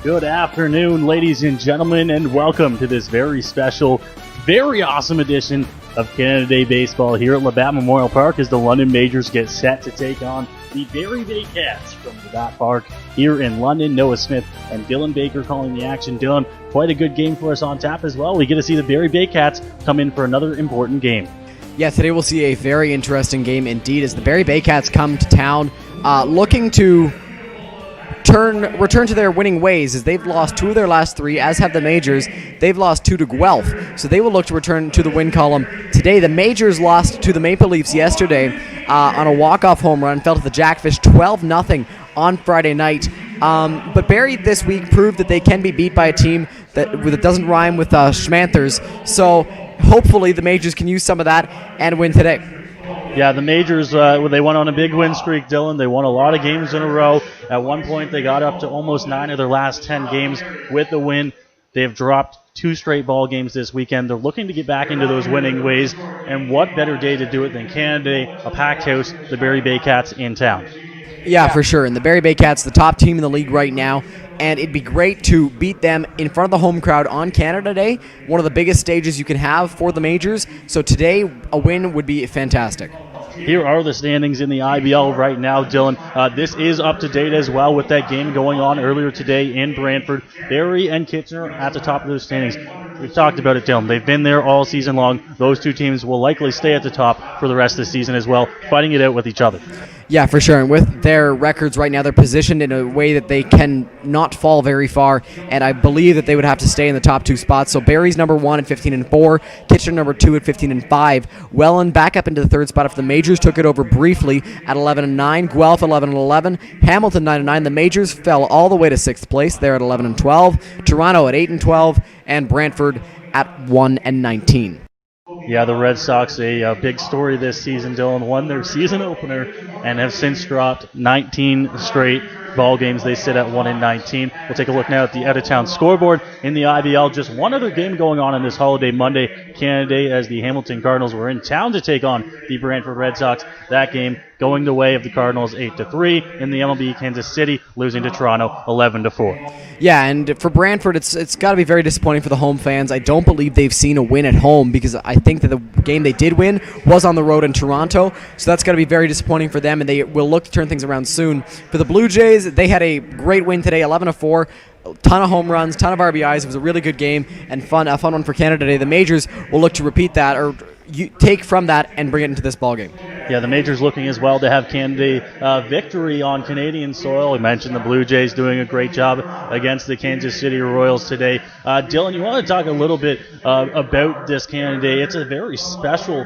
Good afternoon, ladies and gentlemen, and welcome to this very special, very awesome edition of Canada Day Baseball here at Labatt Memorial Park as the London Majors get set to take on the Barrie Baycats from Labatt Park here in London. Noah Smith and Dylan Baker calling the action. Dylan, quite a good game for us on tap as well. We get to see the Barrie Baycats come in for another important game. Yeah, today we'll see a very interesting game indeed as the Barrie Baycats come to town looking to return to their winning ways as they've lost 2 of their last 3, as have the Majors. They've lost 2 to Guelph, so they will look to return to the win column today. The Majors lost to the Maple Leafs yesterday on a walk-off home run, fell to the Jackfish 12-0 on Friday night. But Barrie this week proved that they can be beat by a team that doesn't rhyme with Schmanthers, so hopefully the Majors can use some of that and win today. Yeah, the Majors, they went on a big win streak, Dylan. They won a lot of games in a row. At one point, they got up to almost 9 of their last 10 games with the win. They have dropped 2 straight ball games this weekend. They're looking to get back into those winning ways, and what better day to do it than Canada Day, a packed house, the Barrie Baycats in town. Yeah, for sure. And the Barrie Baycats, the top team in the league right now, and it'd be great to beat them in front of the home crowd on Canada Day, one of the biggest stages you can have for the Majors. So today, a win would be fantastic. Here are the standings in the IBL right now, Dylan. This is up to date as well with that game going on earlier today in Brantford. Barrie and Kitchener at the top of those standings. We've talked about it, Dylan. They've been there all season long. Those 2 teams will likely stay at the top for the rest of the season as well, fighting it out with each other. Yeah, for sure. And with their records right now, they're positioned in a way that they can not fall very far, and I believe that they would have to stay in the top 2 spots. So Barrie's number 1 at 15-4, Kitchener number 2 at 15-5. Welland back up into the 3rd spot if the Majors took it over briefly at 11-9. Guelph 11-11. Hamilton 9-9. The Majors fell all the way to 6th place. They're at 11-12. Toronto at 8-12, and Brantford at 1-19. Yeah, the Red Sox, a big story this season, Dylan, won their season opener and have since dropped 19 straight ball games. They sit at 1-19. We'll take a look now at the out-of-town scoreboard in the IBL. Just one other game going on this holiday Monday, Canada Day, as the Hamilton Cardinals were in town to take on the Brantford Red Sox. That game going the way of the Cardinals 8-3. In the MLB, Kansas City losing to Toronto 11-4. Yeah, and for Brantford, it's got to be very disappointing for the home fans. I don't believe they've seen a win at home because I think that the game they did win was on the road in Toronto. So that's got to be very disappointing for them, and they will look to turn things around soon. For the Blue Jays, they had a great win today, 11-4. A ton of home runs, ton of RBIs. It was a really good game and a fun one for Canada Day. The Majors will look to repeat that or take from that and bring it into this ballgame. Yeah, the Majors looking as well to have Canada Day victory on Canadian soil. We mentioned the Blue Jays doing a great job against the Kansas City Royals today. Dylan, you want to talk a little bit about this Canada Day? It's a very special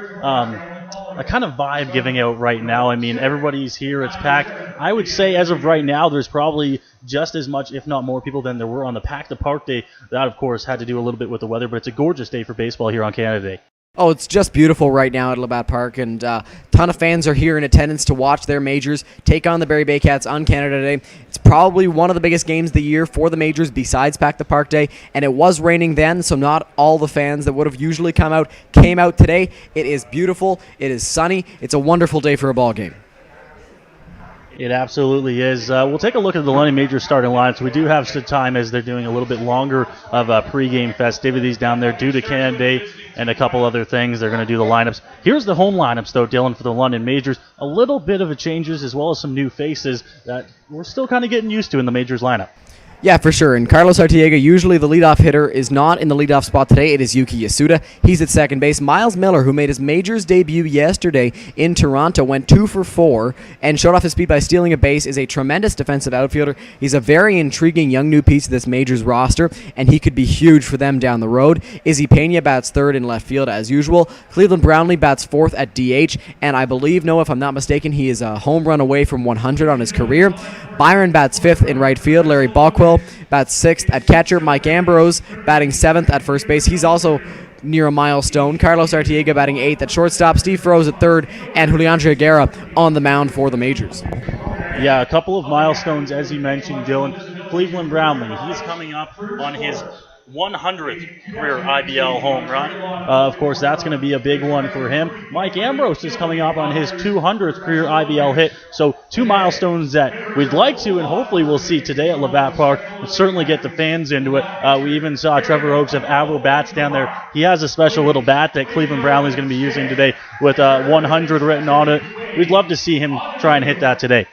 a kind of vibe giving out right now. I mean, everybody's here. It's packed. I would say as of right now, there's probably just as much, if not more, people than there were on the Pack the Park Day. That, of course, had to do a little bit with the weather, but it's a gorgeous day for baseball here on Canada Day. Oh, it's just beautiful right now at Labatt Park, and a ton of fans are here in attendance to watch their Majors take on the Barrie Baycats on Canada Day. It's probably one of the biggest games of the year for the Majors besides Pack the Park Day, and it was raining then, so not all the fans that would have usually come out came out today. It is beautiful. It is sunny. It's a wonderful day for a ball game. It absolutely is. We'll take a look at the London Majors starting lineups. We do have some time as they're doing a little bit longer of pregame festivities down there due to Canada Day and a couple other things. They're going to do the lineups. Here's the home lineups, though, Dylan, for the London Majors. A little bit of a changes as well as some new faces that we're still kind of getting used to in the Majors lineup. Yeah, for sure. And Carlos Arteaga, usually the leadoff hitter, is not in the leadoff spot today. It is Yuki Yasuda. He's at second base. Miles Miller, who made his Majors debut yesterday in Toronto, went 2 for 4 and showed off his speed by stealing a base, is a tremendous defensive outfielder. He's a very intriguing young new piece of this Majors roster, and he could be huge for them down the road. Izzy Pena bats third in left field as usual. Cleveland Brownlee bats fourth at DH, and I believe, Noah, if I'm not mistaken, he is a home run away from 100 on his career. Byron bats fifth in right field. Larry Balkwell bats sixth at catcher. Mike Ambrose batting seventh at first base. He's also near a milestone. Carlos Arteaga batting eighth at shortstop. Steve Froese at third, and Juliandre Aguirre on the mound for the Majors. Yeah, a couple of milestones, as you mentioned, Dylan. Cleveland Brownlee, he's coming up on his 100th career IBL home run. Of course, that's going to be a big one for him. Mike Ambrose is coming up on his 200th career IBL hit. So 2 milestones that we'd like to and hopefully we'll see today at Labatt Park and certainly get the fans into it. We even saw Trevor Oakes of Avro Bats down there. He has a special little bat that Cleveland Brownlee is going to be using today with 100 written on it. We'd love to see him try and hit that today.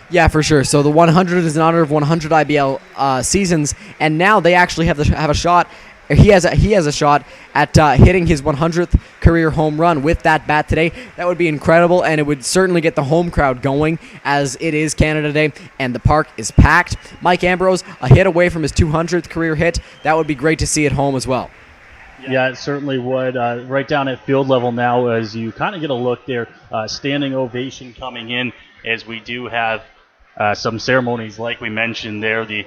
Yeah, for sure. So the 100 is in honor of 100 IBL seasons, and now they actually have a shot. He has a shot at hitting his 100th career home run with that bat today. That would be incredible, and it would certainly get the home crowd going, as it is Canada Day, and the park is packed. Mike Ambrose, a hit away from his 200th career hit. That would be great to see at home as well. Yeah, it certainly would. Right down at field level now, as you kind of get a look there, standing ovation coming in, as we do have some ceremonies like we mentioned there. The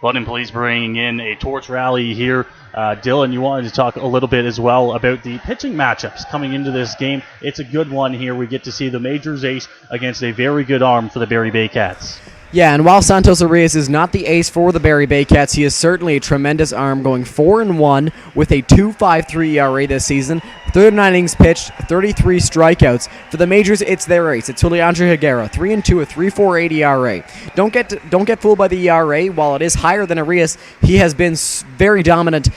London Police bringing in a torch rally here. Dylan, you wanted to talk a little bit as well about the pitching matchups coming into this game. It's a good one here. We get to see the Majors ace against a very good arm for the Barrie Baycats. Yeah, and while Santos Arias is not the ace for the Barrie Baycats, he is certainly a tremendous arm, going 4-1 with a 2.53 ERA this season. 39 innings pitched, 33 strikeouts. For the Majors, it's their ace. It's Juliandre Higuera, 3-2, a 3.48 ERA. Don't get fooled by the ERA. While it is higher than Arias, he has been very dominant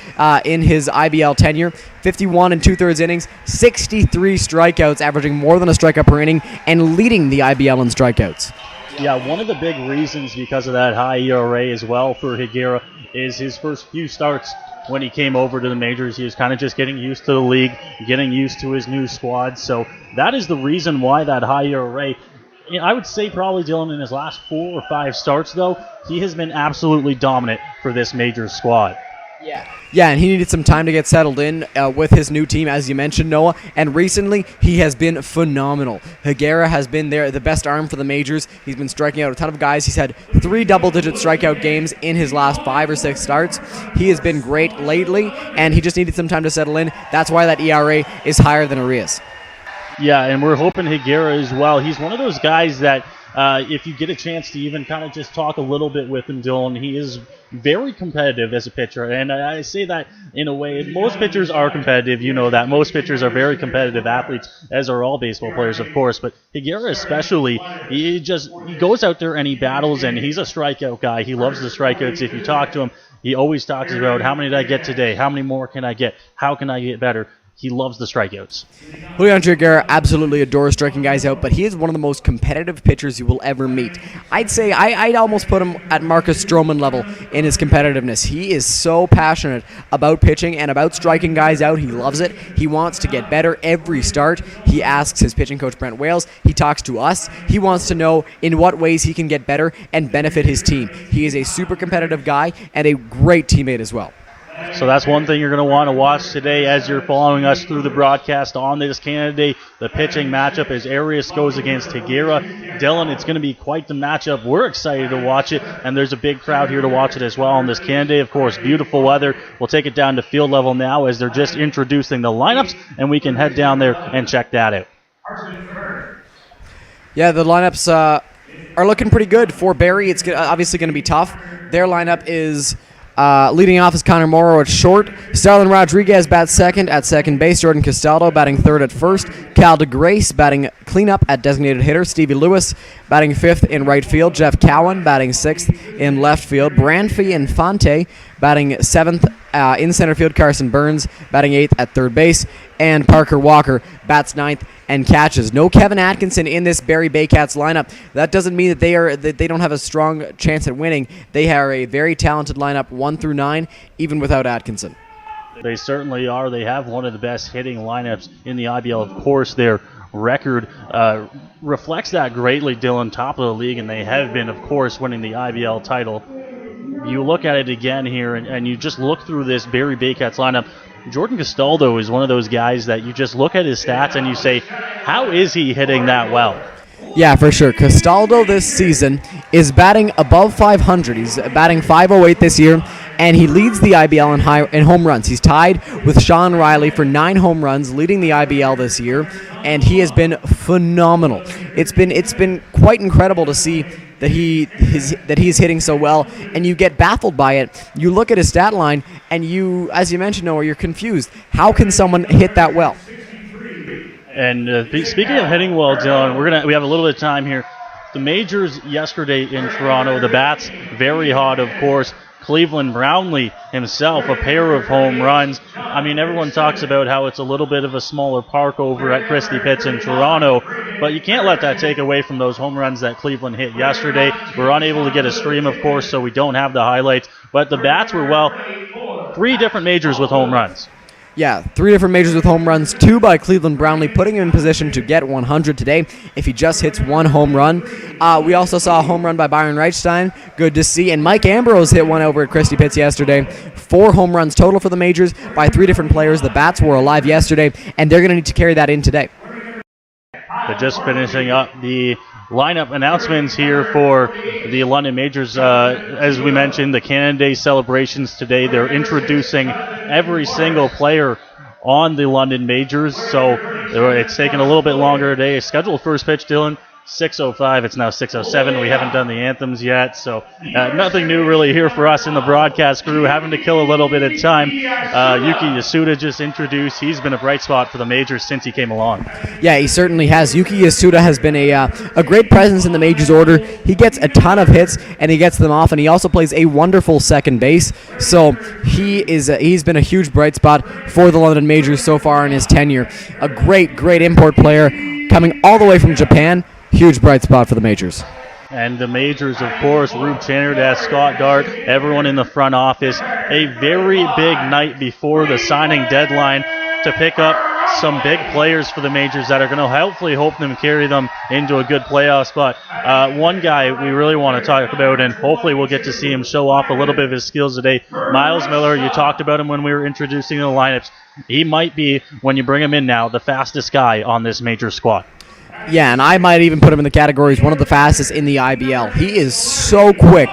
in his IBL tenure. 51 2/3 innings, 63 strikeouts, averaging more than a strikeout per inning, and leading the IBL in strikeouts. Yeah, one of the big reasons because of that high ERA as well for Higuera is his first few starts when he came over to the Majors. He was kind of just getting used to the league, getting used to his new squad. So that is the reason why that high ERA. I would say probably Dylan in his last 4 or 5 starts, though, he has been absolutely dominant for this Majors squad. Yeah, and he needed some time to get settled in with his new team, as you mentioned, Noah. And recently, he has been phenomenal. Higuera has been the best arm for the Majors. He's been striking out a ton of guys. He's had 3 double-digit strikeout games in his last 5 or 6 starts. He has been great lately, and he just needed some time to settle in. That's why that ERA is higher than Arias. Yeah, and we're hoping Higuera as well. He's one of those guys that if you get a chance to even kind of just talk a little bit with him, Dylan, he is very competitive as a pitcher. And I say that in a way, most pitchers are competitive. You know that. Most pitchers are very competitive athletes, as are all baseball players, of course. But Higuera especially, he goes out there and he battles, and he's a strikeout guy. He loves the strikeouts. If you talk to him, he always talks about how many did I get today? How many more can I get? How can I get better? He loves the strikeouts. Juliandre Higuera absolutely adores striking guys out, but he is one of the most competitive pitchers you will ever meet. I'd say I'd almost put him at Marcus Stroman level in his competitiveness. He is so passionate about pitching and about striking guys out. He loves it. He wants to get better every start. He asks his pitching coach, Brent Wales. He talks to us. He wants to know in what ways he can get better and benefit his team. He is a super competitive guy and a great teammate as well. So that's one thing you're going to want to watch today as you're following us through the broadcast on this Canada Day. The pitching matchup as Arias goes against Higuera. Dylan, it's going to be quite the matchup. We're excited to watch it, and there's a big crowd here to watch it as well on this Canada Day. Of course, beautiful weather. We'll take it down to field level now as they're just introducing the lineups, and we can head down there and check that out. Yeah, the lineups are looking pretty good for Barrie. It's obviously going to be tough. Their lineup is... leading off is Connor Morrow at short. Starlin Rodriguez bats second at second base. Jordan Castaldo batting third at first. Cal DeGrace batting cleanup at designated hitter. Stevie Lewis batting fifth in right field. Jeff Cowan batting sixth in left field. Branfy Infante batting seventh in center field. Carson Burns batting eighth at third base. And Parker Walker bats ninth and catches. No Kevin Atkinson in this Barrie Baycats lineup. That doesn't mean that they don't have a strong chance at winning. They are a very talented lineup, 1 through 9, even without Atkinson. They certainly are. They have one of the best hitting lineups in the IBL. Of course, their record reflects that greatly, Dylan, top of the league, and they have been, of course, winning the IBL title. You look at it again here, and you just look through this Barrie Baycats lineup. Jordan Castaldo is one of those guys that you just look at his stats and you say, how is he hitting that well? Yeah, for sure. Castaldo this season is batting above 500. He's batting 508 this year, and he leads the IBL in home runs. He's tied with Sean Riley for 9 home runs, leading the IBL this year, and he has been phenomenal. It's been quite incredible to see that he's hitting so well, and you get baffled by it. You look at his stat line, and you, as you mentioned, Noah, you're confused. How can someone hit that well? And speaking of hitting well, Dylan, we have a little bit of time here. The majors yesterday in Toronto, the bats very hot, of course. Cleveland Brownlee himself, a pair of home runs. I mean, everyone talks about how it's a little bit of a smaller park over at Christie Pitts in Toronto, but you can't let that take away from those home runs that Cleveland hit yesterday. We're unable to get a stream, of course, so we don't have the highlights, but the bats were, well, 3 different majors with home runs. Yeah, 3 different majors with home runs, 2 by Cleveland Brownlee, putting him in position to get 100 today if he just hits 1 home run. We also saw a home run by Byron Reichstein. Good to see. And Mike Ambrose hit one over at Christie Pitts yesterday. 4 home runs total for the majors by 3 different players. The bats were alive yesterday, and they're going to need to carry that in today. But just finishing up the lineup announcements here for the London Majors. As we mentioned, the Canada Day celebrations today. They're introducing every single player on the London Majors, so it's taking a little bit longer today. Scheduled first pitch, Dylan, 6:05. It's now 6:07. We haven't done the anthems yet, so nothing new really here for us in the broadcast crew. Having to kill a little bit of time. Yuki Yasuda just introduced. He's been a bright spot for the majors since he came along. Yeah, he certainly has. Yuki Yasuda has been a great presence in the majors order. He gets a ton of hits, and he gets them off, and he also plays a wonderful second base. So he's been a huge bright spot for the London Majors so far in his tenure. A great import player coming all the way from Japan. Huge bright spot for the majors. And the majors, of course, Rube Tannerdass, Scott Dart, everyone in the front office. A very big night before the signing deadline to pick up some big players for the majors that are going to hopefully help them carry them into a good playoff spot. One guy we really want to talk about, and hopefully we'll get to see him show off a little bit of his skills today. Miles Miller, you talked about him when we were introducing the lineups. He might be, when you bring him in now, the fastest guy on this major squad. Yeah, and I might even put him in the category as one of the fastest in the IBL. He is so quick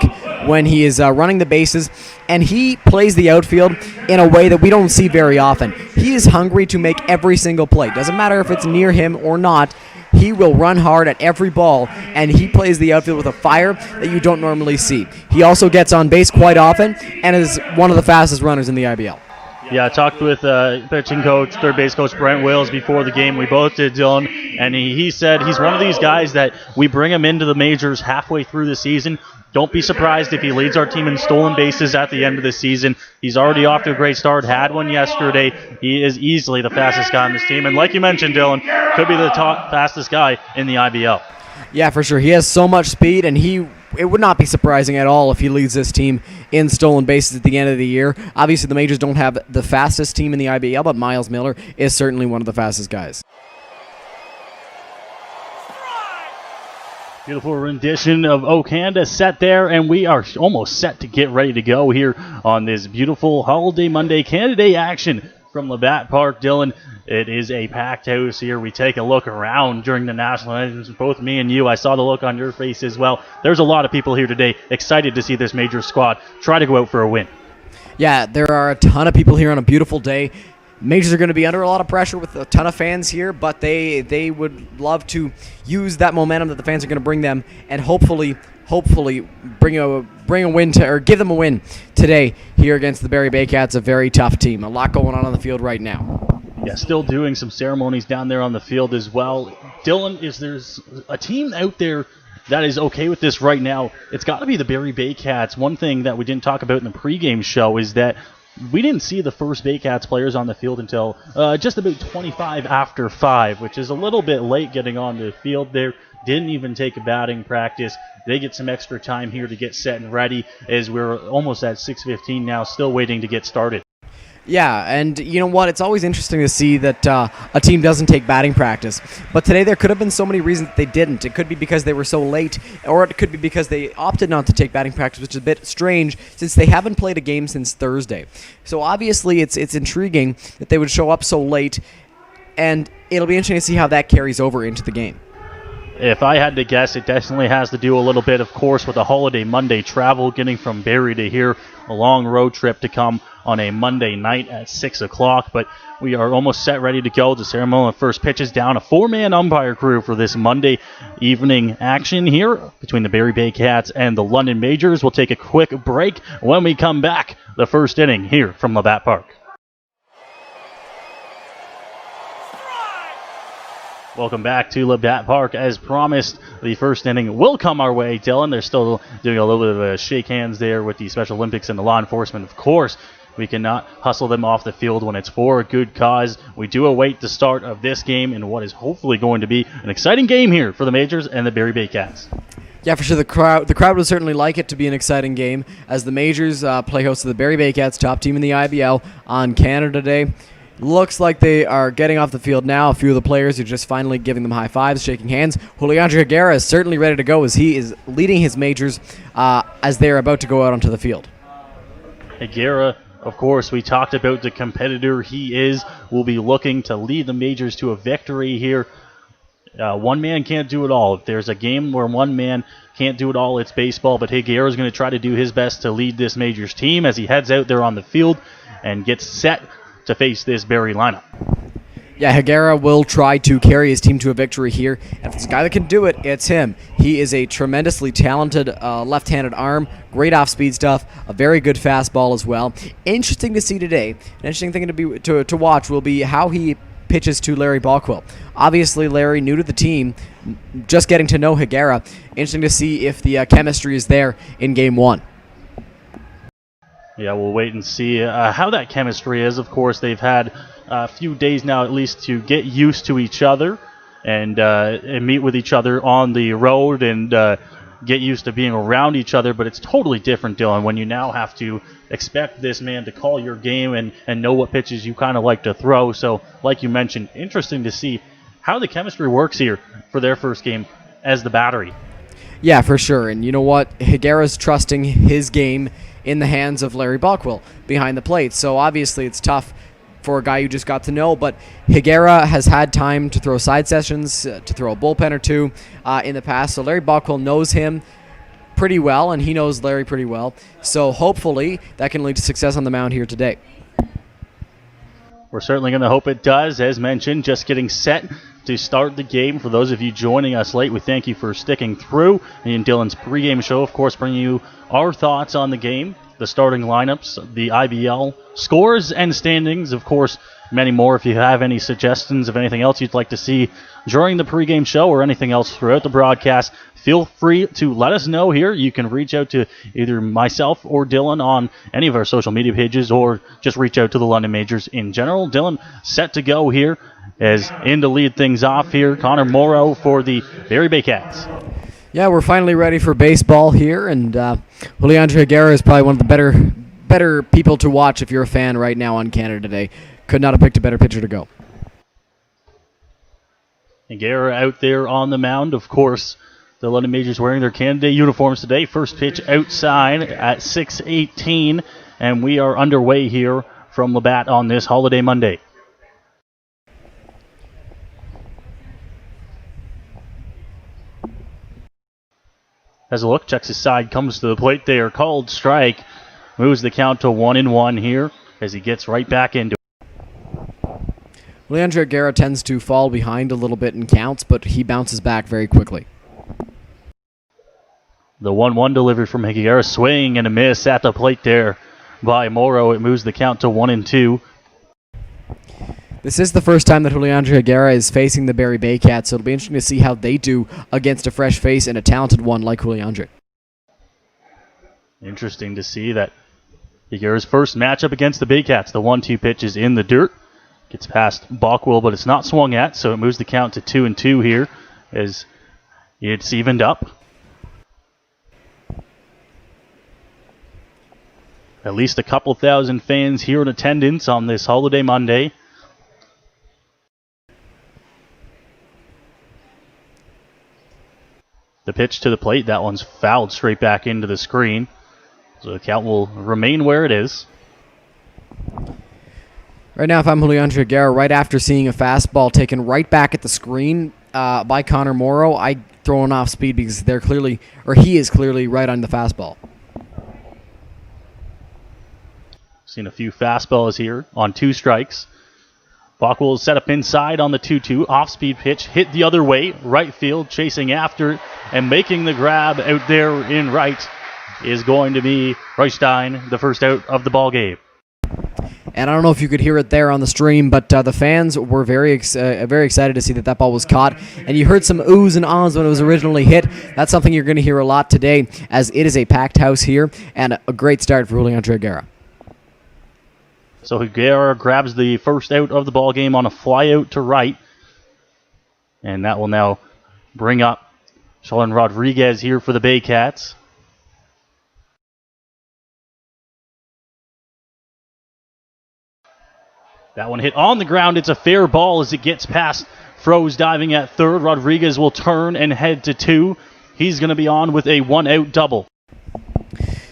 when he is running the bases, and he plays the outfield in a way that we don't see very often. He is hungry to make every single play. Doesn't matter if it's near him or not. He will run hard at every ball, and he plays the outfield with a fire that you don't normally see. He also gets on base quite often and is one of the fastest runners in the IBL. Yeah, I talked with pitching coach, third base coach Brent Wills before the game. We both did, Dylan, and he said he's one of these guys that we bring him into the majors halfway through the season. Don't be surprised if he leads our team in stolen bases at the end of the season. He's already off to a great start, had one yesterday. He is easily the fastest guy on this team, and like you mentioned, Dylan, could be the fastest guy in the IBL. Yeah, for sure. He has so much speed, and it would not be surprising at all if he leads this team in stolen bases at the end of the year. Obviously, the majors don't have the fastest team in the IBL, but Miles Miller is certainly one of the fastest guys. Beautiful rendition of O Canada set there, and we are almost set to get ready to go here on this beautiful Holiday Monday Canada Day action from Labatt Park. Dylan, it is a packed house here. We take a look around during the national anthems, both me and you. I saw the look on your face as well. There's a lot of people here today excited to see this major squad try to go out for a win. Yeah, there are a ton of people here on a beautiful day. Majors are going to be under a lot of pressure with a ton of fans here, but they would love to use that momentum that the fans are going to bring them, and hopefully bring a win or give them a win today here against the Barrie Baycats, a very tough team. A lot going on the field right now. Yeah, still doing some ceremonies down there on the field as well. Dylan, there's a team out there that is okay with this right now? It's got to be the Barrie Baycats. One thing that we didn't talk about in the pregame show is that we didn't see the first Baycats players on the field until just about 25 after 5, which is a little bit late getting on the field there. Didn't even take a batting practice. They get some extra time here to get set and ready as we're almost at 6:15 now, still waiting to get started. Yeah, and you know what? It's always interesting to see that a team doesn't take batting practice. But today there could have been so many reasons that they didn't. It could be because they were so late, or it could be because they opted not to take batting practice, which is a bit strange since they haven't played a game since Thursday. So obviously it's intriguing that they would show up so late, and it'll be interesting to see how that carries over into the game. If I had to guess, it definitely has to do a little bit, of course, with the Holiday Monday travel, getting from Barrie to here, a long road trip to come on a Monday night at 6 o'clock. But we are almost set, ready to go. The ceremonial first pitch is down. A 4-man umpire crew for this Monday evening action here between the Barrie Baycats and the London Majors. We'll take a quick break. When we come back, the first inning here from Labatt Park. Welcome back to Labatt Park. As promised, the first inning will come our way. Dylan, they're still doing a little bit of a shake hands there with the Special Olympics and the law enforcement. Of course, we cannot hustle them off the field when it's for a good cause. We do await the start of this game in what is hopefully going to be an exciting game here for the Majors and the Barrie Baycats. Yeah, for sure. The crowd would certainly like it to be an exciting game as the Majors play host to the Barrie Baycats, top team in the IBL, on Canada Day. Looks like they are getting off the field now. A few of the players are just finally giving them high fives, shaking hands. Juliandre Higuera is certainly ready to go as he is leading his Majors as they are about to go out onto the field. Higuera, of course, we talked about the competitor he is. Will be looking to lead the Majors to a victory here. One man can't do it all. If there's a game where one man can't do it all, it's baseball. But Higuera is going to try to do his best to lead this Majors team as he heads out there on the field and gets set to face this Barrie lineup. Yeah, Higuera will try to carry his team to a victory here. And if there's a guy that can do it, it's him. He is a tremendously talented left-handed arm, great off-speed stuff, a very good fastball as well. Interesting to see today. An interesting thing to watch will be how he pitches to Larry Balkwell. Obviously, Larry, new to the team, just getting to know Higuera. Interesting to see if the chemistry is there in Game 1. Yeah, we'll wait and see how that chemistry is. Of course, they've had a few days now at least to get used to each other and meet with each other on the road and get used to being around each other. But it's totally different, Dylan, when you now have to expect this man to call your game and know what pitches you kind of like to throw. So, like you mentioned, interesting to see how the chemistry works here for their first game as the Battery. Yeah, for sure. And you know what? Higuera's trusting his game in the hands of Larry Balkwell behind the plate. So obviously it's tough for a guy you just got to know, but Higuera has had time to throw side sessions, to throw a bullpen or two in the past. So Larry Balkwell knows him pretty well, and he knows Larry pretty well. So hopefully that can lead to success on the mound here today. We're certainly going to hope it does. As mentioned, just getting set to start the game. For those of you joining us late, we thank you for sticking through. In Dylan's pregame show, of course, bringing you our thoughts on the game, the starting lineups, the IBL scores and standings, of course, many more. If you have any suggestions of anything else you'd like to see during the pregame show or anything else throughout the broadcast, feel free to let us know here. You can reach out to either myself or Dylan on any of our social media pages or just reach out to the London Majors in general. Dylan, set to go here as in to lead things off here, Connor Morrow for the Barrie Baycats. Yeah, we're finally ready for baseball here, and Juliandre Higuera is probably one of the better people to watch if you're a fan right now on Canada Day. Could not have picked a better pitcher to go. Higuera out there on the mound, of course. The London Majors wearing their Canada Day uniforms today. First pitch outside at 6:18, and we are underway here from Labatt on this holiday Monday. Has a look, checks his side, comes to the plate there, called strike, moves the count to 1-1 here as he gets right back into it. Juliandre Higuera tends to fall behind a little bit in counts, but he bounces back very quickly. The 1-1 delivery from Higuera, swing and a miss at the plate there by Morrow. It moves the count to 1-2. This is the first time that Juliandre Higuera is facing the Barrie Baycats, so it'll be interesting to see how they do against a fresh face and a talented one like Juliandre. Interesting to see that Higuera's first matchup against the Baycats. The 1-2 pitch is in the dirt. Gets past Balkwell, but it's not swung at, so it moves the count to 2-2 here as it's evened up. At least a couple thousand fans here in attendance on this holiday Monday. The pitch to the plate, that one's fouled straight back into the screen. So the count will remain where it is. Right now, if I'm Juliandre Higuera, right after seeing a fastball taken right back at the screen by Connor Morrow, I throw an off speed because he is clearly right on the fastball. Seen a few fastballs here on 2 strikes. Bach will set up inside on the 2-2. Off-speed pitch, hit the other way. Right field, chasing after it, and making the grab out there in right is going to be Reichstein, the first out of the ball game. And I don't know if you could hear it there on the stream, but the fans were very excited to see that ball was caught. And you heard some oohs and ahs when it was originally hit. That's something you're going to hear a lot today, as it is a packed house here, and a great start for Julian Higuera. So Higuera grabs the first out of the ball game on a fly out to right. And that will now bring up Sheldon Rodriguez here for the Baycats. That one hit on the ground. It's a fair ball as it gets past Froze diving at third. Rodriguez will turn and head to 2. He's going to be on with a 1-out double.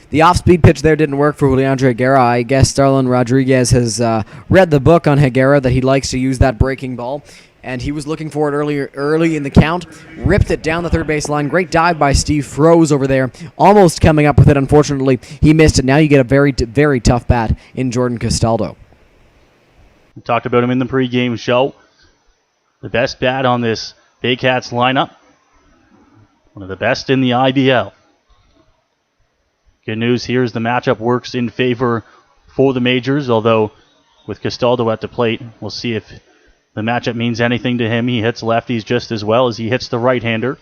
The off-speed pitch there didn't work for Julian Higuera. I guess Starlin Rodriguez has read the book on Higuera that he likes to use that breaking ball, and he was looking for it early in the count. Ripped it down the third base line. Great dive by Steve Froze over there. Almost coming up with it. Unfortunately, he missed it. Now you get a very, very tough bat in Jordan Castaldo. We talked about him in the pregame show. The best bat on this Baycats lineup. One of the best in the IBL. Good news here is the matchup works in favor for the majors, although with Castaldo at the plate, we'll see if the matchup means anything to him. He hits lefties just as well as he hits the right-hander.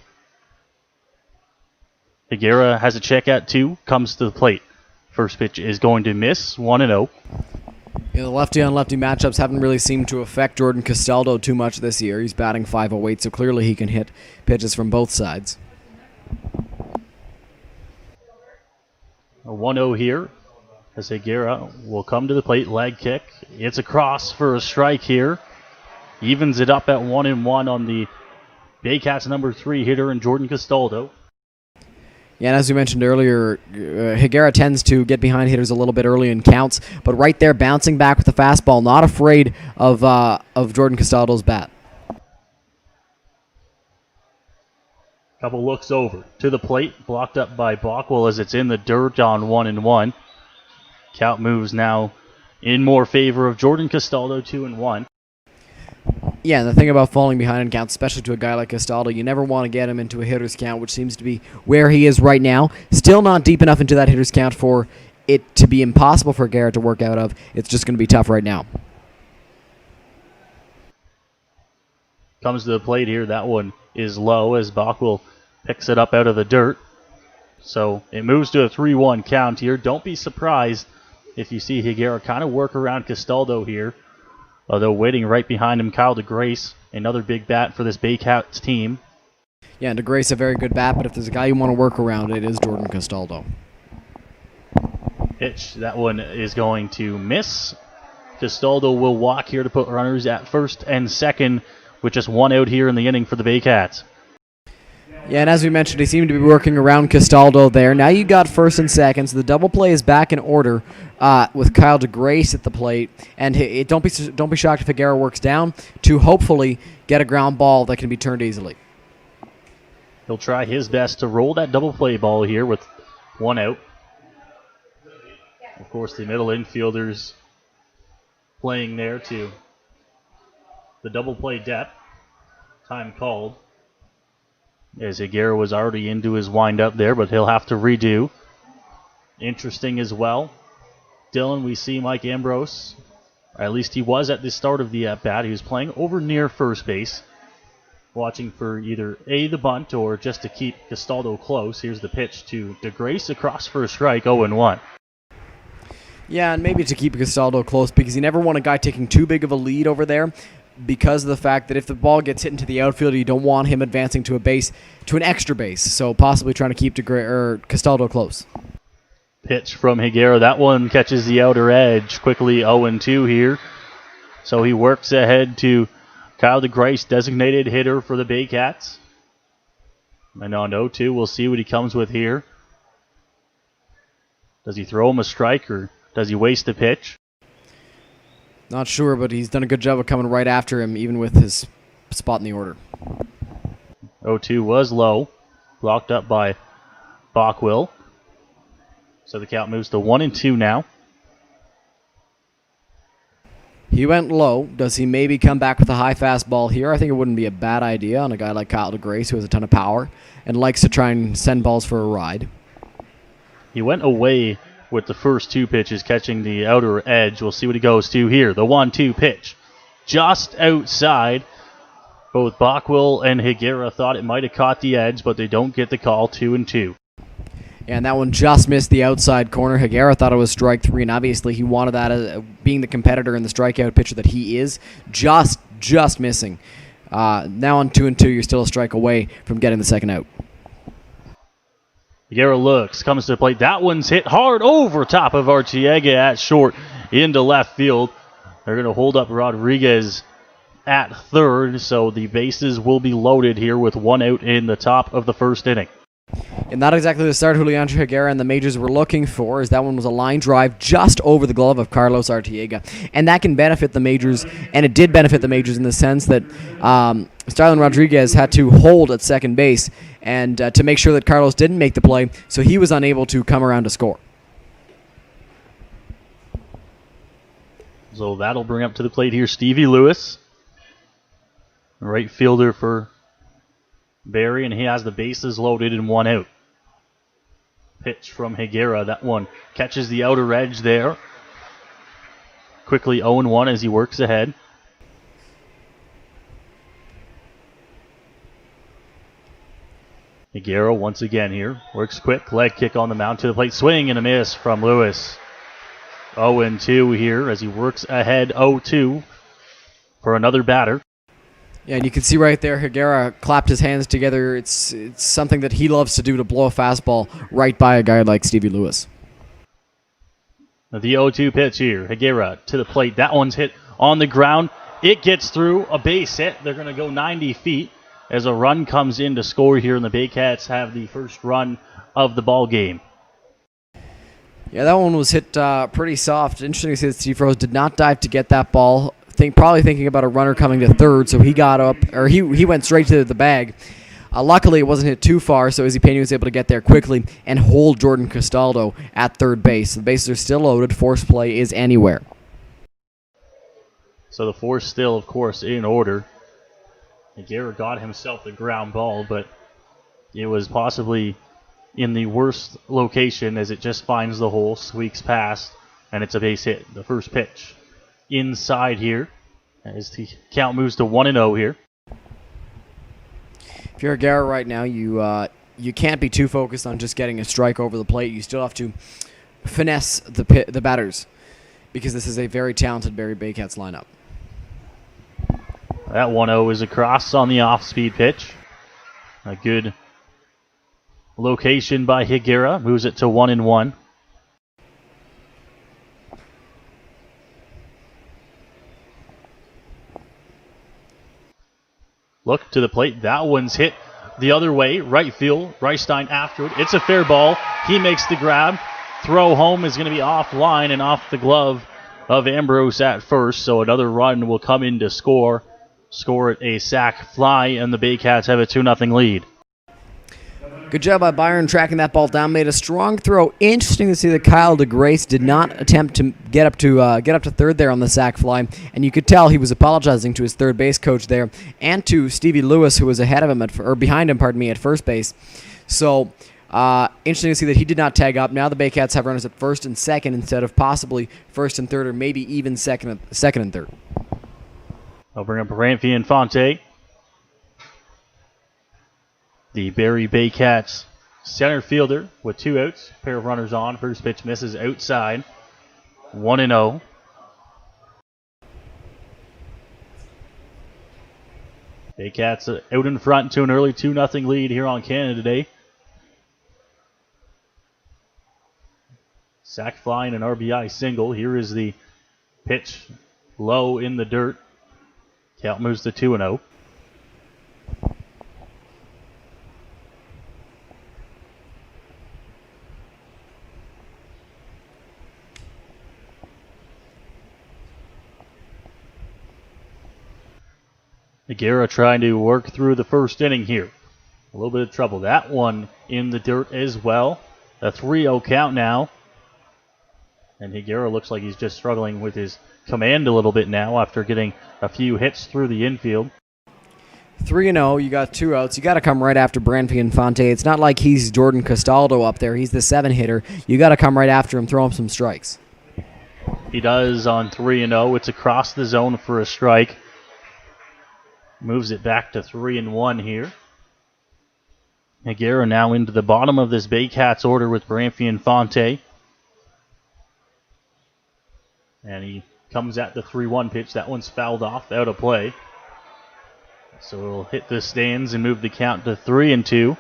Higuera has a check at 2, comes to the plate. First pitch is going to miss, 1-0. The lefty-on-lefty matchups haven't really seemed to affect Jordan Castaldo too much this year. He's batting .508, so clearly he can hit pitches from both sides. A 1-0 here as Higuera will come to the plate, leg kick. It's across for a strike here. Evens it up at 1-1 on the Baycats number 3 hitter in Jordan Castaldo. Yeah, and as we mentioned earlier, Higuera tends to get behind hitters a little bit early in counts, but right there, bouncing back with the fastball, not afraid of Jordan Castaldo's bat. Couple looks over to the plate, blocked up by Bockwell as it's in the dirt on 1-1. Count moves now in more favor of Jordan Castaldo, 2-1. Yeah, and the thing about falling behind in counts, especially to a guy like Castaldo, you never want to get him into a hitter's count, which seems to be where he is right now. Still not deep enough into that hitter's count for it to be impossible for Garrett to work out of. It's just going to be tough right now. Comes to the plate here. That one is low as Bockwell picks it up out of the dirt. So it moves to a 3-1 count here. Don't be surprised if you see Higuera kind of work around Castaldo here. Although waiting right behind him, Kyle DeGrace, another big bat for this Baycats team. Yeah, and DeGrace a very good bat, but if there's a guy you want to work around, it is Jordan Castaldo. Pitch, that one is going to miss. Castaldo will walk here to put runners at first and second with just 1 out here in the inning for the Baycats. Yeah, and as we mentioned, he seemed to be working around Castaldo there. Now you got first and second, so the double play is back in order with Kyle DeGrace at the plate. And don't be shocked if Higuera works down to hopefully get a ground ball that can be turned easily. He'll try his best to roll that double play ball here with 1 out. Of course, the middle infielders playing there to the double play depth. Time called. As Higuera was already into his windup there, but he'll have to redo. Interesting as well. Dylan, we see Mike Ambrose, or at least he was at the start of the at-bat. He was playing over near first base, watching for either A, the bunt, or just to keep Castaldo close. Here's the pitch to DeGrace across for a strike, 0-1. Yeah, and maybe to keep Castaldo close because you never want a guy taking too big of a lead over there, because of the fact that if the ball gets hit into the outfield, you don't want him advancing to an extra base. So possibly trying to keep Castaldo close. Pitch from Higuera. That one catches the outer edge. Quickly 0-2 here. So he works ahead to Kyle DeGrace, designated hitter for the Baycats. And on 0-2, we'll see what he comes with here. Does he throw him a strike or does he waste the pitch? Not sure, but he's done a good job of coming right after him, even with his spot in the order. 0-2 was low, blocked up by Bockwell. So the count moves to 1-2 now. He went low. Does he maybe come back with a high fastball here? I think it wouldn't be a bad idea on a guy like Kyle DeGrace, who has a ton of power and likes to try and send balls for a ride. He went away with the first two pitches, catching the outer edge. We'll see what he goes to here. The 1-2 pitch. Just outside. Both Bockwell and Higuera thought it might have caught the edge, but they don't get the call. 2-2. And that one just missed the outside corner. Higuera thought it was strike three, and obviously he wanted that as being the competitor and the strikeout pitcher that he is. Just missing. Now on 2-2, you're still a strike away from getting the second out. Higuera looks, comes to the plate. That one's hit hard over top of Arteaga at short into left field. They're going to hold up Rodriguez at third, so the bases will be loaded here with one out in the top of the first inning. And not exactly the start Julian Higuera and the majors were looking for, as that one was a line drive just over the glove of Carlos Arteaga. And that can benefit the majors, and it did benefit the majors in the sense that Starlin Rodriguez had to hold at second base and to make sure that Carlos didn't make the play, so he was unable to come around to score. So that'll bring up to the plate here Stevie Lewis, right fielder for Barrie, and he has the bases loaded and one out. Pitch from Higuera. That one catches the outer edge there. Quickly 0-1 as he works ahead. Higuera once again here. Works quick. Leg kick on the mound to the plate. Swing and a miss from Lewis. 0-2 here as he works ahead 0-2 for another batter. Yeah, and you can see right there, Higuera clapped his hands together. It's something that he loves to do, to blow a fastball right by a guy like Stevie Lewis. The 0-2 pitch here. Higuera to the plate. That one's hit on the ground. It gets through a base hit. They're going to go 90 feet as a run comes in to score here, and the Baycats have the first run of the ball game. Yeah, that one was hit pretty soft. Interesting to see that Steve Rose did not dive to get that ball. Probably thinking about a runner coming to third, so he got up, or he went straight to the bag. Luckily, it wasn't hit too far, so Izzy Pena was able to get there quickly and hold Jordan Castaldo at third base. The bases are still loaded. Force play is anywhere. So the force still, of course, in order. Higuera got himself the ground ball, but it was possibly in the worst location as it just finds the hole, squeaks past, and it's a base hit. The first pitch inside here as the count moves to 1-0 here. If you're Higuera right now, you can't be too focused on just getting a strike over the plate. You still have to finesse the batters, because this is a very talented Barrie Baycats lineup. That 1-0 is across on the off-speed pitch. A good location by Higuera. Moves it to 1-1. Look to the plate. That one's hit the other way. Right field. Reistein after it. It's a fair ball. He makes the grab. Throw home is going to be offline and off the glove of Ambrose at first. So another run will come in to score. Score it a sac fly, and the Baycats have a 2-0 lead. Good job by Byron tracking that ball down. Made a strong throw. Interesting to see that Kyle DeGrace did not attempt to get up to third there on the sac fly, and you could tell he was apologizing to his third base coach there and to Stevie Lewis, who was ahead of him behind him, at first base. So interesting to see that he did not tag up. Now the Baycats have runners at first and second instead of possibly first and third, or maybe even second and third. I'll bring up Ramfy and Fonte. The Barrie Baycats center fielder with two outs. Pair of runners on. First pitch misses outside. 1-0. Baycats out in front to an early 2-0 lead here on Canada Day. Sac fly and an RBI single. Here is the pitch low in the dirt. Count moves to 2-0. Higuera trying to work through the first inning here. A little bit of trouble. That one in the dirt as well. A 3-0 count now. And Higuera looks like he's just struggling with his command a little bit now after getting a few hits through the infield. 3-0, you got 2 outs. You got to come right after Branfi Infante. It's not like he's Jordan Castaldo up there. He's the 7-hitter. You got to come right after him, throw him some strikes. He does on 3-0. It's across the zone for a strike. Moves it back to 3-1 here. Higuera now into the bottom of this Baycats order with Branfi Infante. And he comes at the 3-1 pitch. That one's fouled off, out of play. So it'll hit the stands and move the count to 3-2.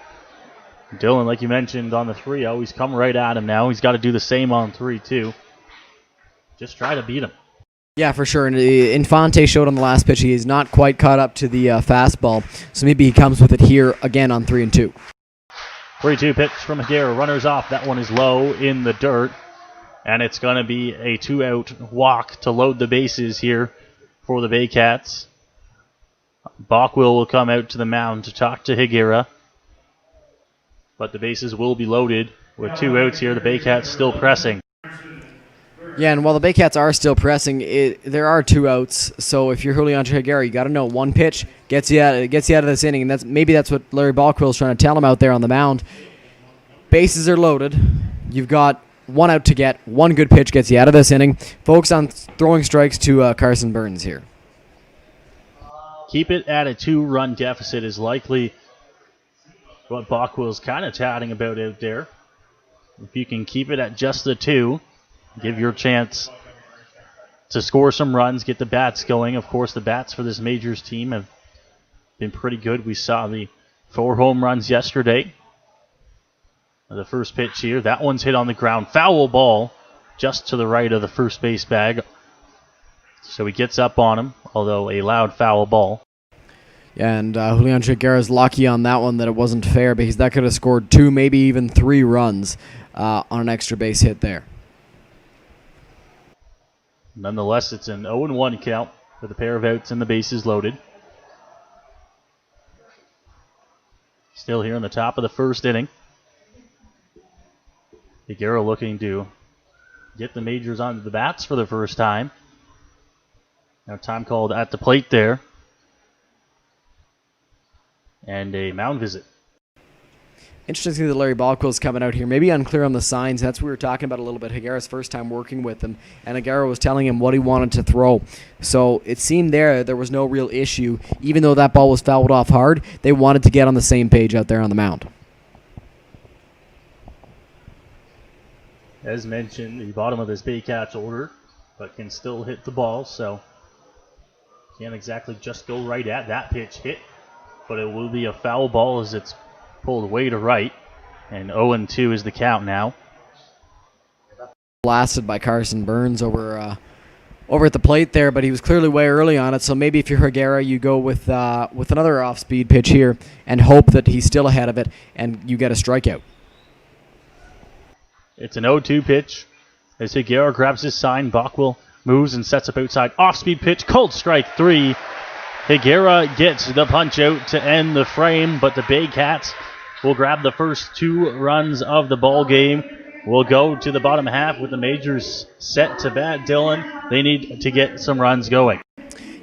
Dylan, like you mentioned, on the 3-0, he's come right at him now. He's got to do the same on 3-2. Just try to beat him. Yeah, for sure. And Infante showed on the last pitch he is not quite caught up to the fastball. So maybe he comes with it here again on 3-2. 3-2 pitch from Higuera. Runners off. That one is low in the dirt. And it's going to be a 2-out walk to load the bases here for the Baycats. Bockwell will come out to the mound to talk to Higuera. But the bases will be loaded with 2 outs here. The Baycats still pressing. Yeah, and while the Baycats are still pressing, there are 2 outs. So if you're Julian Higuera, you got to know one pitch gets you out of this inning, and maybe that's what Larry Bockwell's trying to tell him out there on the mound. Bases are loaded. You've got 1 out to get. One good pitch gets you out of this inning. Focus on throwing strikes to Carson Burns here. Keep it at a 2-run deficit is likely what Bockwell's kind of chatting about out there. If you can keep it at just the 2, give your chance to score some runs, get the bats going. Of course, the bats for this Majors team have been pretty good. We saw the 4 home runs yesterday. The first pitch here, that one's hit on the ground. Foul ball just to the right of the first base bag. So he gets up on him, although a loud foul ball. Yeah, and Julian Higuera's lucky on that one that it wasn't fair because that could have scored 2, maybe even 3 runs on an extra base hit there. Nonetheless, it's an 0-1 count with a pair of outs and the bases loaded. Still here in the top of the first inning. Higuera looking to get the Majors onto the bats for the first time. Now time called at the plate there. And a mound visit. Interesting that Larry Bockwell's coming out here. Maybe unclear on the signs. That's what we were talking about a little bit. Higuera's first time working with him. And Higuera was telling him what he wanted to throw. So it seemed there was no real issue. Even though that ball was fouled off hard, they wanted to get on the same page out there on the mound. As mentioned, the bottom of this Baycats order, but can still hit the ball, so can't exactly just go right at that pitch hit, but it will be a foul ball as it's pulled way to right, and 0-2 is the count now. Blasted by Carson Burns over at the plate there, but he was clearly way early on it, so maybe if you're Higuera, you go with another off-speed pitch here and hope that he's still ahead of it and you get a strikeout. It's an 0-2 pitch. As Higuera grabs his sign, Bockwell moves and sets up outside. Off-speed pitch, called strike 3. Higuera gets the punch out to end the frame, but the Baycats will grab the first 2 runs of the ball game. We'll go to the bottom half with the Majors set to bat. Dylan, they need to get some runs going.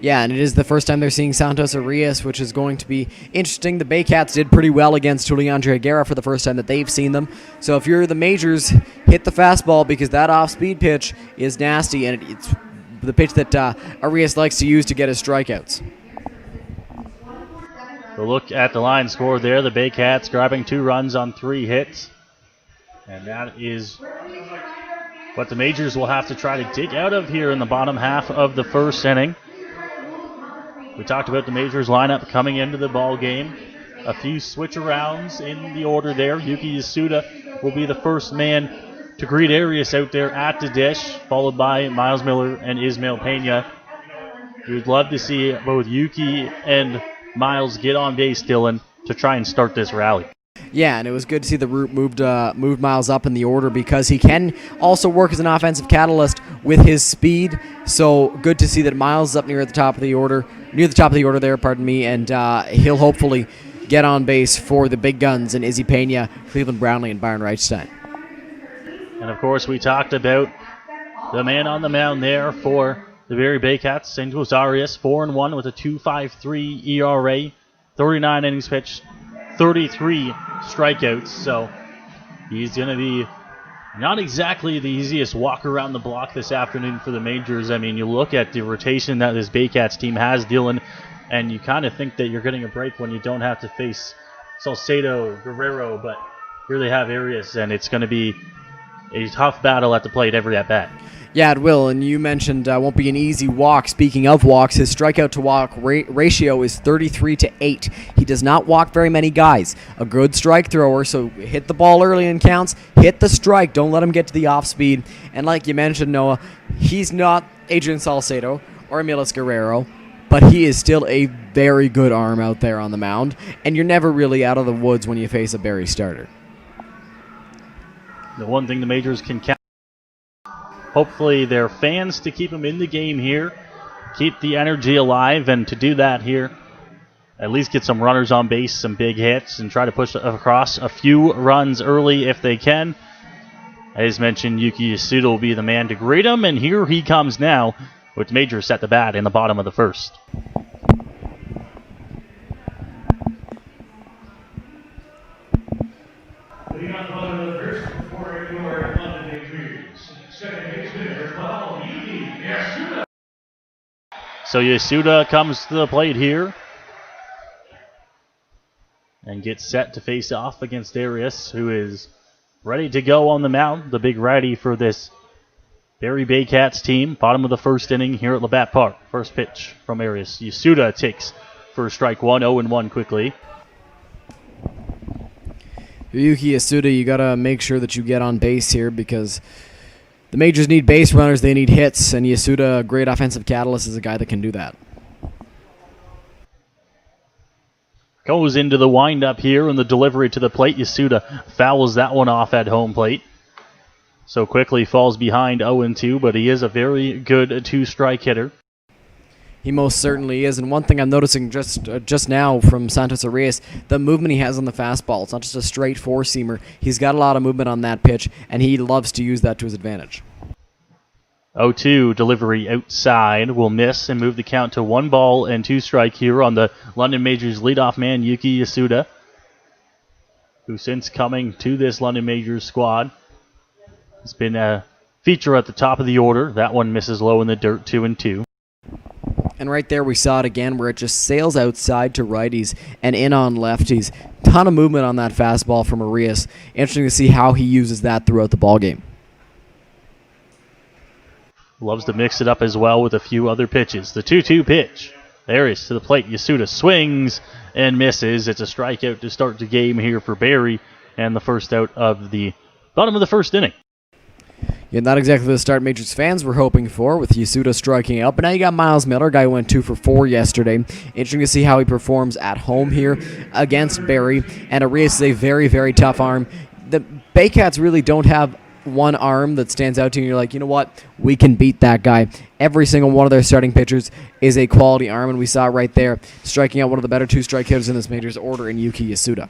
Yeah, and it is the first time they're seeing Santos Arias, which is going to be interesting. The Baycats did pretty well against Julian Higuera for the first time that they've seen them. So if you're the Majors, hit the fastball because that off-speed pitch is nasty, and it's the pitch that Arias likes to use to get his strikeouts. The look at the line score there. The Baycats grabbing 2 runs on 3 hits. And that is what the Majors will have to try to dig out of here in the bottom half of the first inning. We talked about the Majors lineup coming into the ball game. A few switch-arounds in the order there. Yuki Yasuda will be the first man to greet Arias out there at the dish, followed by Miles Miller and Ismael Pena. We would love to see both Yuki and Miles get on base, Dylan, to try and start this rally. Yeah, and it was good to see the route moved Miles up in the order because he can also work as an offensive catalyst with his speed. So good to see that Miles is up near the top of the order there, and he'll hopefully get on base for the big guns in Izzy Pena, Cleveland Brownlee, and Byron Reichstein. And of course, we talked about The man on the mound there for the Barrie Baycats, St. Arias, 4-1 with a 2.53 ERA, 39 innings pitched, 33 strikeouts. So he's going to be not exactly the easiest walk around the block this afternoon for the Majors. I mean, you look at the rotation that this Baycats team has, Dylan, and you kind of think that you're getting a break when you don't have to face Salcedo, Guerrero, but here they have Arias, and it's going to be a tough battle at the plate every at-bat. Yeah, it will, and you mentioned won't be an easy walk. Speaking of walks, his strikeout-to-walk ratio is 33-8. He does not walk very many guys. A good strike thrower, so hit the ball early in counts, hit the strike, don't let him get to the off-speed. And like you mentioned, Noah, he's not Adrian Salcedo or Emilis Guerrero, but he is still a very good arm out there on the mound, and you're never really out of the woods when you face a Barrie starter. The one thing the Majors can count, hopefully their fans, to keep them in the game here, keep the energy alive, and to do that here, at least get some runners on base, some big hits, and try to push across a few runs early if they can. As mentioned, Yuki Yasuda will be the man to greet him, and here he comes now with Majors set the bat in the bottom of the first. So Yasuda comes to the plate here and gets set to face off against Arias, who is ready to go on the mound. The big righty for this Barrie Baycats team. Bottom of the first inning here at Labatt Park. First pitch from Arias. Yasuda takes first strike one, 0-1 quickly. Yuki Yasuda, you got to make sure that you get on base here because the Majors need base runners, they need hits, and Yasuda, a great offensive catalyst, is a guy that can do that. Goes into the windup here and the delivery to the plate. Yasuda fouls that one off at home plate. So quickly falls behind 0-2, but he is a very good two-strike hitter. He most certainly is, and one thing I'm noticing just now from Santos Arias, the movement he has on the fastball. It's not just a straight four-seamer. He's got a lot of movement on that pitch, and he loves to use that to his advantage. 0-2 delivery outside will miss and move the count to 1-2 strike here on the London Majors leadoff man, Yuki Yasuda, who since coming to this London Majors squad has been a feature at the top of the order. That one misses low in the dirt, 2-2. And right there we saw it again where it just sails outside to righties and in on lefties. Ton of movement on that fastball from Arias. Interesting to see how he uses that throughout the ballgame. Loves to mix it up as well with a few other pitches. The 2-2 pitch. Arias to the plate. Yasuda swings and misses. It's a strikeout to start the game here for Barrie, and the first out of the bottom of the first inning. Yeah, not exactly the start Majors fans were hoping for, with Yasuda striking out. But now you got Miles Miller, guy who went 2 for 4 yesterday. Interesting to see how he performs at home here against Barrie. And Arias is a very, very tough arm. The Baycats really don't have one arm that stands out to you and you're like, you know what, we can beat that guy. Every single one of their starting pitchers is a quality arm, and we saw right there, striking out one of the better two-strike hitters in this Majors order in Yuki Yasuda.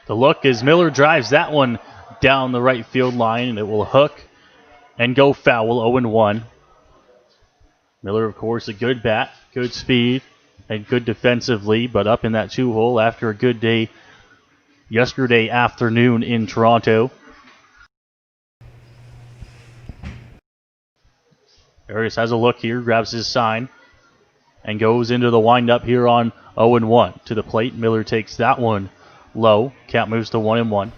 The look as Miller drives that one down the right field line, and it will hook and go foul, 0-1. Miller, of course, a good bat, good speed, and good defensively, but up in that two-hole after a good day yesterday afternoon in Toronto. Arias has a look here, grabs his sign, and goes into the windup here on 0-1. To the plate, Miller takes that one low. Count moves to 1-1.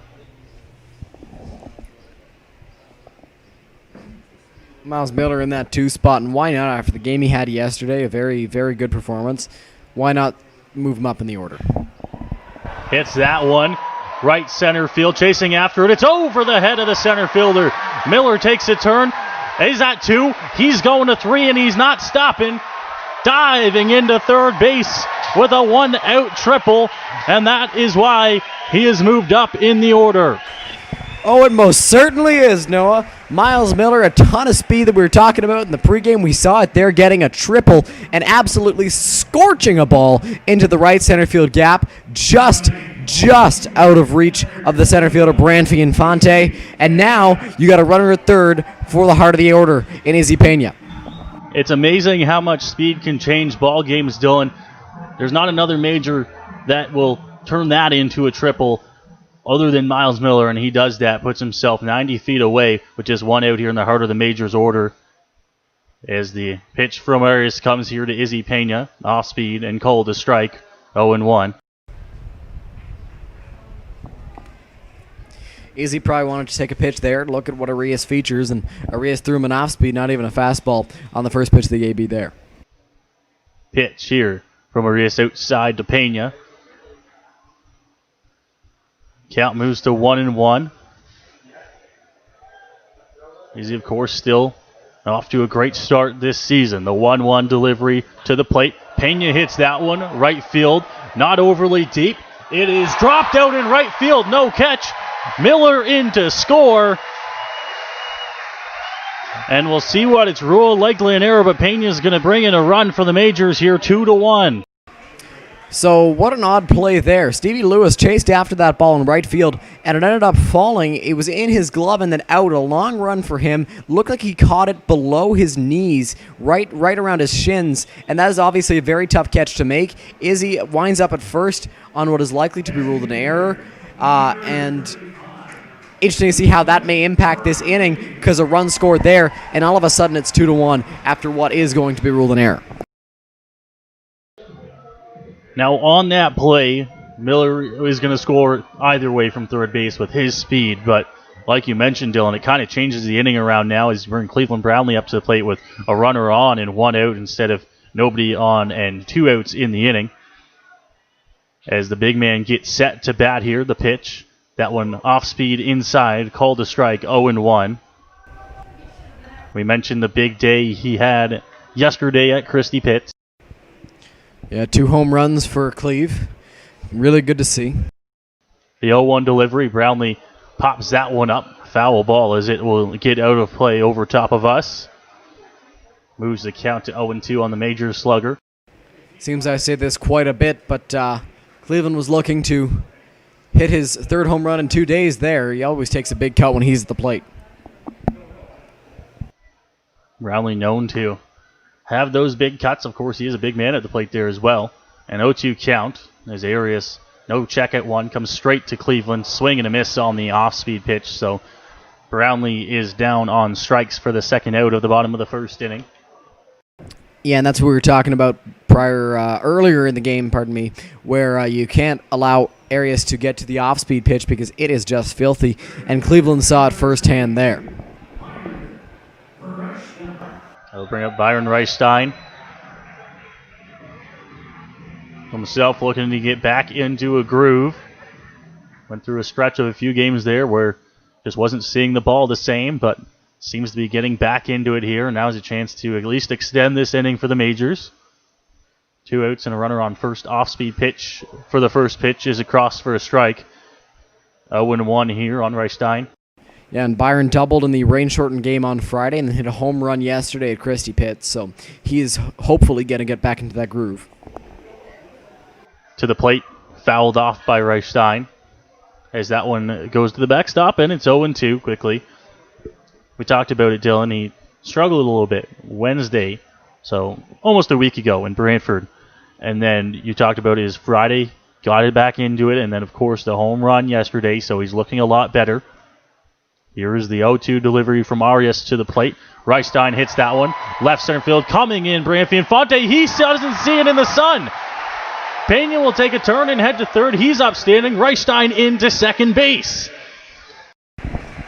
Miles Miller in that 2 spot, and why not after the game he had yesterday, a very, very good performance. Why not move him up in the order? Hits that one. Right center field, chasing after it. It's over the head of the center fielder. Miller takes a turn. He's at 2. He's going to 3, and he's not stopping. Diving into third base with a 1-out triple, and that is why he is moved up in the order. Oh, it most certainly is, Noah. Miles Miller, a ton of speed that we were talking about in the pregame. We saw it there getting a triple and absolutely scorching a ball into the right center field gap, just out of reach of the center fielder Branfi Infante. And now you got a runner at third for the heart of the order in Izzy Pena. It's amazing how much speed can change ball games, Dylan. There's not another major that will turn that into a triple other than Miles Miller, and he does that, puts himself 90 feet away with just one out here in the heart of the majors order. As the pitch from Arias comes here to Izzy Pena, off speed and cold to strike, 0-1. Izzy probably wanted to take a pitch there, look at what Arias features, and Arias threw him an off speed, not even a fastball on the first pitch of the AB there. Pitch here from Arias outside to Pena. Count moves to 1-1. Izzy, of course, still off to a great start this season. The 1-1 delivery to the plate. Pena hits that one, right field, not overly deep. It is dropped out in right field, no catch. Miller in to score. And we'll see what it's ruled, likely an error, but Pena's going to bring in a run for the majors here, 2-1. So what an odd play there. Stevie Lewis chased after that ball in right field, and it ended up falling. It was in his glove and then out. A long run for him. Looked like he caught it below his knees, right around his shins, and that is obviously a very tough catch to make. Izzy winds up at first on what is likely to be ruled an error, and interesting to see how that may impact this inning, because a run scored there, and all of a sudden it's 2-1 after what is going to be ruled an error. Now on that play, Miller is going to score either way from third base with his speed, but like you mentioned, Dylan, it kind of changes the inning around now as you bring Cleveland Brownlee up to the plate with a runner on and one out instead of nobody on and two outs in the inning. As the big man gets set to bat here, the pitch, that one off speed inside, called a strike, 0-1. We mentioned the big day he had yesterday at Christie Pitts. Yeah, 2 home runs for Cleve. Really good to see. The 0-1 delivery, Brownlee pops that one up. Foul ball as it will get out of play over top of us. Moves the count to 0-2 on the major slugger. Seems I say this quite a bit, but Cleveland was looking to hit his third home run in 2 days there. He always takes a big cut when he's at the plate. Brownlee known to have those big cuts. Of course, he is a big man at the plate there as well. An 0-2 count as Arias, no check at one, comes straight to Cleveland. Swing and a miss on the off-speed pitch. So Brownlee is down on strikes for the second out of the bottom of the first inning. Yeah, and that's what we were talking about earlier in the game, where you can't allow Arias to get to the off-speed pitch because it is just filthy, and Cleveland saw it firsthand there. I'll bring up Byron Reichstein. Himself looking to get back into a groove. Went through a stretch of a few games there where just wasn't seeing the ball the same, but seems to be getting back into it here. And now is a chance to at least extend this inning for the majors. 2 outs and a runner on first. Off-speed pitch for the first pitch is across for a strike. 0-1 here on Reichstein. Yeah, and Byron doubled in the rain-shortened game on Friday and then hit a home run yesterday at Christie Pitts, so he is hopefully going to get back into that groove. To the plate, fouled off by Reichstein as that one goes to the backstop, and it's 0-2 quickly. We talked about it, Dylan. He struggled a little bit Wednesday, so almost a week ago in Brantford. And then you talked about his Friday, got it back into it, and then, of course, the home run yesterday, so he's looking a lot better. Here is the 0-2 delivery from Arias to the plate. Reichstein hits that one. Left center field coming in. Branfi Infante, he doesn't see it in the sun. Pena will take a turn and head to third. He's upstanding. Reichstein into second base.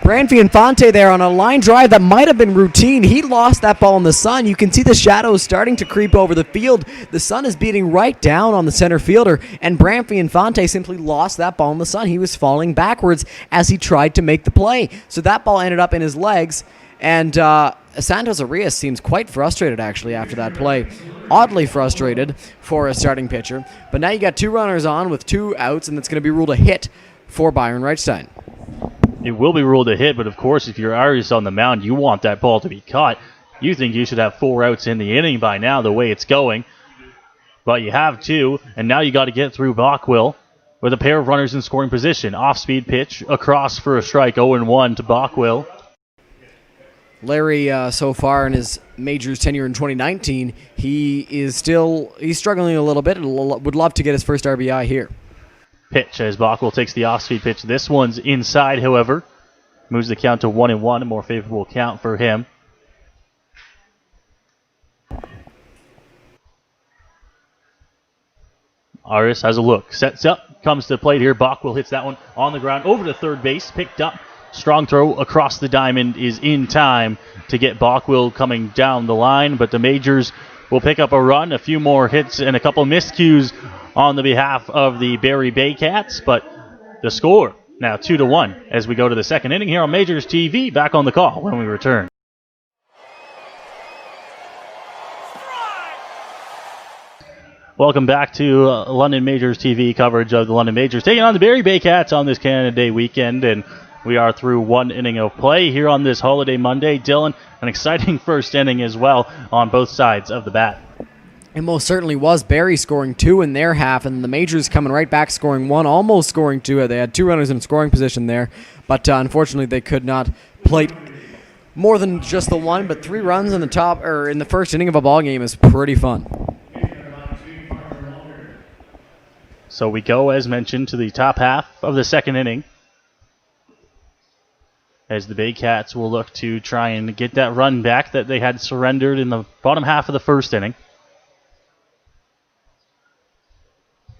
Branfi Infante there on a line drive that might have been routine. He lost that ball in the sun. You can see the shadows starting to creep over the field. The sun is beating right down on the center fielder, and Branfi Infante simply lost that ball in the sun. He was falling backwards as he tried to make the play. So that ball ended up in his legs, and Santos Arias seems quite frustrated actually after that play. Oddly frustrated for a starting pitcher. But now you got 2 runners on with 2 outs, and it's going to be ruled a hit for Byron Reichstein. it will be ruled a hit, but of course, if you're Arias on the mound, you want that ball to be caught. You think you should have 4 outs in the inning by now, the way it's going. But you have 2, and now you got to get through Bockwell with a pair of runners in scoring position. Off-speed pitch, across for a strike, 0-1 to Bockwell. Larry, so far in his majors tenure in 2019, he's struggling a little bit and would love to get his first RBI here. Pitch as Bockwell takes the off-speed pitch. This one's inside, however. Moves the count to 1-1, a more favorable count for him. Arias has a look, sets up, comes to the plate here. Bockwell hits that one on the ground over to third base, picked up. Strong throw across the diamond is in time to get Bockwell coming down the line, but the Majors will pick up a run, a few more hits, and a couple miscues on the behalf of the Barrie Baycats, but the score now 2-1 as we go to the second inning here on Majors TV. Back on the call when we return. Welcome back to London Majors TV coverage of the London Majors, taking on the Barrie Baycats on this Canada Day weekend, and we are through 1 inning of play here on this holiday Monday. Dylan, an exciting first inning as well on both sides of the bat. It most certainly was. Barrie scoring 2 in their half, and the Majors coming right back scoring 1, almost scoring 2. They had 2 runners in scoring position there, but unfortunately they could not plate more than just the 1, but 3 runs in the first inning of a ball game is pretty fun. So we go, as mentioned, to the top half of the second inning, as the Baycats will look to try and get that run back that they had surrendered in the bottom half of the first inning.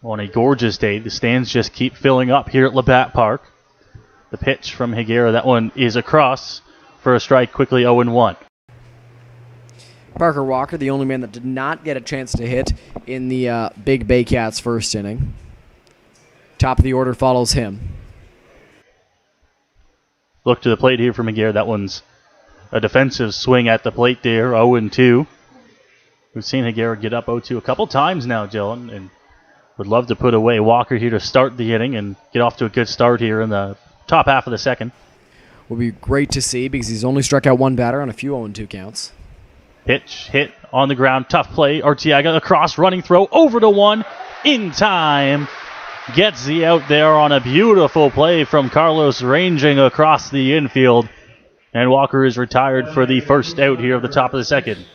On a gorgeous day, the stands just keep filling up here at Labatt Park. The pitch from Higuera, that one is across for a strike, quickly 0-1. Parker Walker, the only man that did not get a chance to hit in the big Baycats first inning. Top of the order follows him. Look to the plate here from Higuera. That one's a defensive swing at the plate there, 0-2. We've seen Higuera get up 0-2 a couple times now, Dylan, and would love to put away Walker here to start the inning and get off to a good start here in the top half of the second. Will be great to see because he's only struck out 1 batter on a few 0-2 counts. Pitch, hit on the ground, tough play. Arteaga across, running throw, over to 1, in time. Gets the out there on a beautiful play from Carlos, ranging across the infield. And Walker is retired for the first out here of the top of the second.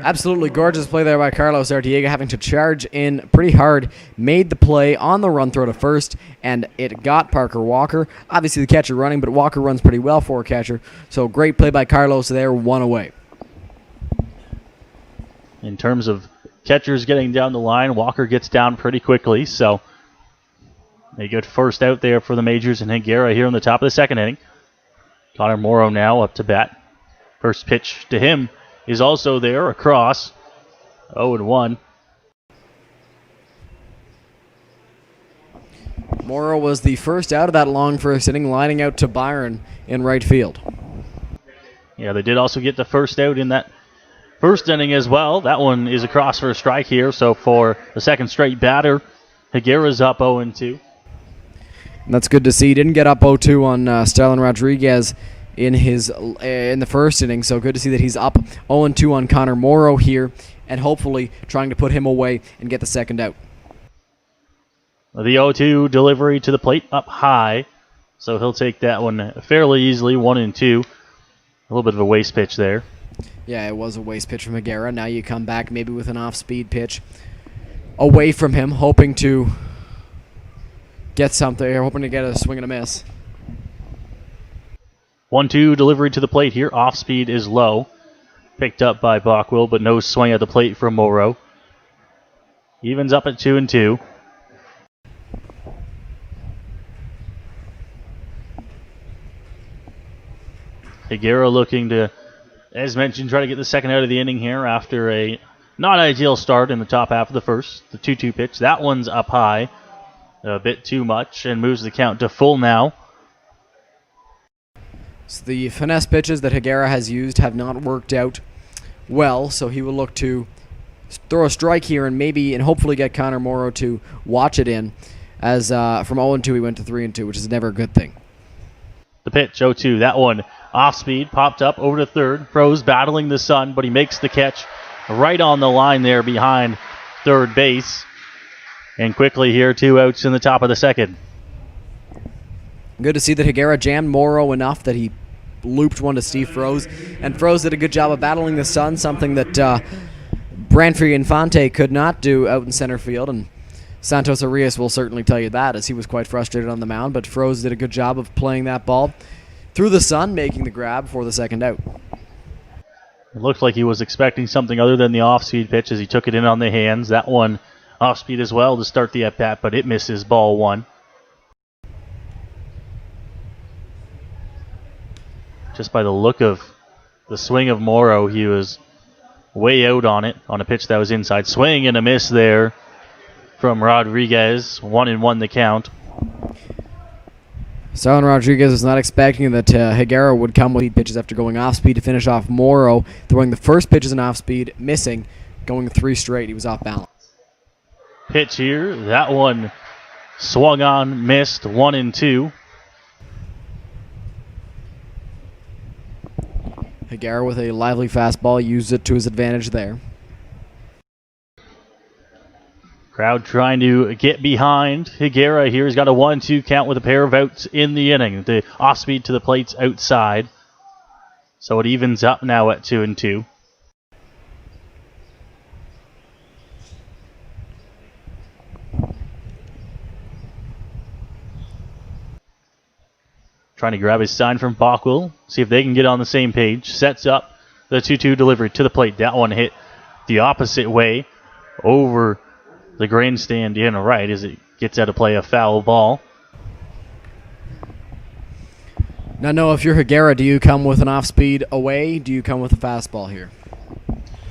Absolutely gorgeous play there by Carlos Arteaga, having to charge in pretty hard. Made the play on the run throw to first, and it got Parker Walker. Obviously the catcher running, but Walker runs pretty well for a catcher. So great play by Carlos there, 1 away. In terms of catchers getting down the line, Walker gets down pretty quickly, so a good first out there for the Majors and Higuera here in the top of the second inning. Connor Morrow now up to bat. First pitch to him is also there, across, 0-1. Morrow was the first out of that long first inning, lining out to Byron in right field. Yeah, they did also get the first out in that first inning as well. That one is across for a strike here, so for the second straight batter, Higuera's up 0-2. And that's good to see. He didn't get up 0-2 on Stellan Rodriguez in the first inning, so good to see that he's up 0-2 on Connor Morrow here, and hopefully trying to put him away and get the second out. The 0-2 delivery to the plate up high, so he'll take that one fairly easily, 1-2. A little bit of a waste pitch there. Yeah, it was a waste pitch from Higuera. Now you come back maybe with an off-speed pitch away from him, hoping to get something, hoping to get a swing and a miss. 1-2 delivery to the plate here. Off speed is low. Picked up by Bockwell, but no swing at the plate from Morrow. Evens up at 2-2. Higuera looking to, as mentioned, try to get the second out of the inning here after a not ideal start in the top half of the first. The 2-2 pitch. That one's up high. A bit too much, and moves the count to full now. So the finesse pitches that Higuera has used have not worked out well, so he will look to throw a strike here and hopefully get Connor Morrow to watch it in, as from 0-2 he went to 3-2, which is never a good thing. The pitch, 0-2. That one off speed, popped up over to third. Froze battling the sun, but he makes the catch right on the line there behind third base. And quickly here, 2 outs in the top of the second. Good to see that Higuera jammed Morrow enough that he looped one to Steve Froze. And Froze did a good job of battling the sun, something that Branfrey Infante could not do out in center field. And Santos Arias will certainly tell you that, as he was quite frustrated on the mound. But Froze did a good job of playing that ball through the sun, making the grab for the second out. It looked like he was expecting something other than the off-speed pitch as he took it in on the hands. That one off-speed as well to start the at-bat, but it misses ball one. Just by the look of the swing of Morrow, he was way out on it on a pitch that was inside. Swing and a miss there from Rodriguez. 1-1 the count. Starlin Rodriguez was not expecting that Higuera would come with pitches after going off speed to finish off Morrow, throwing the first pitches in off speed, missing, going 3 straight. He was off balance. Pitch here. That one swung on, missed. 1-2. Higuera with a lively fastball, used it to his advantage there. Crowd trying to get behind Higuera here. He's got a 1-2 count with a pair of outs in the inning. The off-speed to the plate's outside. So it evens up now at 2-2. Trying to grab his sign from Bockwell. See if they can get on the same page. Sets up the 2-2 delivery to the plate. That one hit the opposite way over the grandstand in right as it gets out of play, a foul ball. Now, Noah, if you're Higuera, do you come with an off-speed away? Do you come with a fastball here?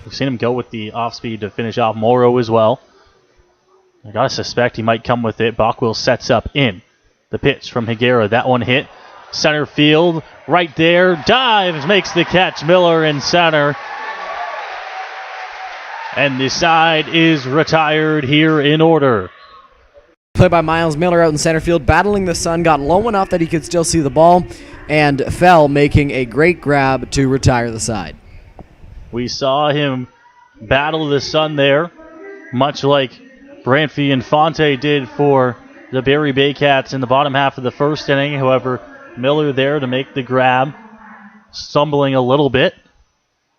We've seen him go with the off-speed to finish off Morrow as well. I gotta suspect he might come with it. Bockwell sets up in. The pitch from Higuera. That one hit center field. Right there. Dives. Makes the catch. Miller in center. And the side is retired here in order. Play by Miles Miller out in center field, battling the sun, got low enough that he could still see the ball, and fell, making a great grab to retire the side. We saw him battle the sun there, much like Branfrey Infante did for the Barrie Baycats in the bottom half of the first inning. However, Miller there to make the grab, stumbling a little bit.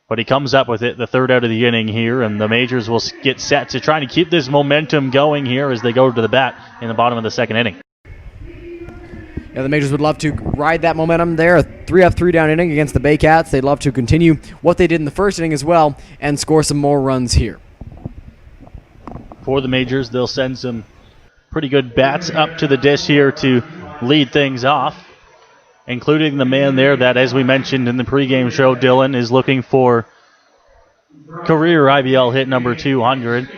But he comes up with it, the third out of the inning here, and the Majors will get set to try to keep this momentum going here as they go to the bat in the bottom of the second inning. Yeah, the Majors would love to ride that momentum there. A 3-up, 3-down inning against the Baycats. They'd love to continue what they did in the first inning as well and score some more runs here. For the Majors, they'll send some pretty good bats up to the dish here to lead things off, including the man there that, as we mentioned in the pregame show, Dylan, is looking for career IBL hit number 200,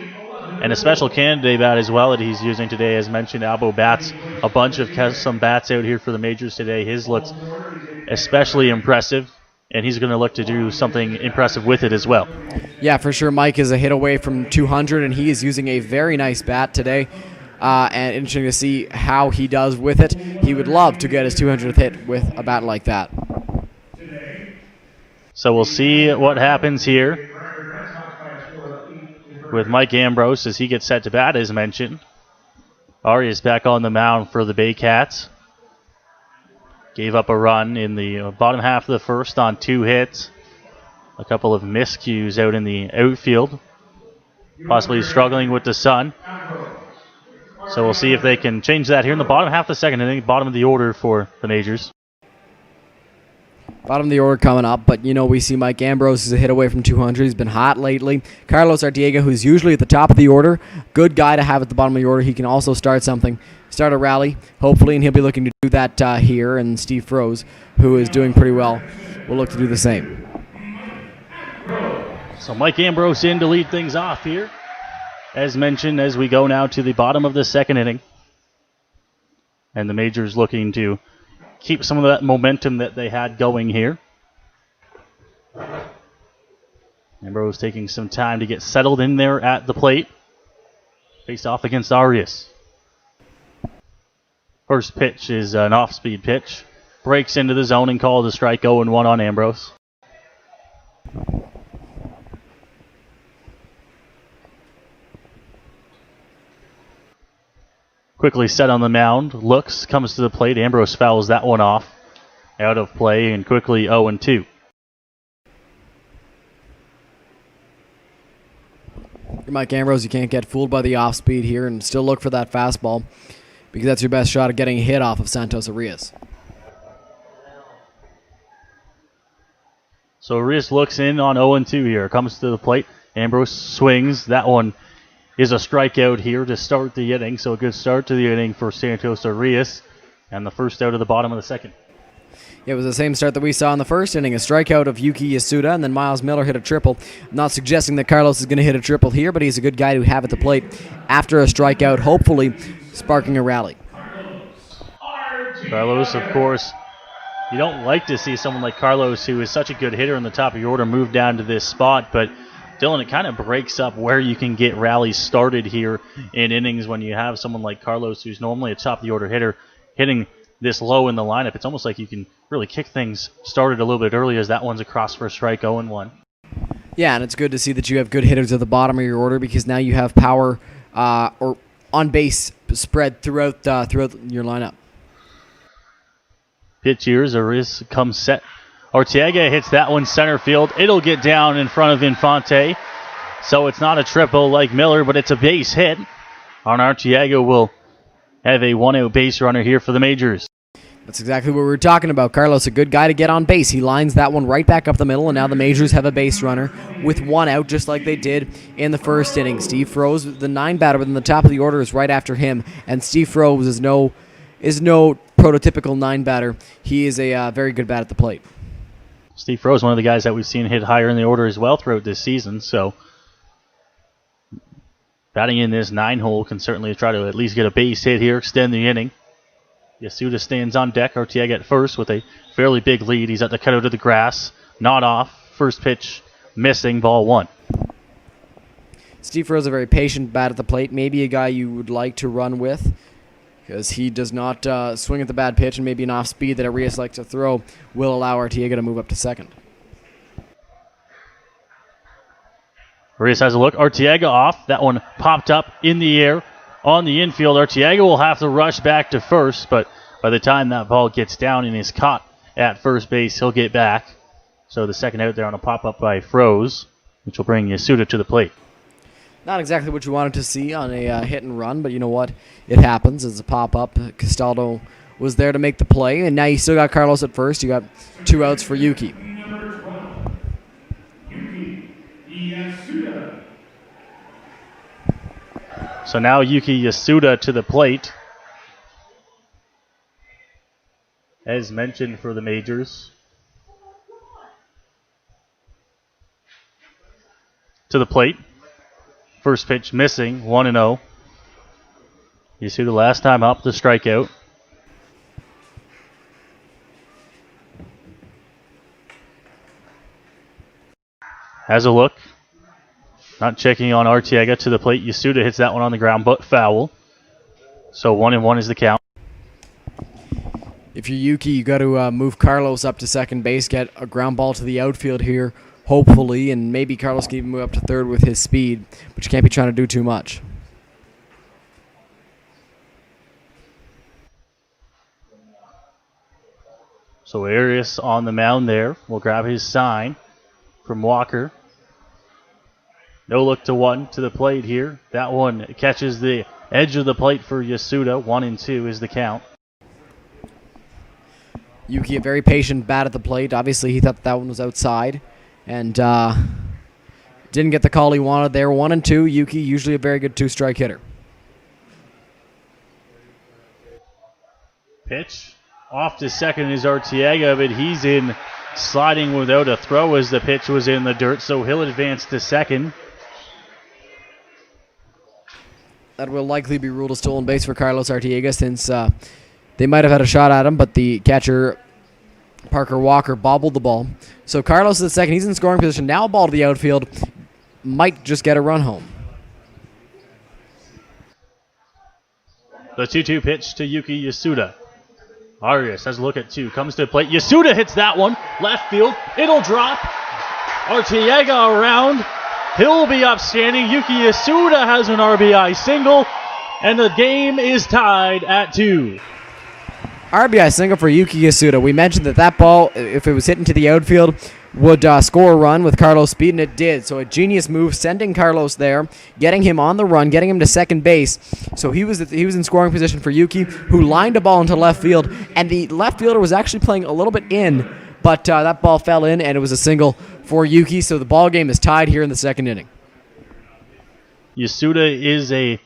and a special candidate bat as well that he's using today. As mentioned, Albo bats a bunch of custom bats out here for the Majors today. His looks especially impressive, and he's going to look to do something impressive with it as well. Yeah, for sure. Mike is a hit away from 200, and he is using a very nice bat today. And interesting to see how he does with it. He would love to get his 200th hit with a bat like that. So we'll see what happens here with Mike Ambrose as he gets set to bat, as mentioned. Arias back on the mound for the Baycats. Gave up a run in the bottom half of the first on 2 hits. A couple of miscues out in the outfield. Possibly struggling with the sun. So we'll see if they can change that here in the bottom half of the second inning, bottom of the order for the Majors. Bottom of the order coming up, but we see Mike Ambrose is a hit away from 200. He's been hot lately. Carlos Artiega, who's usually at the top of the order, good guy to have at the bottom of the order. He can also start a rally, hopefully, and he'll be looking to do that here. And Steve Froze, who is doing pretty well, will look to do the same. So Mike Ambrose in to lead things off here. As mentioned, as we go now to the bottom of the second inning. And the Majors looking to keep some of that momentum that they had going here. Ambrose taking some time to get settled in there at the plate. Face off against Arias. First pitch is an off-speed pitch. breaks into the zone and calls a strike 0-1 on Ambrose. Quickly set on the mound, looks, comes to the plate. Ambrose fouls that one off. Out of play and quickly 0-2. Mike Ambrose, you can't get fooled by the off speed here and still look for that fastball because that's your best shot at getting a hit off of Santos Arias. So Arias looks in on 0-2 here. Comes to the plate. Ambrose swings. That one is a strikeout here to start the inning. So a good start to the inning for Santos Arias. And the first out of the bottom of the second. It was the same start that we saw in the first inning, a strikeout of Yuki Yasuda, and then Miles Miller hit a triple. I'm not suggesting that Carlos is going to hit a triple here, but he's a good guy to have at the plate after a strikeout, hopefully sparking a rally. Carlos, of course, you don't like to see someone like Carlos, who is such a good hitter in the top of your order, move down to this spot, but Dylan, it kind of breaks up where you can get rallies started here in innings when you have someone like Carlos, who's normally a top of the order hitter, hitting this low in the lineup. It's almost like you can really kick things started a little bit early, as that one's across for a strike 0-1. Yeah, and it's good to see that you have good hitters at the bottom of your order because now you have power or on base spread throughout your lineup. Pitch here, Arias comes set. Arteaga hits that one center field. It'll get down in front of Infante. So it's not a triple like Miller, but it's a base hit. On Arteaga will have a 1-out base runner here for the Majors. That's exactly what we were talking about. Carlos, a good guy to get on base. He lines that one right back up the middle, and now the Majors have a base runner with 1 out, just like they did in the first inning. Steve Froese, the 9 batter within the top of the order, is right after him, and Steve Froese is no prototypical 9 batter. He is a very good bat at the plate. Steve Froese, one of the guys that we've seen hit higher in the order as well throughout this season, so batting in this 9-hole can certainly try to at least get a base hit here, extend the inning. Yasuda stands on deck. Arteaga at first with a fairly big lead. He's at the cutout of the grass. Not off. First pitch missing. Ball 1. Steve Froese, a very patient bat at the plate. Maybe a guy you would like to run with because he does not swing at the bad pitch, and maybe an off speed that Arias likes to throw will allow Arteaga to move up to second. Arias has a look. Arteaga off. That one popped up in the air on the infield. Arteaga will have to rush back to first, but by the time that ball gets down and is caught at first base, he'll get back. So the second out there on a pop-up by Froese, which will bring Yasuda to the plate. Not exactly what you wanted to see on a hit and run, but you know what? It happens. It's a pop-up. Castaldo was there to make the play, and now you still got Carlos at first. You got 2 outs for Yuki. So now Yuki Yasuda to the plate. As mentioned for the Majors. To the plate. First pitch missing, 1-0. Yasuda last time up, the strikeout. Has a look. Not checking on Arteaga to the plate. Yasuda hits that one on the ground, but foul. So 1-1 is the count. If you're Yuki, you got to move Carlos up to second base, get a ground ball to the outfield here, hopefully, and maybe Carlos can even move up to third with his speed, but you can't be trying to do too much. So Arias on the mound there. We'll grab his sign from Walker. No look to 1 to the plate here. That one catches the edge of the plate for Yasuda. 1-2 is the count. Yuki, a very patient bat at the plate. Obviously, he thought that one was outside and didn't get the call he wanted there. 1-2. Yuki, usually a very good 2-strike hitter. Pitch off to second is Arteaga, but he's in sliding without a throw as the pitch was in the dirt, so he'll advance to second. That will likely be ruled a stolen base for Carlos Arteaga since they might have had a shot at him, but the catcher, Parker Walker, bobbled the ball. So Carlos is at second. He's in scoring position. Now a ball to the outfield. Might just get a run home. The 2-2 pitch to Yuki Yasuda. Arias has a look at 2. Comes to the plate. Yasuda hits that one. Left field. It'll drop. Arteaga around. He'll be upstanding. Yuki Yasuda has an RBI single. And the game is tied at 2. RBI single for Yuki Yasuda. We mentioned that ball, if it was hit into the outfield, would score a run with Carlos' speed, and it did. So a genius move, sending Carlos there, getting him on the run, getting him to second base. So he was in scoring position for Yuki, who lined a ball into left field, and the left fielder was actually playing a little bit in, but that ball fell in, and it was a single for Yuki. So the ball game is tied here in the second inning. Yasuda is a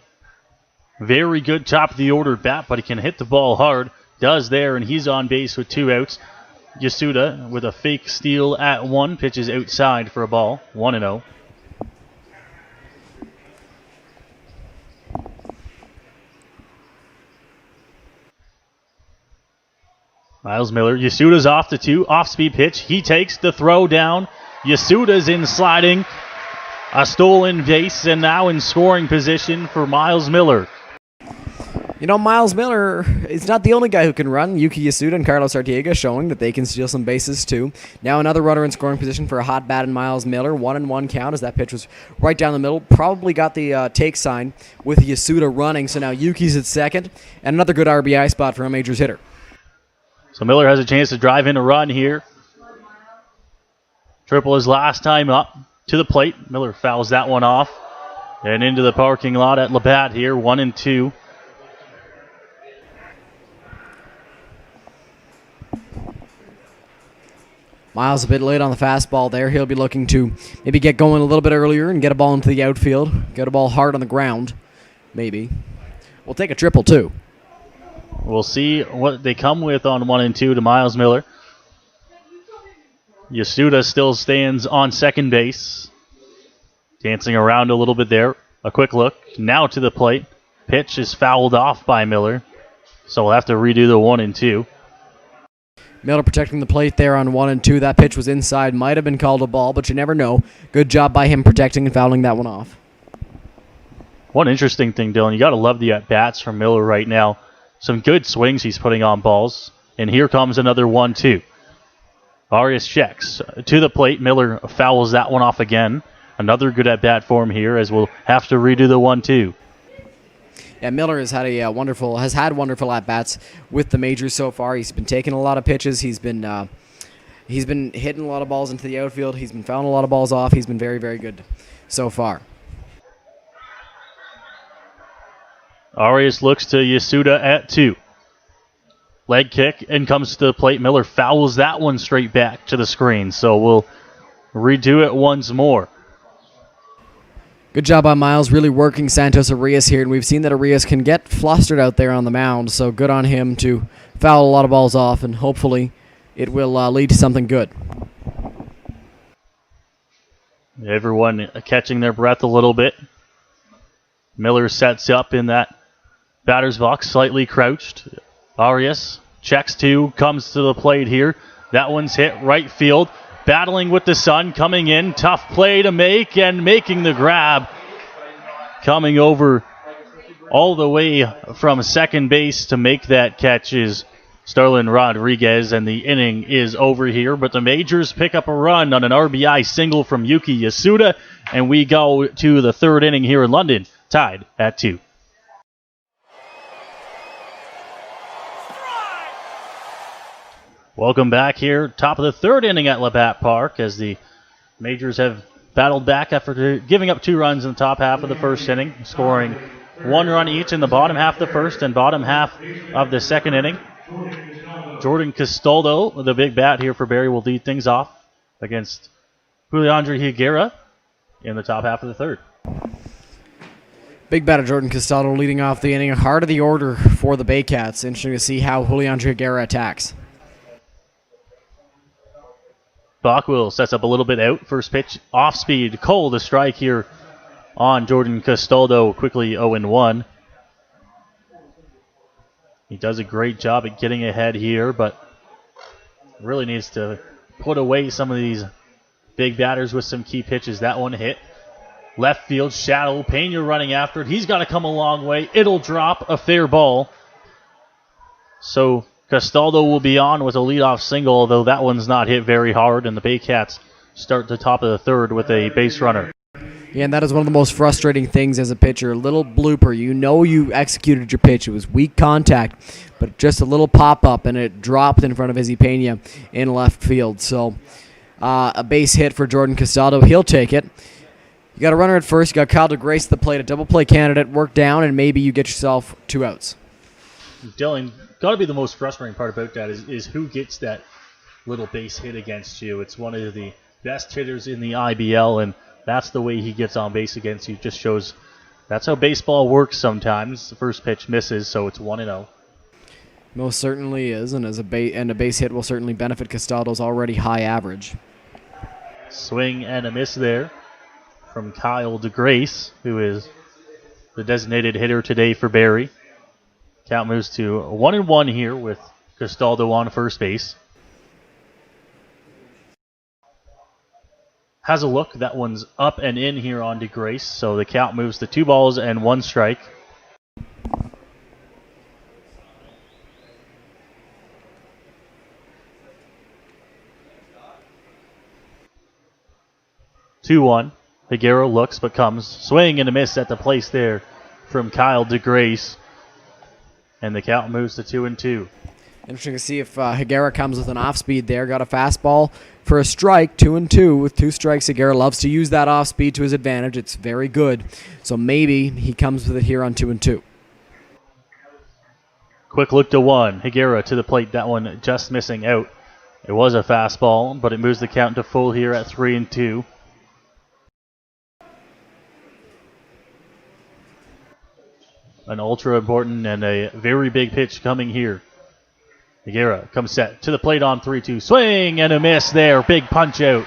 very good top of the order bat, but he can hit the ball hard. Does there, and he's on base with 2 outs. Yasuda with a fake steal at 1, pitches outside for a ball, 1-0. Miles Miller, Yasuda's off the 2, off-speed pitch. He takes the throw down. Yasuda's in sliding. A stolen base, and now in scoring position for Miles Miller. You know, Miles Miller is not the only guy who can run. Yuki Yasuda and Carlos Arteaga showing that they can steal some bases too. Now another runner in scoring position for a hot bat in Miles Miller. 1-1 count as that pitch was right down the middle. Probably got the take sign with Yasuda running. So now Yuki's at second. And another good RBI spot for a majors hitter. So Miller has a chance to drive in a run here. Triple his last time up to the plate. Miller fouls that one off. And into the parking lot at Labatt here, 1-2. Miles a bit late on the fastball there. He'll be looking to maybe get going a little bit earlier and get a ball into the outfield. Get a ball hard on the ground, maybe. We'll take a triple, too. We'll see what they come with on 1-2 to Miles Miller. Yasuda still stands on second base. Dancing around a little bit there. A quick look. Now to the plate. Pitch is fouled off by Miller. So we'll have to redo the 1-2. Miller protecting the plate there on 1-2. That pitch was inside. Might have been called a ball, but you never know. Good job by him protecting and fouling that one off. One interesting thing, Dylan, you got to love the at-bats from Miller right now. Some good swings he's putting on balls. And here comes another 1-2. Arias checks to the plate. Miller fouls that one off again. Another good at-bat for him here as we'll have to redo the 1-2. Yeah, Miller has had wonderful at-bats with the majors so far. He's been taking a lot of pitches. He's been hitting a lot of balls into the outfield. He's been fouling a lot of balls off. He's been very, very good so far. Arias looks to Yasuda at 2. Leg kick and comes to the plate. Miller fouls that one straight back to the screen. So we'll redo it once more. Good job by Miles, really working Santos Arias here, and we've seen that Arias can get flustered out there on the mound, so good on him to foul a lot of balls off, and hopefully it will lead to something good. Everyone catching their breath a little bit. Miller sets up in that batter's box, slightly crouched. Arias checks 2, comes to the plate here. That one's hit right field. Battling with the sun, coming in, tough play to make, and making the grab. Coming over all the way from second base to make that catch is Starlin Rodriguez, and the inning is over here. But the Majors pick up a run on an RBI single from Yuki Yasuda, and we go to the third inning here in London, tied at 2. Welcome back here, top of the third inning at Labatt Park, as the Majors have battled back after giving up 2 runs in the top half of the first inning, scoring 1 run each in the bottom half of the first and bottom half of the second inning. Jordan Castaldo, the big bat here for Barrie, will lead things off against Juliandre Higuera in the top half of the third. Big batter Jordan Castaldo leading off the inning, heart of the order for the Baycats. Interesting to see how Juliandre Higuera attacks. Bockwell sets up a little bit out. First pitch off speed. Cole to strike here on Jordan Castaldo. Quickly 0-1. He does a great job at getting ahead here, but really needs to put away some of these big batters with some key pitches. That one hit. Left field shadow. Pena running after it. He's got to come a long way. It'll drop, a fair ball. So Castaldo will be on with a leadoff single, although that one's not hit very hard, and the Baycats start the top of the third with a base runner. Yeah, and that is one of the most frustrating things as a pitcher. A little blooper. You know you executed your pitch. It was weak contact, but just a little pop-up, and it dropped in front of Izzy Pena in left field. So a base hit for Jordan Castaldo. He'll take it. You got a runner at first. You got Kyle DeGrace at the plate, a double play candidate. Work down, and maybe you get yourself 2 outs. Dylan, got to be the most frustrating part about that is who gets that little base hit against you. It's one of the best hitters in the IBL, and that's the way he gets on base against you. Just shows that's how baseball works sometimes. The first pitch misses, so it's 1-0. Most certainly is, and a base hit will certainly benefit Castaldo's already high average. Swing and a miss there from Kyle DeGrace, who is the designated hitter today for Barrie. Count moves to 1-1 here with Castaldo on first base. Has a look. That one's up and in here on DeGrace, so the count moves to 2 balls and 1 strike. Two-1. Higuera looks but comes. Swing and a miss at the place there from Kyle DeGrace. And the count moves to 2-2. Interesting to see if Higuera comes with an off-speed there. Got a fastball for a strike, 2-2. With 2 strikes, Higuera loves to use that off-speed to his advantage. It's very good. So maybe he comes with it here on 2-2. Quick look to 1. Higuera to the plate. That one just missing out. It was a fastball, but it moves the count to full here at 3-2. An ultra important and a very big pitch coming here. Higuera comes set to the plate on 3-2. Swing and a miss there. Big punch out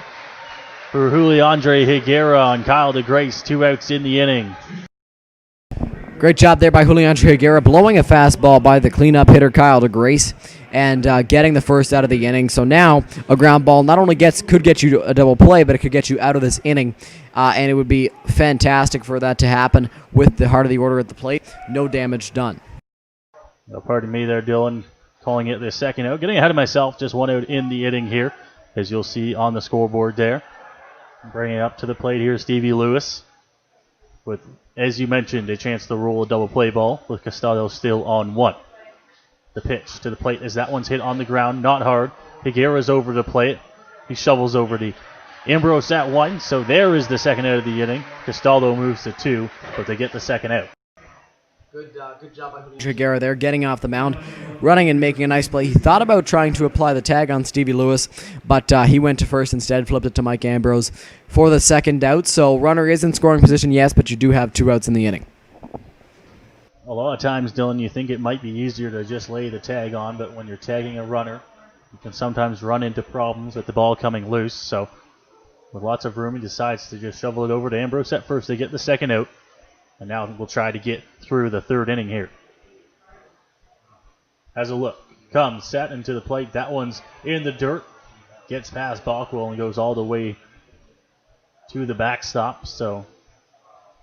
for Juliandre Higuera on Kyle DeGrace. 2 outs in the inning. Great job there by Juliandre Higuera, blowing a fastball by the cleanup hitter Kyle DeGrace and getting the first out of the inning. So now a ground ball not only could get you a double play, but it could get you out of this inning. And it would be fantastic for that to happen with the heart of the order at the plate. No damage done. Well, pardon me there, Dylan. Calling it the second out. Getting ahead of myself. Just 1 out in the inning here, as you'll see on the scoreboard there. Bringing it up to the plate here, Stevie Lewis. With, as you mentioned, a chance to roll a double play ball with Castaldo still on 1. The pitch to the plate as that one's hit on the ground. Not hard. Higuera's over to play it. He shovels over to Ambrose at 1. So there is the second out of the inning. Castaldo moves to 2, but they get the second out. Good job by Higuera there, getting off the mound, running and making a nice play. He thought about trying to apply the tag on Stevie Lewis, but he went to first instead, flipped it to Mike Ambrose for the second out. So runner is in scoring position, yes, but you do have 2 outs in the inning. A lot of times, Dylan, you think it might be easier to just lay the tag on, but when you're tagging a runner, you can sometimes run into problems with the ball coming loose. So with lots of room, he decides to just shovel it over to Ambrose at first. They get the second out. And now we'll try to get through the third inning here. Has a look. Comes set into the plate. That one's in the dirt. Gets past Bockwell and goes all the way to the backstop. So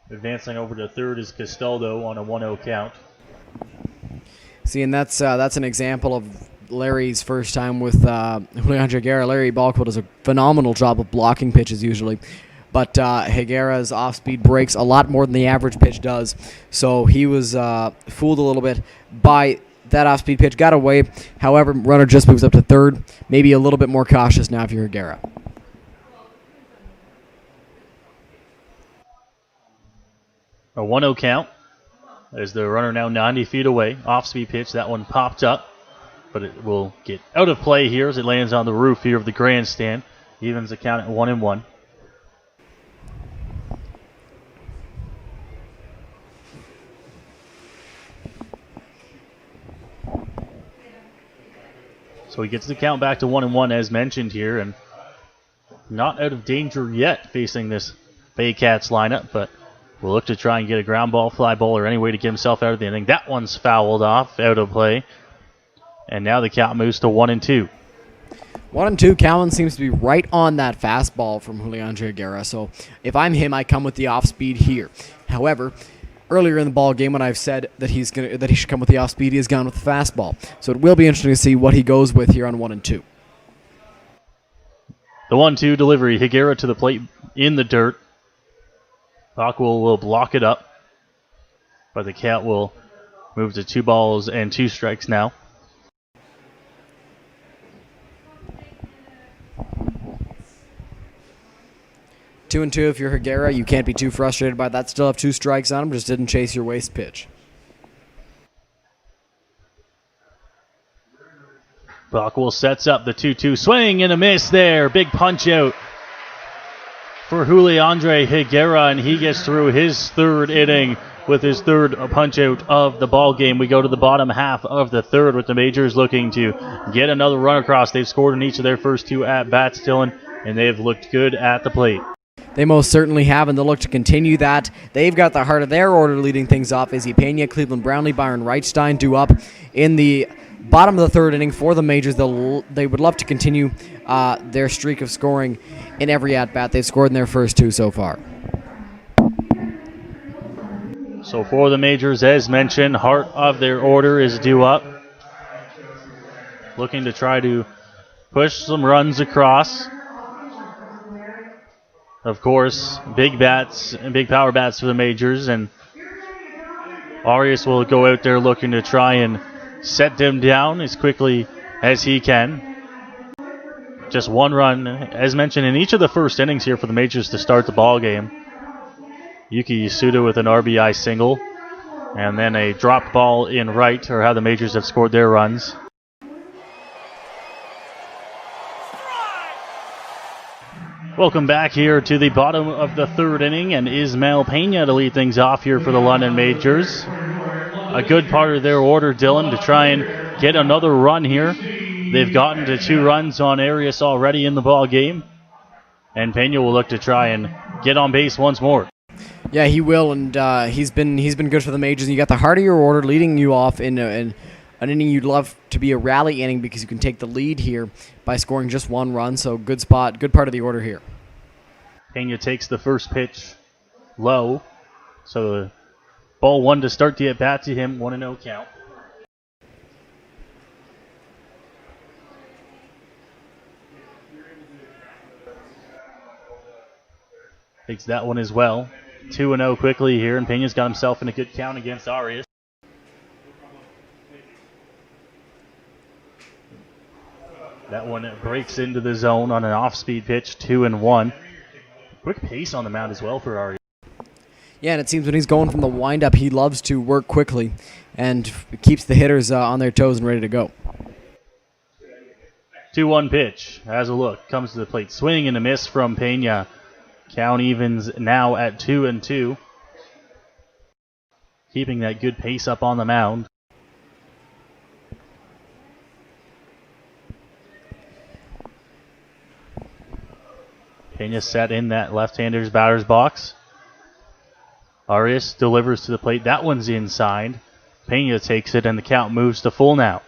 advancing over to third is Castaldo on a 1-0 count. See, and that's an example of Larry's first time with Juliandre Higuera. Larry Bockwell does a phenomenal job of blocking pitches usually. But Higuera's off-speed breaks a lot more than the average pitch does. So he was fooled a little bit by that off-speed pitch. Got away. However, runner just moves up to third. Maybe a little bit more cautious now if you're Higuera. A 1-0 count. As the runner now 90 feet away. Off-speed pitch. That one popped up. But it will get out of play here as it lands on the roof here of the grandstand. Evens the count at 1-1. So he gets the count back to 1-1 as mentioned here, and not out of danger yet facing this Baycats lineup, but will look to try and get a ground ball, fly ball, or any way to get himself out of the inning. That one's fouled off, out of play, and now the count moves to 1-2. 1-2, Cowan seems to be right on that fastball from Juliandre Higuera. So if I'm him, I come with the off-speed here. However, earlier in the ball game when I've said that he should come with the off speed. He has gone with the fastball. So it will be interesting to see what he goes with here on 1 and 2. The 1-2 delivery. Higuera to the plate in the dirt. Rockwell will block it up, but the count will move to 2 balls and 2 strikes now. Two and 2 if you're Higuera. You can't be too frustrated by that. Still have 2 strikes on him. Just didn't chase your waste pitch. Rockwell sets up the 2-2 swing and a miss there. Big punch out for Juliandre Higuera, and he gets through his 3rd inning with his 3rd punch out of the ball game. We go to the bottom half of the 3rd with the Majors looking to get another run across. They've scored in each of their first 2 at-bats, Dylan, and they've looked good at the plate. They most certainly have, and they'll look to continue that. They've got the heart of their order leading things off. Izzy Pena, Cleveland Brownlee, Byron Reichstein due up in the bottom of the 3rd inning for the Majors. They would love to continue their streak of scoring in every at-bat. They've scored in their first 2 so far. So for the Majors, as mentioned, heart of their order is due up. Looking to try to push some runs across. Of course, big bats and big power bats for the Majors, and Arias will go out there looking to try and set them down as quickly as he can. Just 1 run, as mentioned, in each of the first innings here for the Majors to start the ball game. Yuki Yasuda with an RBI single, and then a drop ball in right, or how the Majors have scored their runs. Welcome back here to the bottom of the 3rd inning, and Ismael Pena to lead things off here for the London Majors. A good part of their order, Dylan, to try and get another run here. They've gotten to 2 runs on Arias already in the ball game, and Pena will look to try and get on base once more. Yeah, he will, and he's been good for the Majors. And you got the heart of your order leading you off in an inning you'd love to be a rally inning because you can take the lead here by scoring just 1 run. So good spot, good part of the order here. Pena takes the first pitch low, so ball 1 to start the at-bat to him, 1-0 count. Takes that one as well. 2-0 quickly here, and Pena's got himself in a good count against Arias. That one breaks into the zone on an off-speed pitch, 2-1. Quick pace on the mound as well for Arias. Yeah, and it seems when he's going from the windup, he loves to work quickly and keeps the hitters on their toes and ready to go. 2-1 pitch. Has a look. Comes to the plate. Swing and a miss from Pena. Count evens now at 2-2. Keeping that good pace up on the mound. Pena set in that left-hander's batter's box. Arias delivers to the plate. That one's inside. Pena takes it, and the count moves to full now.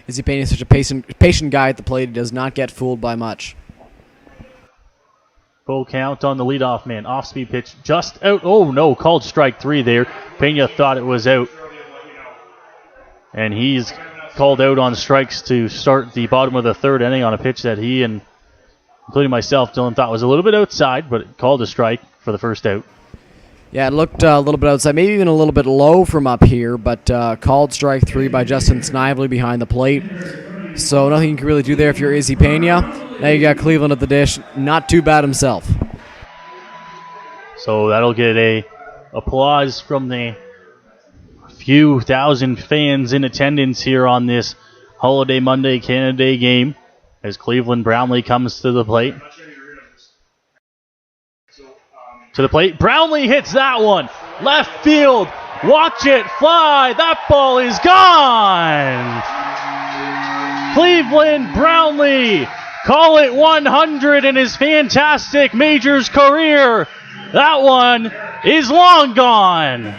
Izzy Pena is such a patient guy at the plate. He does not get fooled by much. Full count on the leadoff man. Off-speed pitch just out. Oh, no. Called strike 3 there. Pena thought it was out. And he's called out on strikes to start the bottom of the 3rd inning on a pitch that he and including myself, Dylan, thought was a little bit outside, but it called a strike for the first out. Yeah, it looked a little bit outside, maybe even a little bit low from up here, but called strike 3 by Justin Snively behind the plate. So nothing you can really do there if you're Izzy Pena. Now you got Cleveland at the dish. Not too bad himself. So that'll get a applause from the few thousand fans in attendance here on this Holiday Monday Canada Day game as Cleveland Brownlee comes to the plate. Brownlee hits that one. Left field. Watch it fly. That ball is gone. Cleveland Brownlee. Call it 100 in his fantastic Majors career. That one is long gone.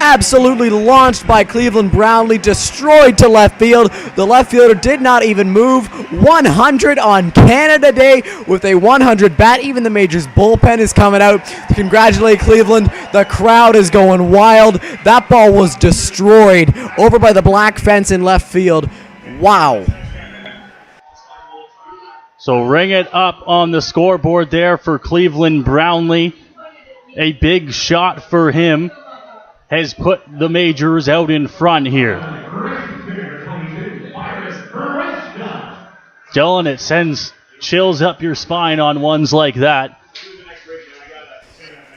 absolutely launched by Cleveland Brownlee, destroyed to left field. The left fielder did not even move. 100 on Canada Day with a 100 bat. Even the Majors bullpen is coming out to congratulate Cleveland. The crowd is going wild. That ball was destroyed over by the black fence in left field. Wow. So ring it up on the scoreboard there for Cleveland Brownlee. A big shot for him has put the Majors out in front here. Dylan, it sends chills up your spine on ones like that.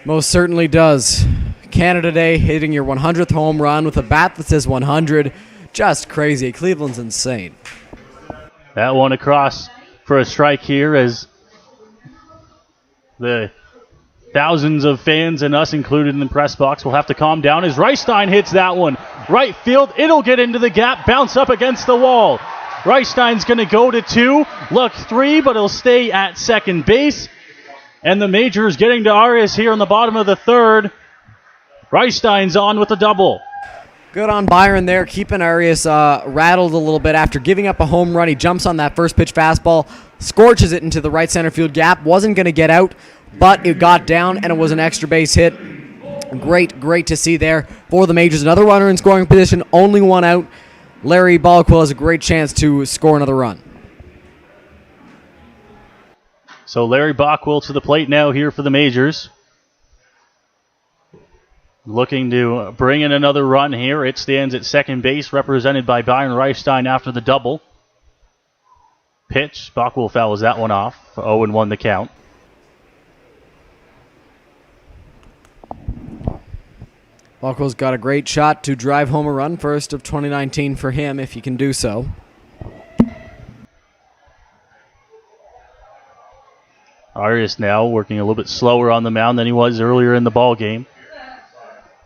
Most certainly does. Canada Day hitting your 100th home run with a bat that says 100. Just crazy. Cleveland's insane. That one across for a strike here as the thousands of fans and us included in the press box will have to calm down as Reichstein hits that one. Right field, it'll get into the gap, bounce up against the wall. Reichstein's going to go to 2, look 3, but he'll stay at second base. And the Majors getting to Arias here in the bottom of the 3rd. Reichstein's on with a double. Good on Byron there, keeping Arias rattled a little bit after giving up a home run. He jumps on that first pitch fastball, scorches it into the right center field gap. Wasn't going to get out, but it got down, and it was an extra base hit. Great to see there for the Majors. Another runner in scoring position, only one out. Larry Balquill has a great chance to score another run. So Larry Balquill to the plate now here for the Majors. Looking to bring in another run here. It stands at second base, represented by Byron Reichstein after the double. Pitch. Balquill fouls that one off. 0-1 the count. Balquill's got a great shot to drive home a run, first of 2019 for him, if he can do so. Arias now working a little bit slower on the mound than he was earlier in the ball game.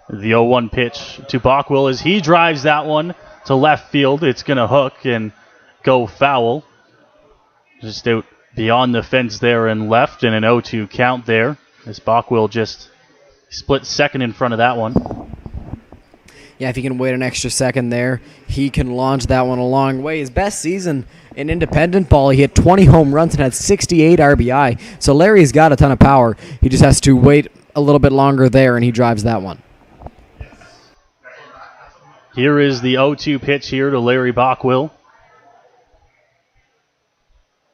The 0-1 pitch to Balquill as he drives that one to left field. It's going to hook and go foul. Just out beyond the fence there and left, and an 0-2 count there as Balquill just split second in front of that one. Yeah, if he can wait an extra second there, he can launch that one a long way. His best season in independent ball, he hit 20 home runs and had 68 RBI. So Larry's got a ton of power. He just has to wait a little bit longer there, and he drives that one. Here is the 0-2 pitch here to Larry Balquill.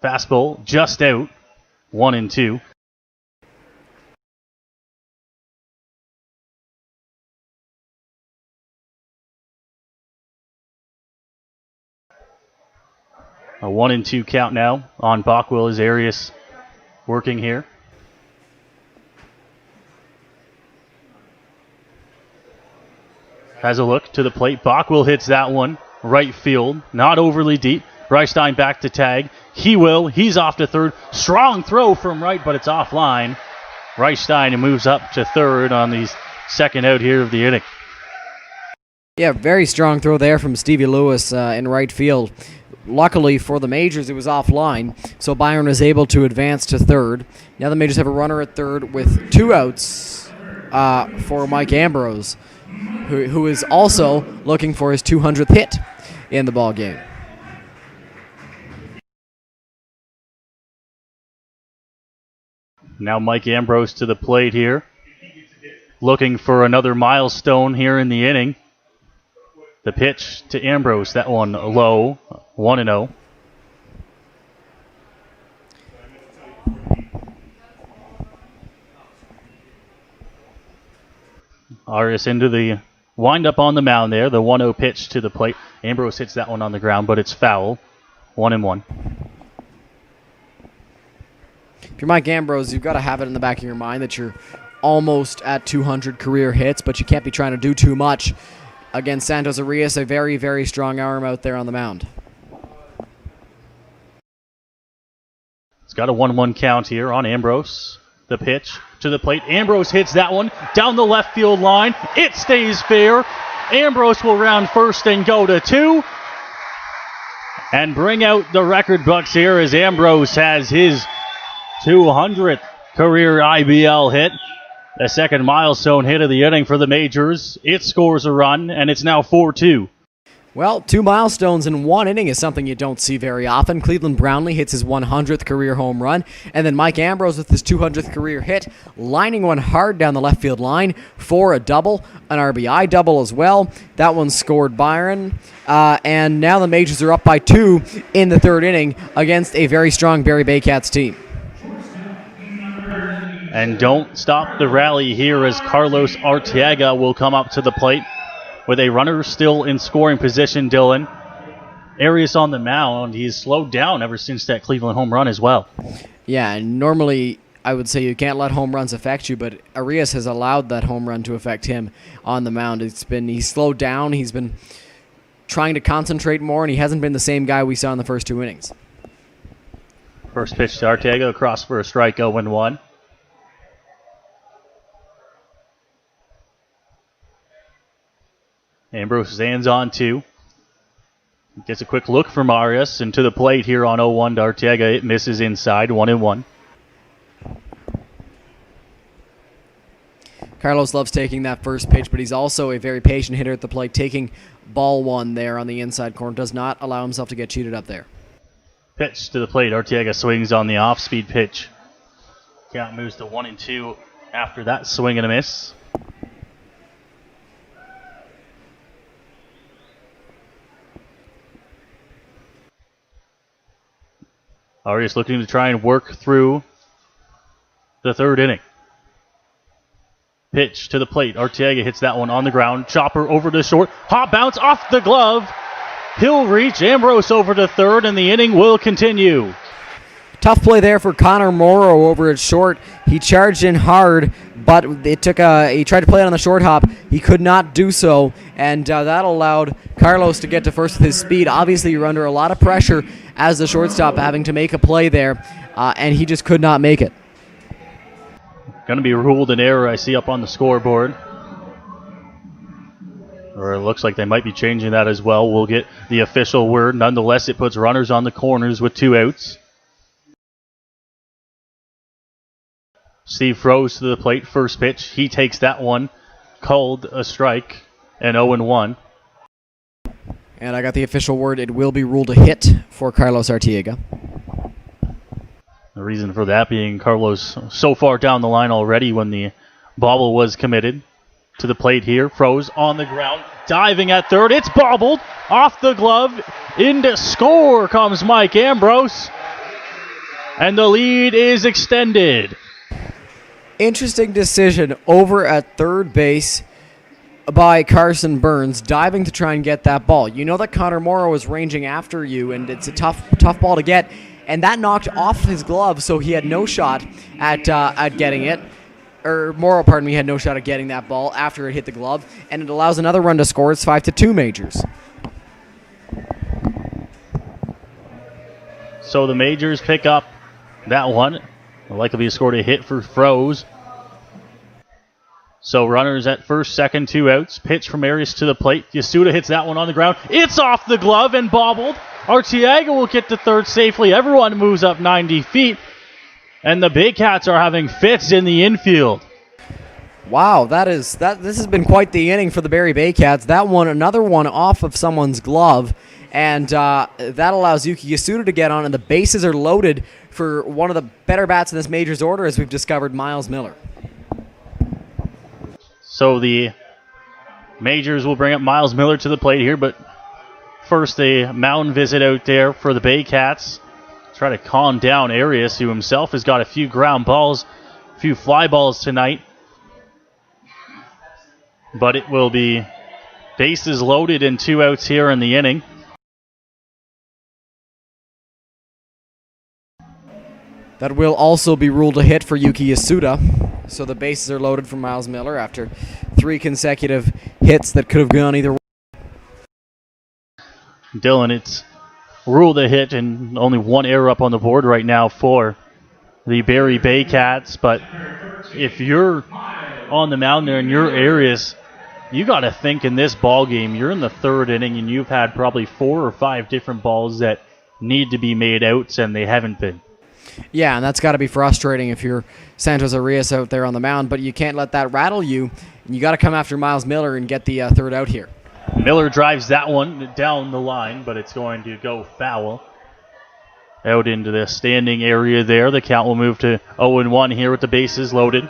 Fastball just out. 1-2. A 1-2 count now on Balquill as Arias working here. Has a look to the plate. Balquill hits that one. Right field. Not overly deep. Reichstein back to tag. He will. He's off to third. Strong throw from right, but it's offline. Reichstein moves up to third on the second out here of the inning. Yeah, very strong throw there from Stevie Lewis in right field. Luckily for the Majors, it was offline, so Byron was able to advance to third. Now the Majors have a runner at third with 2 outs for Mike Ambrose, who is also looking for his 200th hit in the ball game. Now Mike Ambrose to the plate here, looking for another milestone here in the inning. The pitch to Ambrose, that one low, 1-0. Arias into the wind-up on the mound there, the 1-0 pitch to the plate. Ambrose hits that one on the ground, but it's foul, 1-1. If you're Mike Ambrose, you've got to have it in the back of your mind that you're almost at 200 career hits, but you can't be trying to do too much against Santos Arias, a very, very strong arm out there on the mound. It's got a 1-1 count here on Ambrose. The pitch to the plate. Ambrose hits that one down the left field line. It stays fair. Ambrose will round first and go to 2. And bring out the record books here as Ambrose has his 200th career IBL hit. The second milestone hit of the inning for the Majors. It scores a run, and it's now 4-2. Well, 2 milestones in one inning is something you don't see very often. Cleveland Brownlee hits his 100th career home run, and then Mike Ambrose with his 200th career hit, lining one hard down the left field line for a double, an RBI double as well. That one scored Byron, and now the Majors are up by 2 in the third inning against a very strong Barrie Baycats team. And don't stop the rally here as Carlos Arteaga will come up to the plate with a runner still in scoring position, Dylan. Arias on the mound. He's slowed down ever since that Cleveland home run as well. Yeah, and normally I would say you can't let home runs affect you, but Arias has allowed that home run to affect him on the mound. He's slowed down. He's been trying to concentrate more, and he hasn't been the same guy we saw in the first 2 innings. First pitch to Arteaga, across for a strike, 0-1. Ambrose stands on 2. Gets a quick look from Arias into the plate here on 0-1 to Arteaga. It misses inside, 1-1. Carlos loves taking that first pitch, but he's also a very patient hitter at the plate, taking ball 1 there on the inside corner. Does not allow himself to get cheated up there. Pitch to the plate. Arteaga swings on the off-speed pitch. Count moves to 1-2 after that swing and a miss. Arias looking to try and work through the third inning. Pitch to the plate. Arteaga hits that one on the ground. Chopper over to short. Hop bounce off the glove. He'll reach. Ambrose over to third, and the inning will continue. Tough play there for Connor Morrow over at short. He charged in hard, but he tried to play it on the short hop. He could not do so, and that allowed Carlos to get to first with his speed. Obviously, you're under a lot of pressure as the shortstop having to make a play there, and he just could not make it. Going to be ruled an error, I see up on the scoreboard. Or it looks like they might be changing that as well. We'll get the official word. Nonetheless, it puts runners on the corners with 2 outs. Steve Froese to the plate, first pitch. He takes that one, called a strike, and 0-1. And I got the official word. It will be ruled a hit for Carlos Arteaga. The reason for that being Carlos so far down the line already when the bobble was committed. To the plate here, Froese on the ground, diving at third. It's bobbled off the glove. Into score comes Mike Ambrose. And the lead is extended. Interesting decision over at third base by Carson Burns, diving to try and get that ball. You know that Connor Morrow is ranging after you, and it's a tough ball to get. And that knocked off his glove, so he had no shot at getting it. Morrow, he had no shot at getting that ball after it hit the glove, and it allows another run to score. It's 5-2 Majors. So the Majors pick up that one. Likely scored a hit for Froese. So runners at first, second, 2 outs. Pitch from Arias to the plate. Yasuda hits that one on the ground. It's off the glove and bobbled. Arteaga will get to third safely. Everyone moves up 90 feet. And the Baycats are having fits in the infield. Wow, this has been quite the inning for the Barrie Baycats. That one, another one off of someone's glove, and that allows Yuki Yasuda to get on, and the bases are loaded for one of the better bats in this Majors order, as we've discovered, Miles Miller. So the Majors will bring up Miles Miller to the plate here, but first a mound visit out there for the Baycats. Try to calm down Arias, who himself has got a few ground balls, a few fly balls tonight. But it will be bases loaded and 2 outs here in the inning. That will also be ruled a hit for Yuki Yasuda. So the bases are loaded for Miles Miller after 3 consecutive hits that could have gone either way. Dylan, it's ruled a hit and only 1 error up on the board right now for the Barrie Baycats. But if you're on the mound there in your Arias, you got to think in this ball game, you're in the third inning and you've had probably 4 or 5 different balls that need to be made outs and they haven't been. Yeah, and that's got to be frustrating if you're Santos Arias out there on the mound, but you can't let that rattle you. And you got to come after Miles Miller and get the third out here. Miller drives that one down the line, but it's going to go foul. Out into the standing area there. The count will move to 0-1 here with the bases loaded.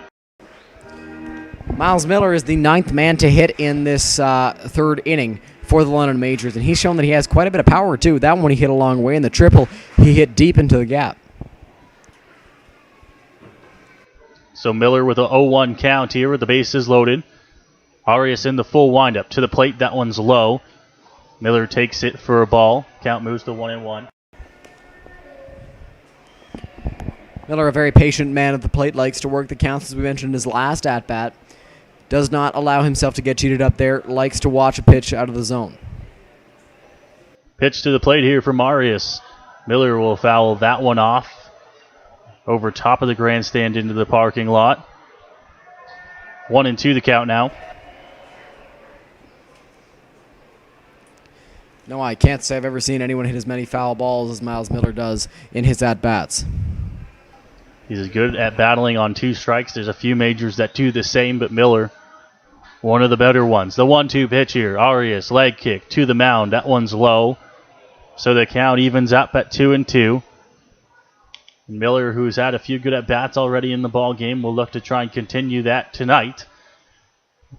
Miles Miller is the 9th man to hit in this third inning for the London Majors, and he's shown that he has quite a bit of power too. That one he hit a long way, and the triple he hit deep into the gap. So Miller with a 0-1 count here with the bases loaded. Arias in the full windup to the plate. That one's low. Miller takes it for a ball. Count moves to 1-1. Miller, a very patient man at the plate, likes to work the counts, as we mentioned in his last at-bat. Does not allow himself to get cheated up there. Likes to watch a pitch out of the zone. Pitch to the plate here from Arias. Miller will foul that one off over top of the grandstand into the parking lot. 1-2 the count now. No, I can't say I've ever seen anyone hit as many foul balls as Miles Miller does in his at-bats. He's good at battling on 2 strikes. There's a few majors that do the same, but Miller, one of the better ones. The 1-2 pitch here. Arias, leg kick to the mound. That one's low. So the count evens up at 2-2. Miller, who's had a few good at-bats already in the ball game, will look to try and continue that tonight.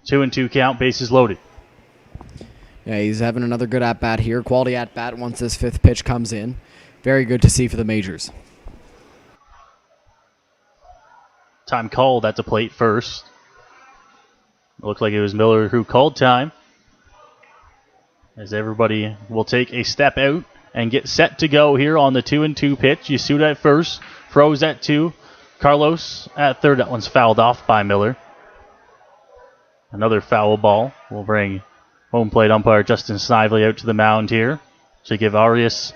2-2 count, bases loaded. Yeah, he's having another good at-bat here. Quality at-bat once this 5th pitch comes in. Very good to see for the Majors. Time called at the plate first. It looked like it was Miller who called time. As everybody will take a step out and get set to go here on the 2-2 pitch. Yasuda at first, Froze at 2, Carlos at third. That one's fouled off by Miller. Another foul ball will bring home plate umpire Justin Snively out to the mound here to give Arias,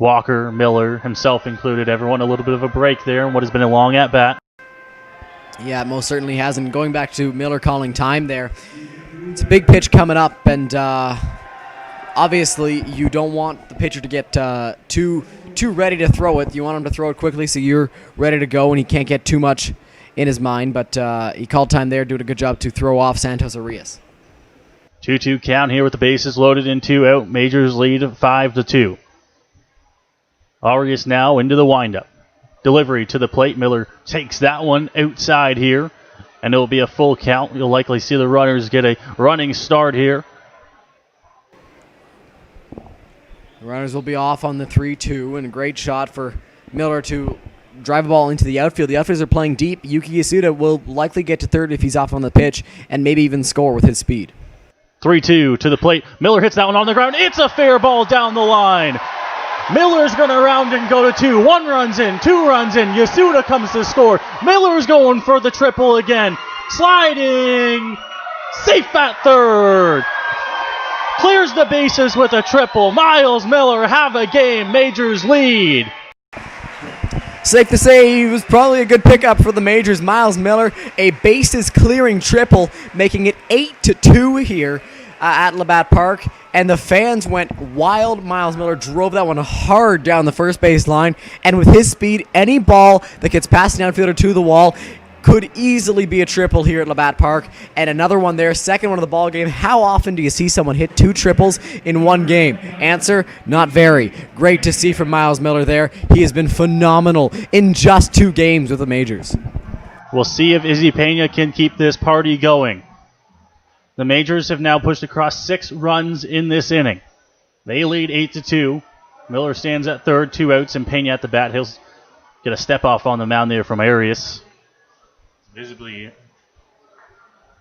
Walker, Miller, himself included, everyone a little bit of a break there in what has been a long at-bat. Yeah, it most certainly has. And going back to Miller calling time there, it's a big pitch coming up, and obviously you don't want the pitcher to get too ready to throw it. You want him to throw it quickly so you're ready to go, and he can't get too much in his mind. But he called time there, doing a good job to throw off Santos Arias. 2-2 count here with the bases loaded and 2 out. Majors lead 5-2. Arias now into the windup. Delivery to the plate. Miller takes that one outside here, and it'll be a full count. You'll likely see the runners get a running start here. The runners will be off on the 3-2, and a great shot for Miller to drive a ball into the outfield. The outfielders are playing deep. Yuki Yasuda will likely get to third if he's off on the pitch, and maybe even score with his speed. 3-2 to the plate. Miller hits that one on the ground. It's a fair ball down the line. Miller's going to round and go to 2. 1 runs in, 2 runs in. Yasuda comes to score. Miller's going for the triple again. Sliding. Safe at third. Clears the bases with a triple. Miles Miller have a game. Majors lead. Safe to say he was probably a good pickup for the Majors. Miles Miller, a bases-clearing triple, making it 8-2 here at Labatt Park. And the fans went wild. Miles Miller drove that one hard down the first base line. And with his speed, any ball that gets past an outfielder to the wall could easily be a triple here at Labatt Park. And another one there, second one of the ball game. How often do you see someone hit 2 triples in one game? Answer, not very. Great to see from Miles Miller there. He has been phenomenal in just 2 games with the Majors. We'll see if Izzy Pena can keep this party going. The Majors have now pushed across 6 runs in this inning. They lead 8-2. Miller stands at third, 2 outs, and Pena at the bat. He'll get a step off on the mound there from Arias. Visibly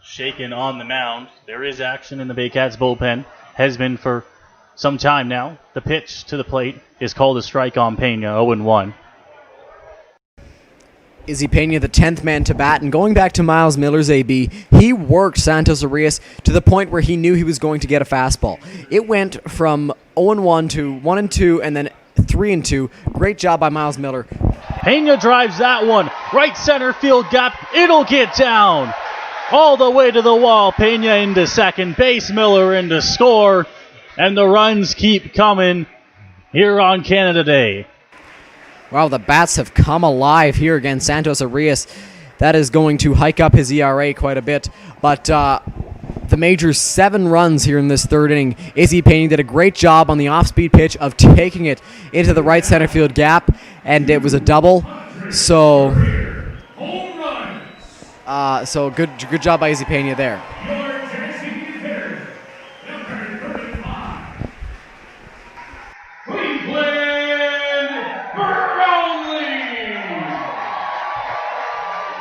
shaken on the mound. There is action in the Baycats bullpen. Has been for some time now. The pitch to the plate is called a strike on Pena, 0-1. Izzy Pena, the 10th man to bat, and going back to Miles Miller's AB, he worked Santos Arias to the point where he knew he was going to get a fastball. It went from 0-1 to 1-2 and then 3-2. Great job by Miles Miller. Pena drives that one. Right center field gap. It'll get down. All the way to the wall. Pena into second base. Miller into score. And the runs keep coming here on Canada Day. Wow, the bats have come alive here against Santos Arias. That is going to hike up his ERA quite a bit. But the Majors 7 runs here in this third inning. Izzy Pena did a great job on the off-speed pitch of taking it into the right center field gap, and it was a double. So good job by Izzy Pena there.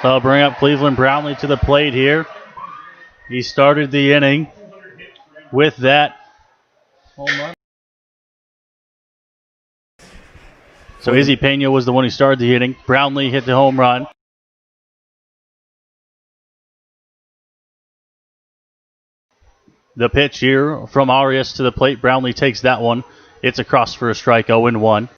So I'll bring up Cleveland Brownlee to the plate here. He started the inning with that home run. So Izzy Pena was the one who started the inning. Brownlee hit the home run. The pitch here from Arias to the plate. Brownlee takes that one. It's across for a strike, 0-1.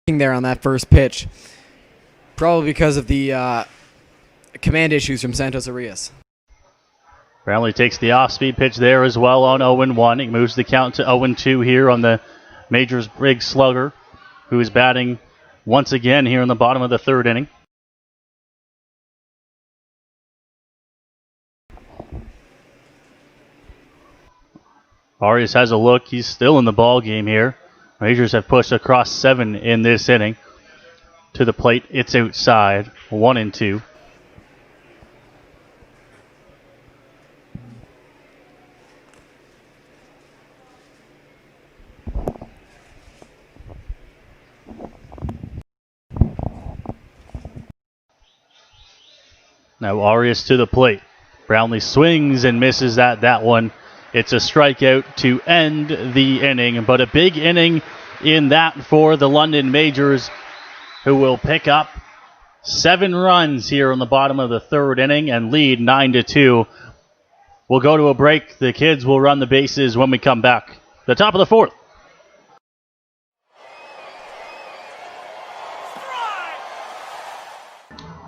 There on that first pitch, probably because of the command issues from Santos Arias. Brownlee takes the off-speed pitch there as well on 0-1. He moves the count to 0-2 here on the Majors' big slugger, who is batting once again here in the bottom of the third inning. Arias has a look. He's still in the ball game here. Majors have pushed across 7 in this inning. To the plate, it's outside, 1-2. Now Arias to the plate. Brownlee swings and misses that one. It's a strikeout to end the inning, but a big inning in that for the London Majors, who will pick up 7 runs here on the bottom of the third inning and lead 9-2. We'll go to a break. The kids will run the bases when we come back. The top of the fourth.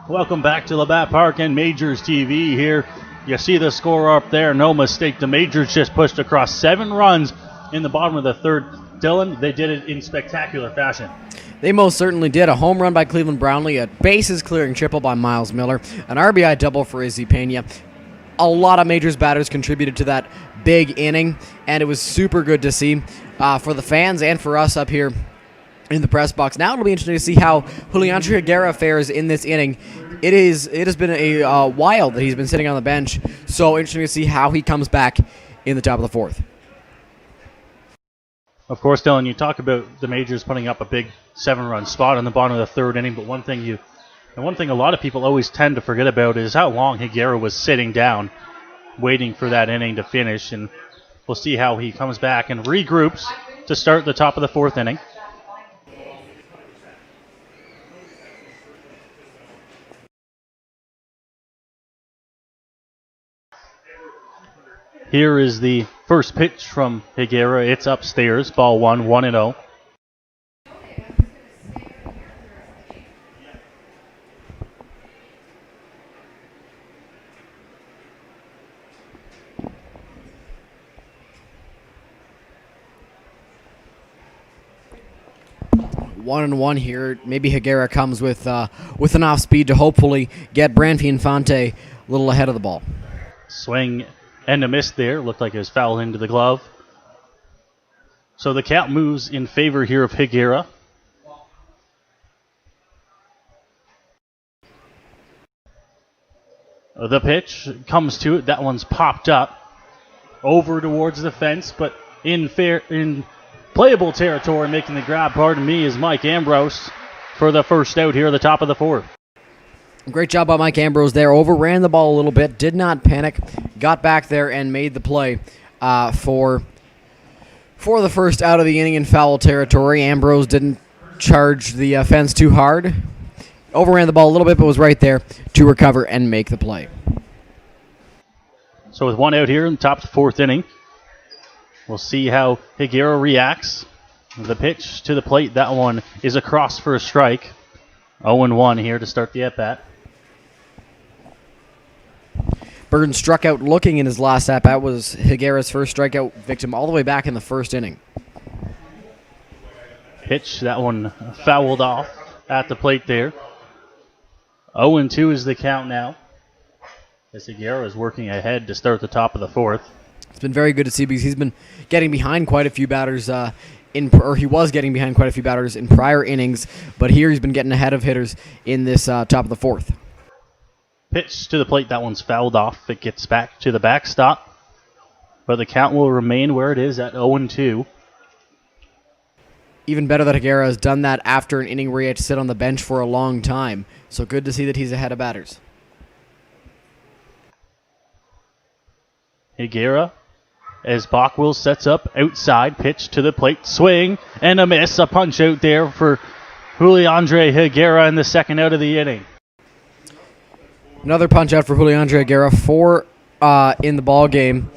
Welcome back to Labatt Park and Majors TV here. You see the score up there, no mistake. The Majors just pushed across 7 runs in the bottom of the third. Dylan, they did it in spectacular fashion. They most certainly did. A home run by Cleveland Brownlee, a bases-clearing triple by Miles Miller, an RBI double for Izzy Pena. A lot of Majors batters contributed to that big inning, and it was super good to see for the fans and for us up here in the press box. Now it'll be interesting to see how Juliancho Higuera fares in this inning. It has been a while that he's been sitting on the bench, so interesting to see how he comes back in the top of the fourth. Of course, Dylan, you talk about the Majors putting up a big 7-run spot in the bottom of the third inning, but one thing a lot of people always tend to forget about is how long Higuera was sitting down, waiting for that inning to finish, and we'll see how he comes back and regroups to start the top of the fourth inning. Here is the first pitch from Higuera. It's upstairs. Ball 1, 1-0. 1-1 here. Maybe Higuera comes with an off speed to hopefully get Branfi Infante a little ahead of the ball. Swing and a miss there. Looked like it was foul into the glove. So the count moves in favor here of Higuera. The pitch comes to it. That one's popped up over towards the fence, but in playable territory, making the grab, pardon me, is Mike Ambrose for the first out here at the top of the fourth. Great job by Mike Ambrose there. Overran the ball a little bit, did not panic, got back there and made the play for the first out of the inning in foul territory. Ambrose didn't charge the fence too hard. Overran the ball a little bit, but was right there to recover and make the play. So with one out here in the top of the fourth inning, we'll see how Higuera reacts. The pitch to the plate, that one is across for a strike. 0-1 here to start the at-bat. Burton struck out looking in his last at bat. Was Higuera's first strikeout victim all the way back in the first inning. Pitch, that one fouled off at the plate there. 0-2 is the count now, as Higuera is working ahead to start the top of the fourth. It's been very good to see because he's been getting behind quite a few batters he was getting behind quite a few batters in prior innings, but here he's been getting ahead of hitters in this top of the fourth. Pitch to the plate, that one's fouled off. It gets back to the backstop, but the count will remain where it is at 0-2. Even better that Higuera has done that after an inning where he had to sit on the bench for a long time. So good to see that he's ahead of batters. Higuera, as Bockwell sets up outside, pitch to the plate, swing, and a miss. A punch out there for Juliandre Higuera in the second out of the inning. Another punch out for Juliandre Higuera, 4 in the ball game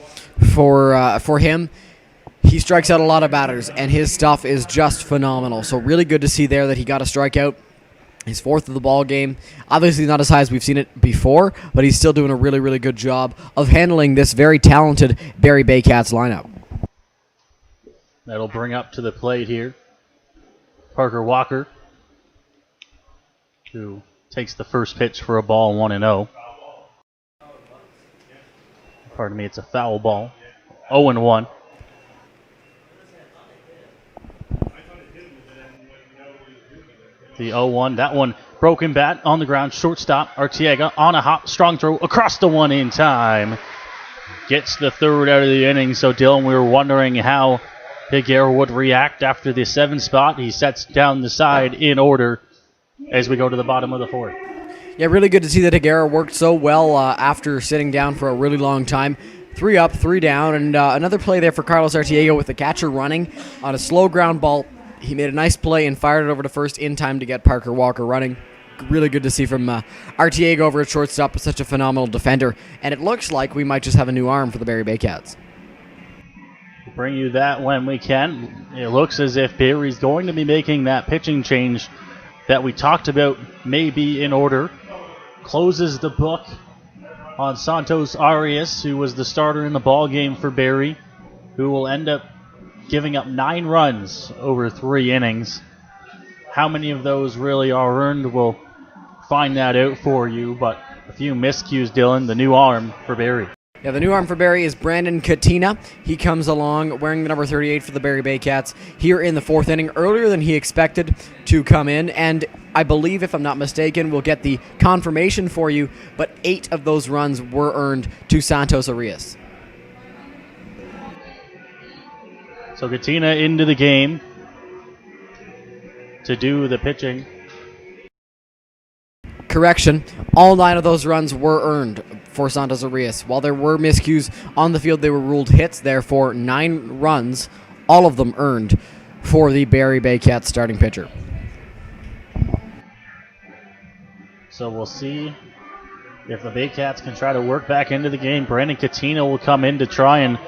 for him. He strikes out a lot of batters, and his stuff is just phenomenal. So really good to see there that he got a strikeout. His 4th of the ball game. Obviously not as high as we've seen it before, but he's still doing a really, really good job of handling this very talented Barrie Baycats lineup. That'll bring up to the plate here Parker Walker, who takes the first pitch for a ball, 1-0. Pardon me, it's a foul ball. 0-1. The 0-1, that one broken bat on the ground, shortstop Arteaga on a hop, strong throw across the one in time. Gets the third out of the inning. So Dylan, we were wondering how Higuera would react after the 7 spot. He sets down the side in order as we go to the bottom of the fourth. Yeah, really good to see that Higuera worked so well after sitting down for a really long time. 3 up, 3 down, and another play there for Carlos Arteaga with the catcher running on a slow ground ball. He made a nice play and fired it over to first in time to get Parker Walker running. Really good to see from Arteaga over at shortstop, such a phenomenal defender. And it looks like we might just have a new arm for the Barrie Baycats. We'll bring you that when we can. It looks as if Barrie's going to be making that pitching change that we talked about may be in order. Closes the book on Santos Arias, who was the starter in the ball game for Barrie, who will end up giving up 9 runs over 3 innings. How many of those really are earned, we'll find that out for you, but a few miscues, Dylan, the new arm for Barrie. Yeah, the new arm for Barrie is Brandon Katina. He comes along wearing the number 38 for the Barrie Baycats here in the 4th inning, earlier than he expected to come in, and I believe, if I'm not mistaken, we'll get the confirmation for you, but 8 of those runs were earned to Santos Arias. So Katina into the game to do the pitching. Correction, all 9 of those runs were earned for Santos Arias. While there were miscues on the field, they were ruled hits. Therefore, 9 runs, all of them earned for the Barrie Baycats starting pitcher. So we'll see if the Baycats can try to work back into the game. Brandon Katina will come in to try and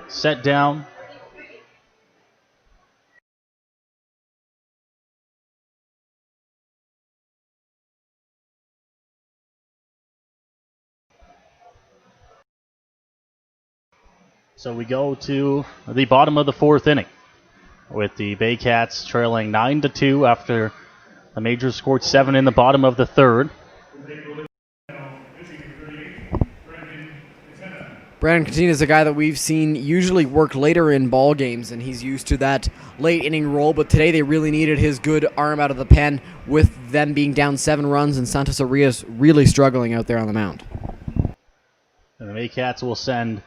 set down So we go to the bottom of the 4th inning with the Baycats trailing 9-2 after the Majors scored 7 in the bottom of the 3rd. Brandon Katina is a guy that we've seen usually work later in ball games, and he's used to that late inning role, but today they really needed his good arm out of the pen with them being down 7 runs and Santos Arias really struggling out there on the mound. And the Baycats will send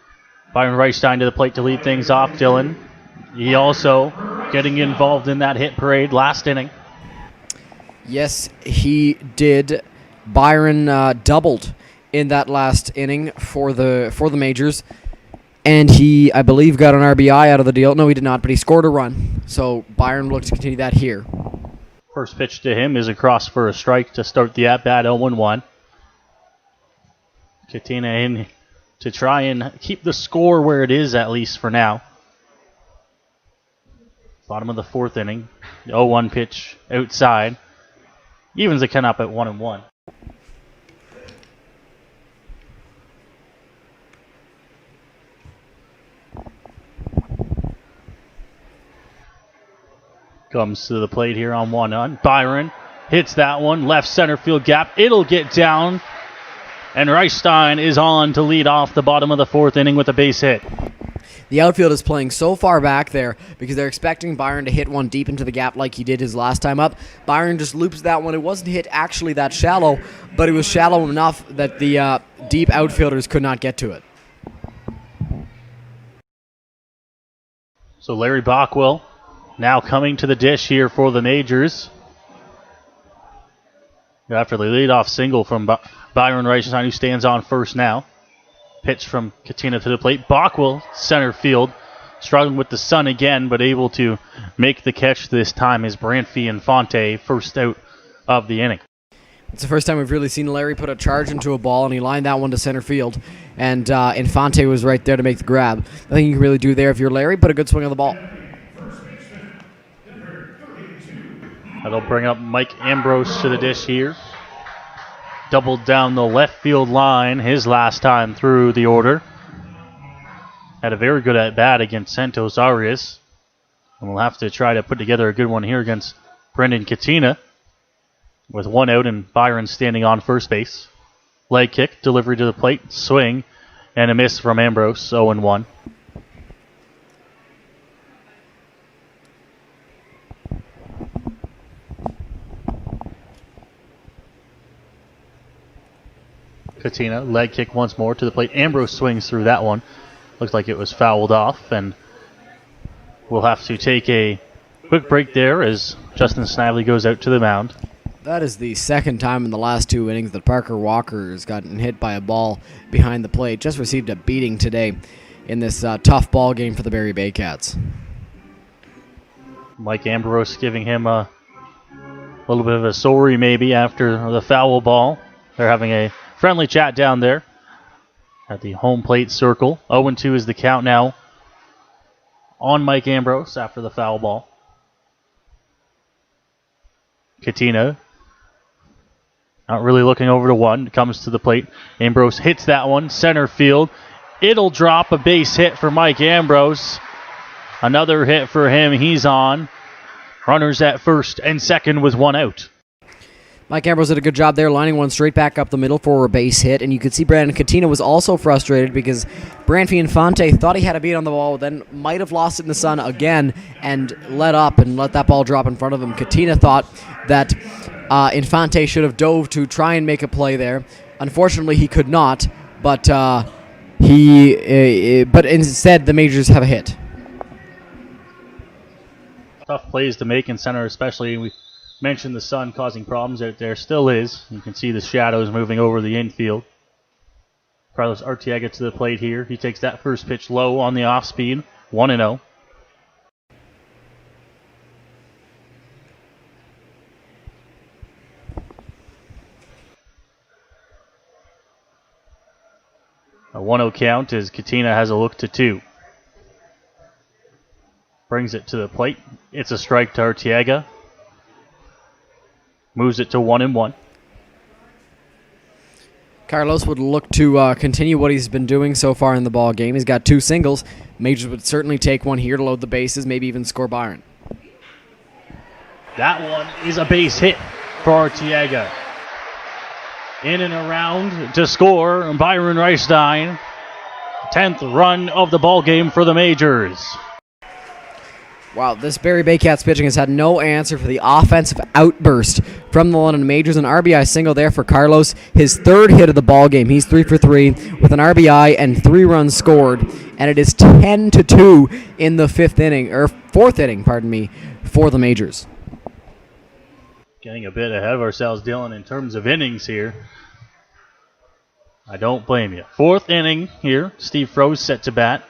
Byron Reichstein to the plate to lead things off, Dylan. He also getting involved in that hit parade last inning. Yes, he did. Byron doubled in that last inning for the Majors, and he, I believe, got an RBI out of the deal. No, he did not, but he scored a run. So Byron looks to continue that here. First pitch to him is across for a strike to start the at-bat, 0-1. Katina in to try and keep the score where it is, at least for now. Bottom of the 4th inning. 0-1 pitch outside. Evens the count up at 1-1. Comes to the plate here on 1-0. Byron hits that one, left center field gap. It'll get down, and Reichstein is on to lead off the bottom of the fourth inning with a base hit. The outfield is playing so far back there because they're expecting Byron to hit one deep into the gap like he did his last time up. Byron just loops that one. It wasn't hit actually that shallow, but it was shallow enough that the deep outfielders could not get to it. So Larry Bockwell now coming to the dish here for the Majors. After the leadoff single from Byron Reichenstein, who stands on first now. Pitch from Katina to the plate. Bockwell, center field, struggling with the sun again, but able to make the catch this time as Brantfee Infante first out of the inning. It's the first time we've really seen Larry put a charge into a ball, and he lined that one to center field, and Infante was right there to make the grab. Nothing you can really do there if you're Larry, but a good swing on the ball. That'll bring up Mike Ambrose to the dish here. Doubled down the left field line his last time through the order. Had a very good at-bat against Santos Arias. And we'll have to try to put together a good one here against Brendan Katina. With one out and Byron standing on first base. Leg kick, delivery to the plate, swing, and a miss from Ambrose, 0-1. Katina, leg kick once more to the plate. Ambrose swings through that one. Looks like it was fouled off, and we'll have to take a quick break there as Justin Snively goes out to the mound. That is the second time in the last two innings that Parker Walker has gotten hit by a ball behind the plate. Just received a beating today in this tough ball game for the Barrie Baycats. Mike Ambrose giving him a little bit of a sorry maybe after the foul ball. They're having a friendly chat down there at the home plate circle. 0-2 is the count now on Mike Ambrose after the foul ball. Katina not really looking over to one. Comes to the plate. Ambrose hits that one. Center field. It'll drop, a base hit for Mike Ambrose. Another hit for him. He's on. Runners at first and second with one out. Mike Ambrose did a good job there, lining one straight back up the middle for a base hit, and you could see Brandon Katina was also frustrated because Brantfee Infante thought he had a beat on the ball, then might have lost it in the sun again and let up and let that ball drop in front of him. Katina thought that Infante should have dove to try and make a play there. Unfortunately, he could not, but instead the Majors have a hit. Tough plays to make in center, especially we mentioned the sun causing problems out there. Still is. You can see the shadows moving over the infield. Carlos Arteaga to the plate here. He takes that first pitch low on the off speed. 1-0. A 1-0 count as Katina has a look to 2. Brings it to the plate. It's a strike to Arteaga. Moves it to 1-1. Carlos would look to continue what he's been doing so far in the ball game. He's got 2 singles. Majors would certainly take one here to load the bases, maybe even score Byron. That one is a base hit for Arteaga. In and around to score Byron Reichstein. 10th run of the ball game for the Majors. Wow, this Barrie Baycats pitching has had no answer for the offensive outburst from the London Majors. An RBI single there for Carlos, his 3rd hit of the ball game. He's 3 for 3 with an RBI and 3 runs scored, and it is 10-2 in the 4th inning, for the Majors. Getting a bit ahead of ourselves, Dylan, in terms of innings here. I don't blame you. 4th inning here. Steve Froese set to bat.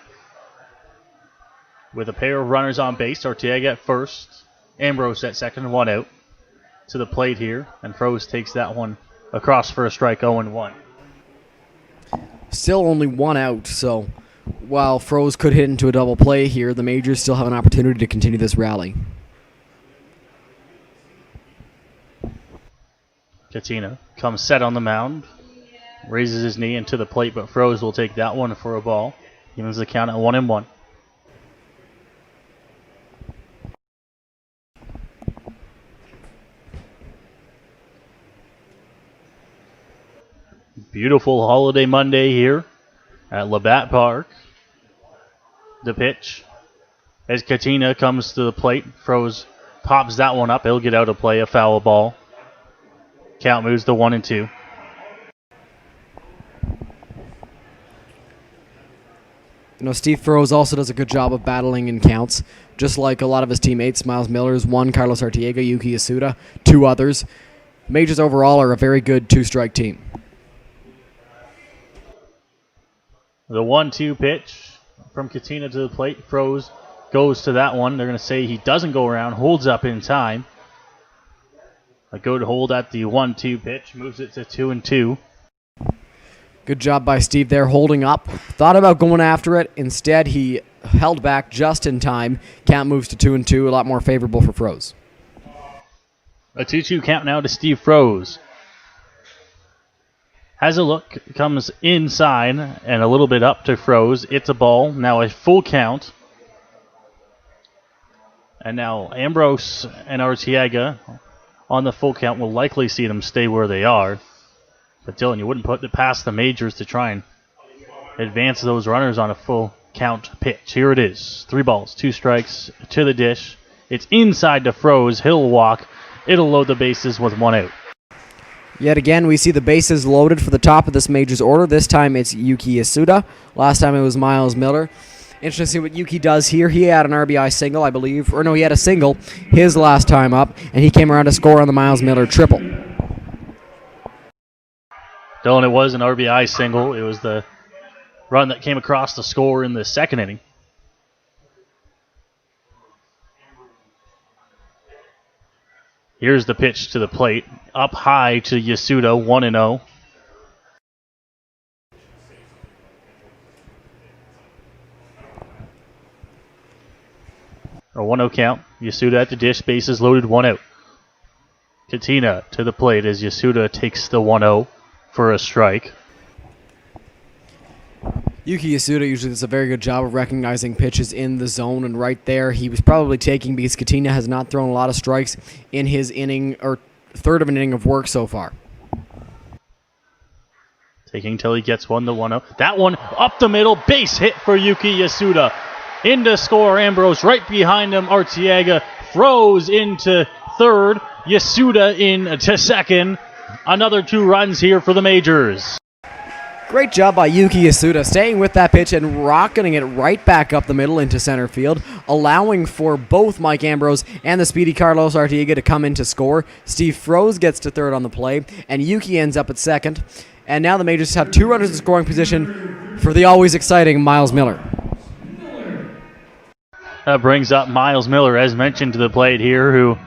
With a pair of runners on base, Arteaga at first, Ambrose at second, 1 out. To the plate here, and Froese takes that one across for a strike, 0-1. Still only 1 out, so while Froese could hit into a double play here, the Majors still have an opportunity to continue this rally. Katina comes set on the mound, raises his knee into the plate, but Froese will take that one for a ball. Evens the count at 1-1. Beautiful holiday Monday here at Labatt Park. The pitch as Katina comes to the plate, pops that one up. He'll get out of play, a foul ball. Count moves to 1-2. Steve Froese also does a good job of battling in counts, just like a lot of his teammates. Miles Miller's one, Carlos Artiega, Yuki Yasuda, two others. Majors overall are a very good two-strike team. The 1-2 pitch from Katina to the plate. Froese goes to that one. They're going to say he doesn't go around, holds up in time. A good hold at the 1-2 pitch, moves it to 2-2. Good job by Steve there, holding up. Thought about going after it. Instead, he held back just in time. Count moves to 2-2, a lot more favorable for Froese. A 2-2 count now to Steve Froese. Has a look, comes inside and a little bit up to Froese. It's a ball, now a full count. And now Ambrose and Artiega on the full count will likely see them stay where they are. But Dylan, you wouldn't put it past the majors to try and advance those runners on a full count pitch. Here it is. 3 balls, 2 strikes to the dish. It's inside to Froese. He'll walk. It'll load the bases with 1 out. Yet again, we see the bases loaded for the top of this majors order. This time it's Yuki Yasuda. Last time it was Miles Miller. Interesting to see what Yuki does here. He had an RBI single, I believe. Or no, he had a single his last time up, and he came around to score on the Miles Miller triple. Dylan, it was an RBI single. It was the run that came across the score in the second inning. Here's the pitch to the plate. Up high to Yasuda, 1-0. A 1-0 count. Yasuda at the dish, bases loaded, 1 out. Katina to the plate as Yasuda takes the 1-0 for a strike. Yuki Yasuda usually does a very good job of recognizing pitches in the zone, and right there he was probably taking because Katina has not thrown a lot of strikes in his inning or third of an inning of work so far. Taking till he gets one, the 1-0. That one up the middle, base hit for Yuki Yasuda. In to score Ambrose, right behind him Artiega. Throws into third, Yasuda in to second. Another 2 runs here for the majors. Great job by Yuki Yasuda, staying with that pitch and rocketing it right back up the middle into center field, allowing for both Mike Ambrose and the speedy Carlos Artiega to come in to score. Steve Froese gets to third on the play, and Yuki ends up at second. And now the majors have 2 runners in scoring position for the always exciting Miles Miller. That brings up Miles Miller, as mentioned, to the plate here, who,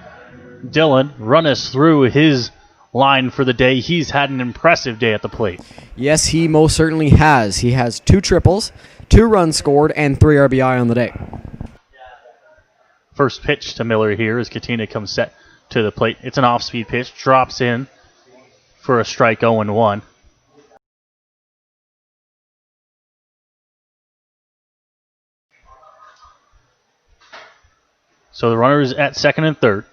Dylan, run us through his line for the day. He's had an impressive day at the plate. Yes, he most certainly has. He has 2 triples, 2 runs scored, and 3 RBI on the day. First pitch to Miller here as Katina comes set to the plate. It's an off-speed pitch, drops in for a strike, 0-1. So the runners at second and third,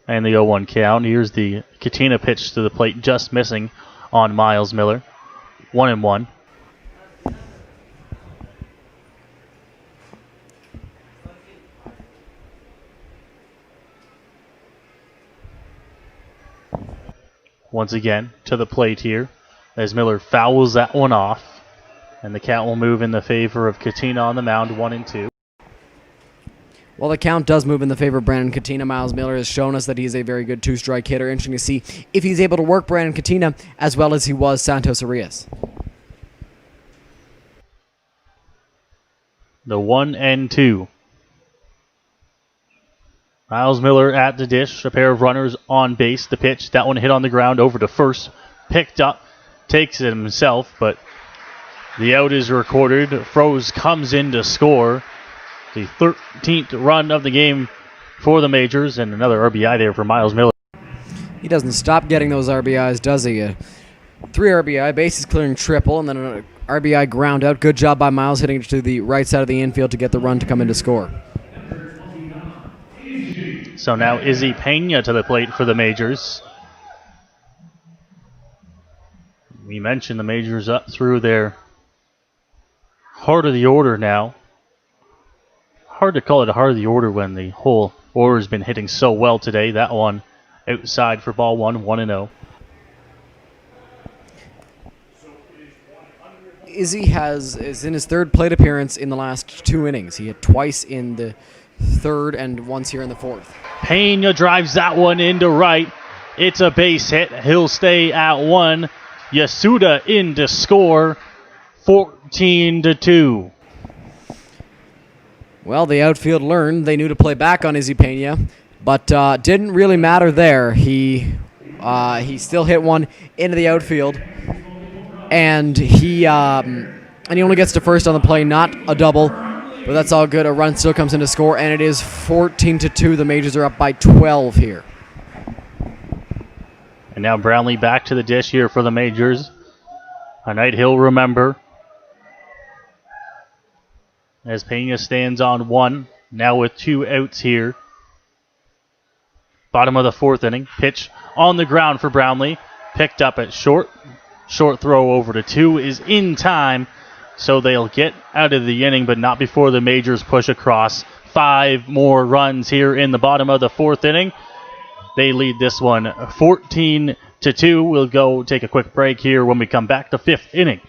and the 0-1 count. Here's the Katina pitch to the plate, just missing on Miles Miller. 1-1. Once again to the plate here as Miller fouls that one off, and the count will move in the favor of Katina on the mound, 1-2. While the count does move in the favor of Brandon Katina, Miles Miller has shown us that he's a very good 2-strike hitter. Interesting to see if he's able to work Brandon Katina as well as he was Santos Arias. The 1-2. Miles Miller at the dish, a pair of runners on base. The pitch, that one hit on the ground over to first. Picked up, takes it himself, but the out is recorded. Froese comes in to score. The 13th run of the game for the majors, and another RBI there for Miles Miller. He doesn't stop getting those RBIs, does he? 3 RBI, bases clearing triple, and then an RBI ground out. Good job by Miles hitting it to the right side of the infield to get the run to come in to score. So now Izzy Pena to the plate for the majors. We mentioned, the Majors up through their heart of the order now. Hard to call it a heart of the order when the whole order has been hitting so well today. That one outside for ball one, 1-0. Izzy is in his third plate appearance in the last 2 innings. He hit twice in the third and once here in the fourth. Pena drives that one into right. It's a base hit. He'll stay at 1. Yasuda in to score, 14-2. Well, the outfield learned they knew to play back on Izzy Pena, but didn't really matter there. He still hit one into the outfield, and he only gets to first on the play, not a double, but that's all good. A run still comes in to score, and it is 14-2. The Majors are up by 12 here. And now Brownlee back to the dish here for the Majors. A night he'll remember. As Pena stands on 1, now with 2 outs here. Bottom of the fourth inning. Pitch on the ground for Brownlee. Picked up at short. Short throw over to 2 is in time. So they'll get out of the inning, but not before the Majors push across. 5 more runs here in the bottom of the fourth inning. They lead this one 14-2. We'll go take a quick break here when we come back to 5th inning.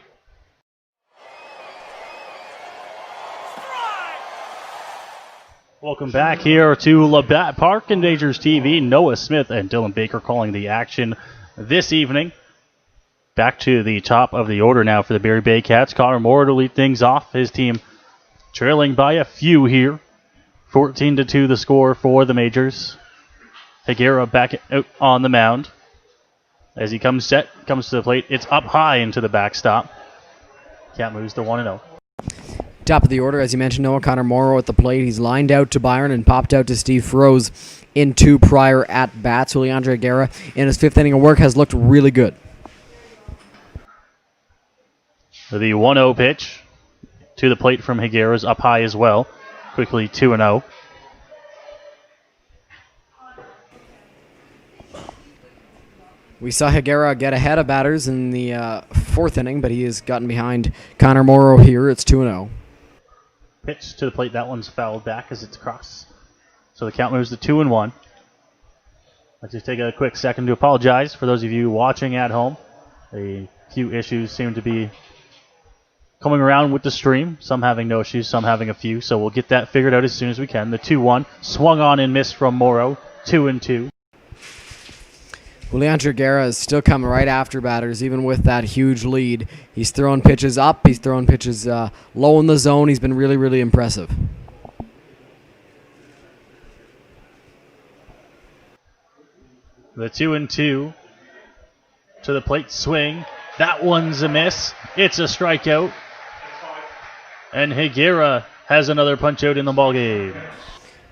Welcome back here to Labatt Park and Majors TV. Noah Smith and Dylan Baker calling the action this evening. Back to the top of the order now for the Barrie Baycats. Connor Moore to lead things off. His team trailing by a few here. 14-2 the score for the Majors. Higuera back out on the mound. As he comes to the plate, it's up high into the backstop. Cat moves to 1-0. Top of the order, as you mentioned, Noah, Connor Morrow at the plate. He's lined out to Byron and popped out to Steve Froese in 2 prior at-bats. Juliandre Higuera in his 5th inning of work has looked really good. The 1-0 pitch to the plate from Higuera is up high as well. Quickly 2-0. We saw Higuera get ahead of batters in the 4th inning, but he has gotten behind Connor Morrow here. It's 2-0. Pitch to the plate. That one's fouled back as it's crossed. So the count moves to 2-1. Let's just take a quick second to apologize for those of you watching at home. A few issues seem to be coming around with the stream. Some having no issues, some having a few. So we'll get that figured out as soon as we can. The 2-1 swung on and missed from Morrow. 2-2. Juliandre Higuera is still coming right after batters, even with that huge lead. He's throwing pitches up. He's throwing pitches low in the zone. He's been really, really impressive. The 2-2 to the plate swing. That one's a miss. It's a strikeout. And Higuera has another punch out in the ballgame.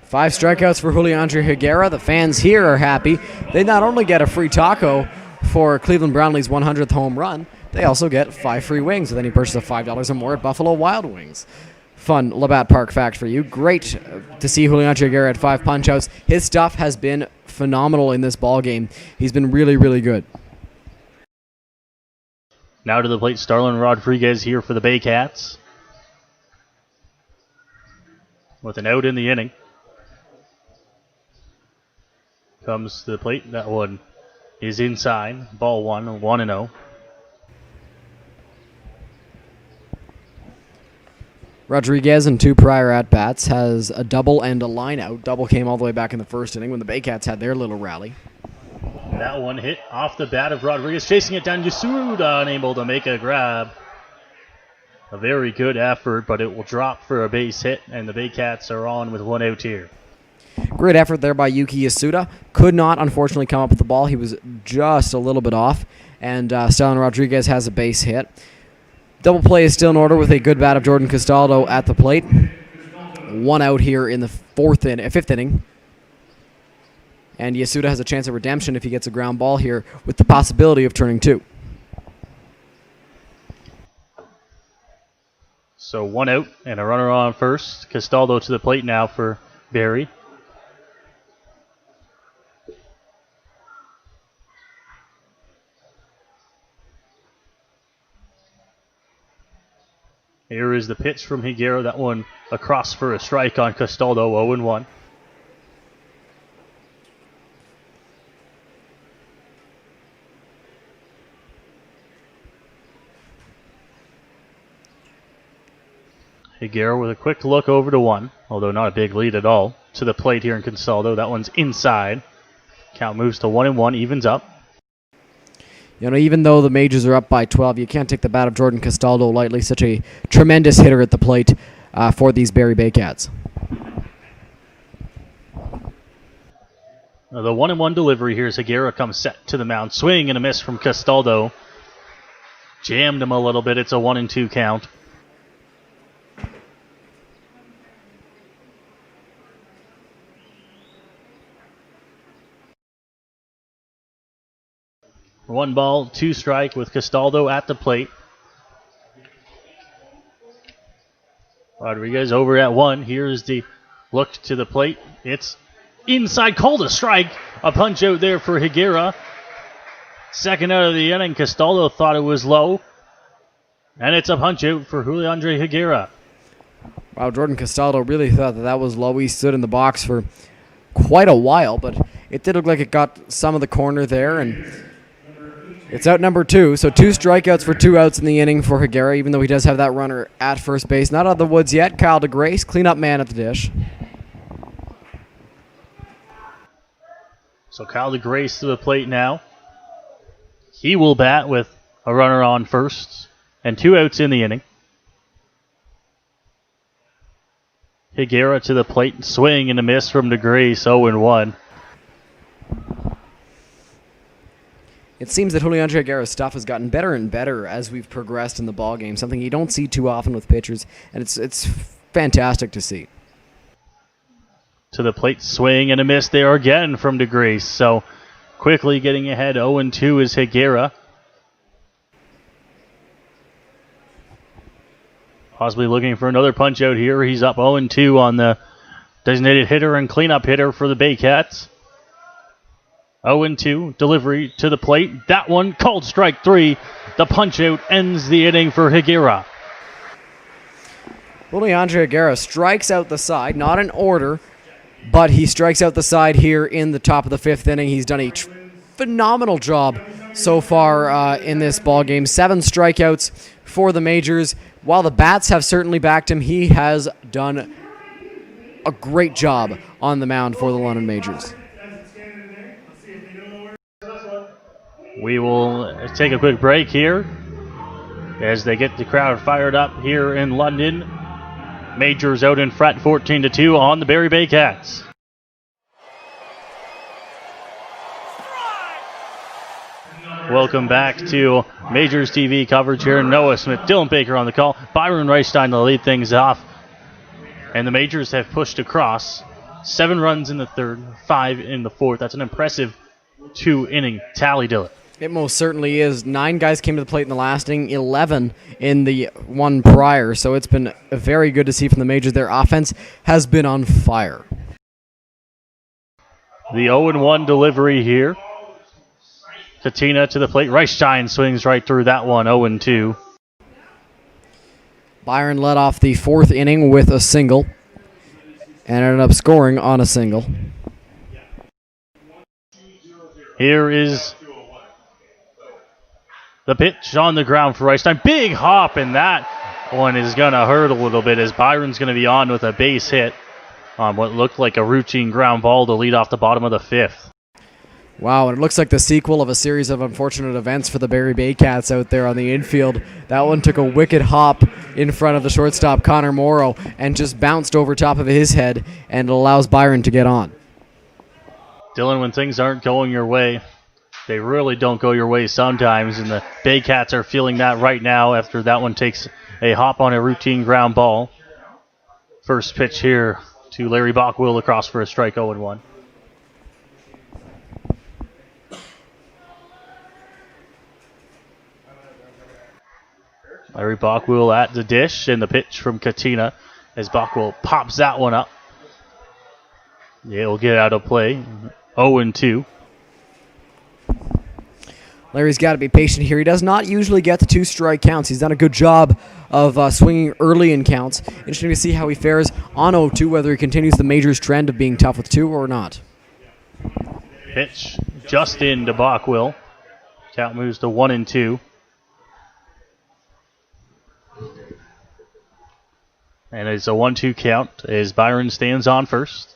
5 strikeouts for Juliandre Higuera. The fans here are happy. They not only get a free taco for Cleveland Brownlee's 100th home run, they also get 5 free wings with any purchase of $5 or more at Buffalo Wild Wings. Fun Labatt Park fact for you. Great to see Juliandre Higuera at 5 punch-outs. His stuff has been phenomenal in this ball game. He's been really, really good. Now to the plate, Starlin Rodriguez here for the Baycats. With an out in the inning. Comes to the plate. That one is inside. Ball 1, 1-0. Rodriguez in 2 prior at-bats has a double and a line-out. Double came all the way back in the 1st inning when the Baycats had their little rally. That one hit off the bat of Rodriguez, chasing it down. Yasuda unable to make a grab. A very good effort, but it will drop for a base hit, and the Baycats are on with 1 out here. Great effort there by Yuki Yasuda. Could not, unfortunately, come up with the ball. He was just a little bit off, and Starlin Rodriguez has a base hit. Double play is still in order with a good bat of Jordan Castaldo at the plate. 1 out here in the 5th inning. And Yasuda has a chance of redemption if he gets a ground ball here with the possibility of turning 2. So 1 out and a runner on first. Castaldo to the plate now for Barrie. Here is the pitch from Higuera. That one across for a strike on Castaldo, 0-1. Higuera with a quick look over to one, although not a big lead at all. To the plate here in Castaldo. That one's inside. Count moves to 1-1, evens up. You know, even though the Majors are up by 12, you can't take the bat of Jordan Castaldo lightly. Such a tremendous hitter at the plate for these Barrie Baycats. The 1-1 delivery here as Higuera comes set to the mound. Swing and a miss from Castaldo. Jammed him a little bit. It's a 1-2 count. One ball, two strike with Castaldo at the plate. Rodriguez over at one. Here's the look to the plate. It's inside, called a strike. A punch out there for Higuera. Second out of the inning. Castaldo thought it was low. And it's a punch out for Juliandre Higuera. Wow, Jordan Castaldo really thought that was low. He stood in the box for quite a while, but it did look like it got some of the corner there, and it's out number 2, so 2 strikeouts for 2 outs in the inning for Higuera, even though he does have that runner at first base. Not out of the woods yet. Kyle DeGrace, cleanup man at the dish. So Kyle DeGrace to the plate now. He will bat with a runner on first and 2 outs in the inning. Higuera to the plate, swing and a miss from DeGrace, 0-1. It seems that Juliandre Higuera's stuff has gotten better and better as we've progressed in the ballgame, something you don't see too often with pitchers, and it's fantastic to see. To the plate, swing and a miss there again from DeGrace. So quickly getting ahead, 0-2 is Higuera. Possibly looking for another punch out here. He's up 0-2 on the designated hitter and cleanup hitter for the Baycats. 0-2, delivery to the plate. That one called strike 3. The punch out ends the inning for Higuera. Juliandre Higuera strikes out the side, not in order, but he strikes out the side here in the top of the 5th inning. He's done a phenomenal job so far in this ball game. 7 strikeouts for the Majors. While the bats have certainly backed him, he has done a great job on the mound for the London Majors. We will take a quick break here as they get the crowd fired up here in London. Majors out in front 14-2 on the Barrie Baycats. Welcome back to Majors TV coverage here. Noah Smith, Dylan Baker on the call. Byron Reichstein to lead things off. And the Majors have pushed across. 7 runs in the 3rd, 5 in the 4th. That's an impressive 2-inning tally, Dylan. It most certainly is. 9 guys came to the plate in the last inning, 11 in the one prior. So it's been very good to see from the Majors. Their offense has been on fire. The 0-1 delivery here. Katina to the plate. Reichstein swings right through that one, 0-2. Byron led off the 4th inning with a single and ended up scoring on a single. Here is the pitch on the ground for Reichstein. Big hop, and that one is going to hurt a little bit as Byron's going to be on with a base hit on what looked like a routine ground ball to lead off the bottom of the 5th. Wow, and it looks like the sequel of a series of unfortunate events for the Barrie Baycats out there on the infield. That one took a wicked hop in front of the shortstop, Connor Morrow, and just bounced over top of his head, and it allows Byron to get on. Dylan, when things aren't going your way, they really don't go your way sometimes, and the Baycats are feeling that right now after that one takes a hop on a routine ground ball. First pitch here to Larry Bockwell across for a strike, 0-1. Larry Bockwell at the dish, and the pitch from Katina as Bockwell pops that one up. Yeah, it'll get out of play. 0-2. Larry's got to be patient here. He does not usually get the 2 strike counts. He's done a good job of swinging early in counts. Interesting to see how he fares on 0-2, whether he continues the Majors trend of being tough with 2 or not. Pitch just into Bockwell. Count moves to 1-2. And it's a 1-2 count as Byron stands on first.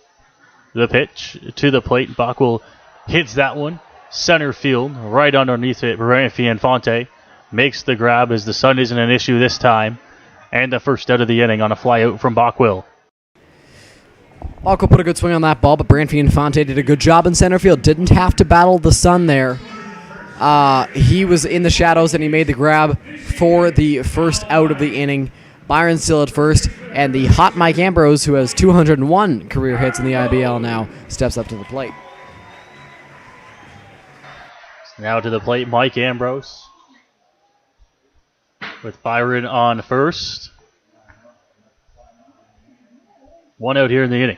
The pitch to the plate. Bockwell hits that one. Center field, right underneath it. Barrie Infante makes the grab as the sun isn't an issue this time. And the first out of the inning on a fly out from Bockwell. Bockwell put a good swing on that ball, but Barrie Infante did a good job in center field. Didn't have to battle the sun there. He was in the shadows and he made the grab for the first out of the inning. Byron still at first, and the hot Mike Ambrose, who has 201 career hits in the IBL now, steps up to the plate. Now to the plate, Mike Ambrose. With Byron on first. 1 out here in the inning.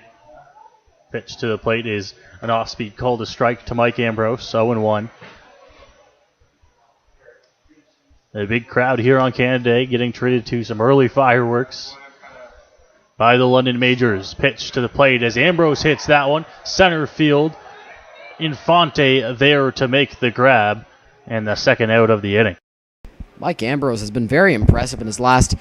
Pitch to the plate is an off-speed call to strike to Mike Ambrose, 0-1. A big crowd here on Canada Day getting treated to some early fireworks by the London Majors. Pitch to the plate as Ambrose hits that one. Center field. Infante there to make the grab. And the second out of the inning. Mike Ambrose has been very impressive in his last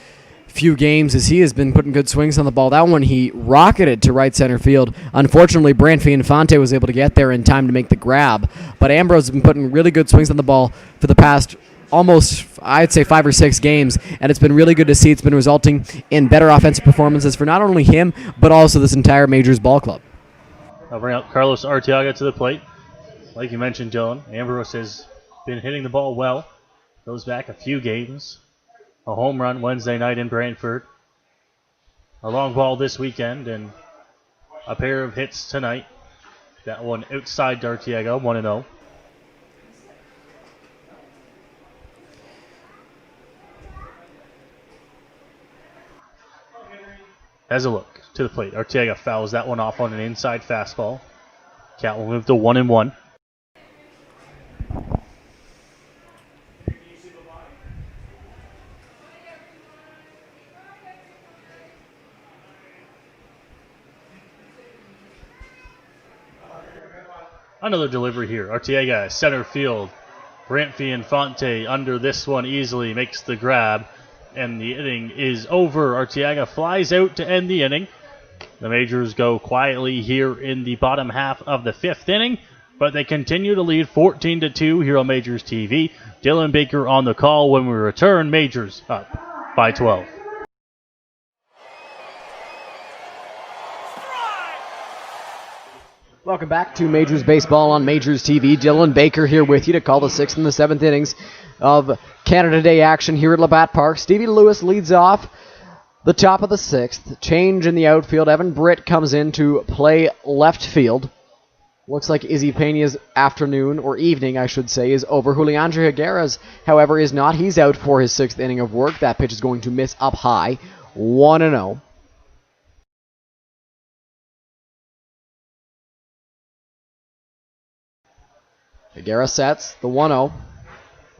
few games as he has been putting good swings on the ball. That one he rocketed to right center field. Unfortunately, Barrie Infante was able to get there in time to make the grab. But Ambrose has been putting really good swings on the ball for the past almost, I'd say, 5 or 6 games, and it's been really good to see. It's been resulting in better offensive performances for not only him, but also this entire Majors ball club. I'll bring out Carlos Arteaga to the plate. Like you mentioned, Dylan, Ambrose has been hitting the ball well. Goes back a few games. A home run Wednesday night in Brantford. A long ball this weekend, and a pair of hits tonight. That one outside Arteaga, 1-0. Has a look to the plate. Arteaga fouls that one off on an inside fastball. Count will move to 1-1. Another delivery here. Arteaga, center field. Barrie Infante under this one easily makes the grab. And the inning is over. Arteaga flies out to end the inning. The Majors go quietly here in the bottom half of the 5th inning, but they continue to lead 14-2 here on Majors TV. Dylan Baker on the call. When we return, Majors up by 12. Welcome back to Majors Baseball on Majors TV. Dylan Baker here with you to call the 6th and the 7th innings of Canada Day action here at Labatt Park. Stevie Lewis leads off the top of the 6th. Change in the outfield. Evan Britt comes in to play left field. Looks like Izzy Pena's afternoon, or evening, I should say, is over. Juliandre Higuera's, however, is not. He's out for his 6th inning of work. That pitch is going to miss up high. 1-0. Higuera sets the 1-0.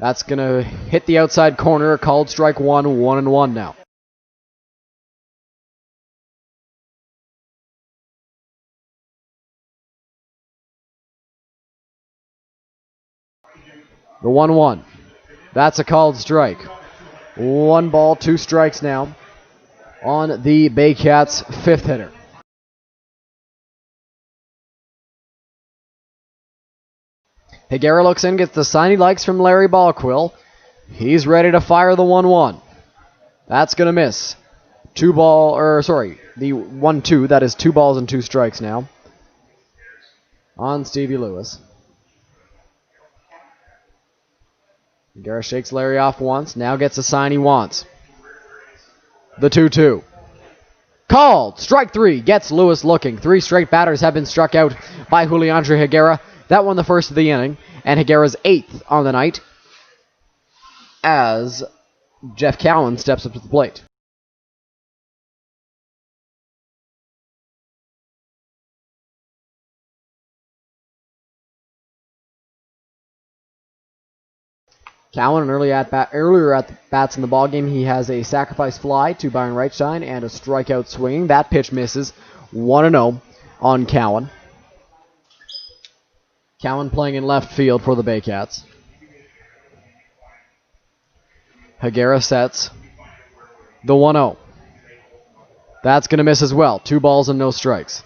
That's going to hit the outside corner. Called strike 1, 1-1 now. The 1-1. That's a called strike. 1 ball, 2 strikes now on the Baycats' 5th hitter. Higuera looks in, gets the sign he likes from Larry Bockwell. He's ready to fire the 1-1. That's going to miss. The 1-2. That is 2 balls and 2 strikes now on Stevie Lewis. Higuera shakes Larry off once. Now gets the sign he wants. The 2-2. Called. Strike 3. Gets Lewis looking. 3 straight batters have been struck out by Juliandre Higuera. That won the first of the inning, and Higuera's 8th on the night as Jeff Cowan steps up to the plate. Cowan, earlier at the bats in the ballgame, he has a sacrifice fly to Byron Reichstein and a strikeout swinging. That pitch misses. 1-0 on Cowan. Cowan playing in left field for the Baycats. Higuera sets the 1-0. That's going to miss as well. 2 balls and no strikes.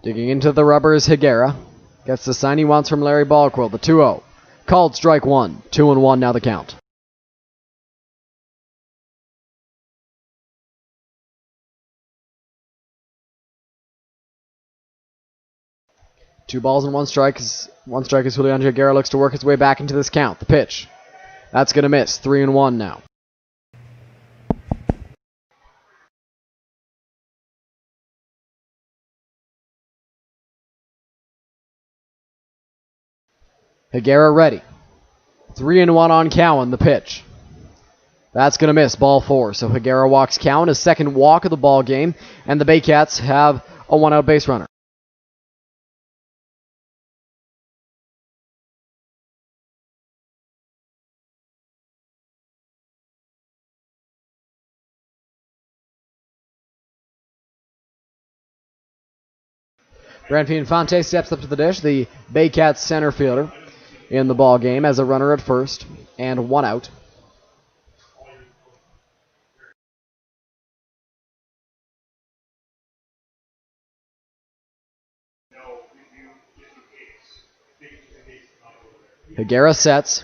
Digging into the rubber is Higuera. Gets the sign he wants from Larry Ballquill, the 2-0. Called strike 1. 2-1 now the count. Two balls and one strike as Julian Higuera looks to work his way back into this count. The pitch. That's going to miss. 3-1 now. Higuera ready. 3-1 on Cowan, the pitch. That's going to miss, ball 4. So Higuera walks Cowan, his second walk of the ball game, and the Baycats have a 1-out base runner. Branfi Infante steps up to the dish, the Baycats center fielder in the ball game as a runner at first, and 1 out. Higuera sets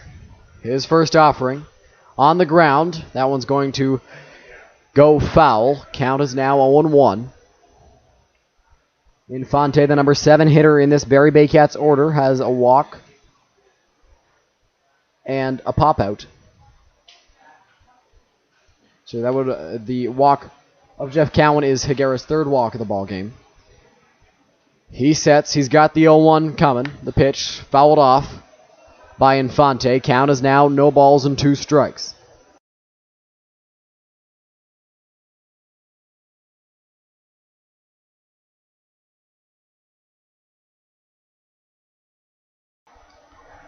his first offering on the ground. That one's going to go foul. Count is now 0-1. Infante, the number 7 hitter in this Barrie Baycats order, has a walk and a pop-out. So that would the walk of Jeff Cowan is Higuera's third walk of the ball game. He sets. He's got the 0-1 coming. The pitch fouled off by Infante. Count is now no balls and 2 strikes.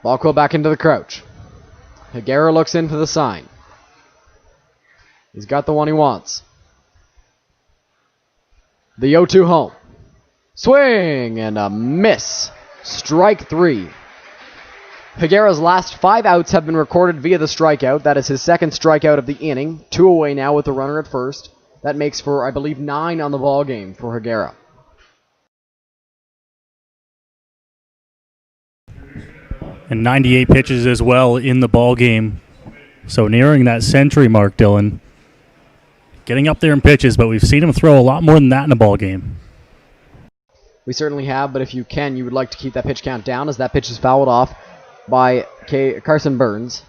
Ballquill back into the crouch. Higuera looks in for the sign. He's got the one he wants. The 0-2 home. Swing and a miss. Strike 3. Higuera's last 5 outs have been recorded via the strikeout. That is his second strikeout of the inning. 2 away now with the runner at first. That makes for, I believe, 9 on the ball game for Higuera. And 98 pitches as well in the ball game. So nearing that century mark, Dylan. Getting up there in pitches, but we've seen him throw a lot more than that in a ball game. We certainly have, but if you can, you would like to keep that pitch count down as that pitch is fouled off by Carson Burns.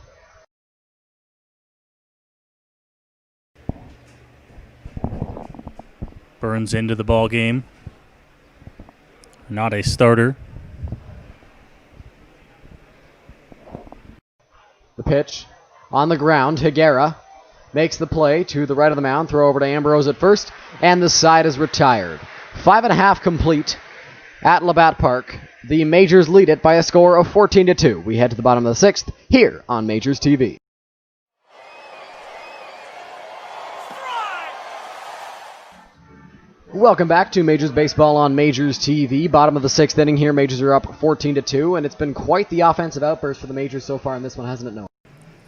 Burns into the ball game. Not a starter. The pitch on the ground. Higuera makes the play to the right of the mound. Throw over to Ambrose at first, and the side is retired. 5.5 complete at Labatt Park. The Majors lead it by a score of 14-2. We head to the bottom of the 6th here on Majors TV. Welcome back to Majors Baseball on Majors TV. Bottom of the 6th inning here. Majors are up 14-2, and it's been quite the offensive outburst for the Majors so far in this one, hasn't it, Noah?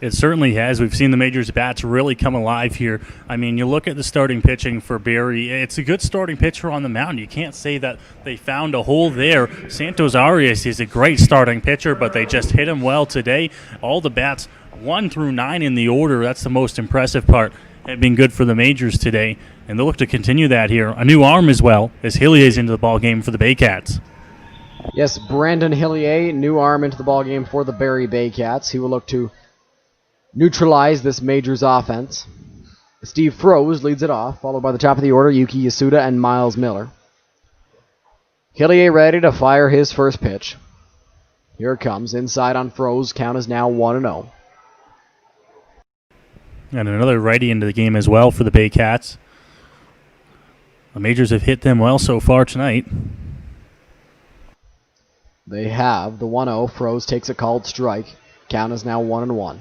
It certainly has. We've seen the Majors bats really come alive here. I mean, you look at the starting pitching for Barrie. It's a good starting pitcher on the mound. You can't say that they found a hole there. Santos Arias is a great starting pitcher, but they just hit him well today. All the bats 1 through 9 in the order. That's the most impressive part. Have been good for the Majors today, and they'll look to continue that here. A new arm as well as Hillier's into the ball game for the Baycats. Yes, Brandon Hillier, new arm into the ball game for the Barrie Baycats. He will look to neutralize this Majors offense. Steve Froese leads it off, followed by the top of the order, Yuki Yasuda and Miles Miller. Hillier ready to fire his first pitch. Here it comes, inside on Froese. Count is now 1-0. And another righty into the game as well for the Baycats. The Majors have hit them well so far tonight. They have the 1-0. Froze takes a called strike. Count is now 1-1.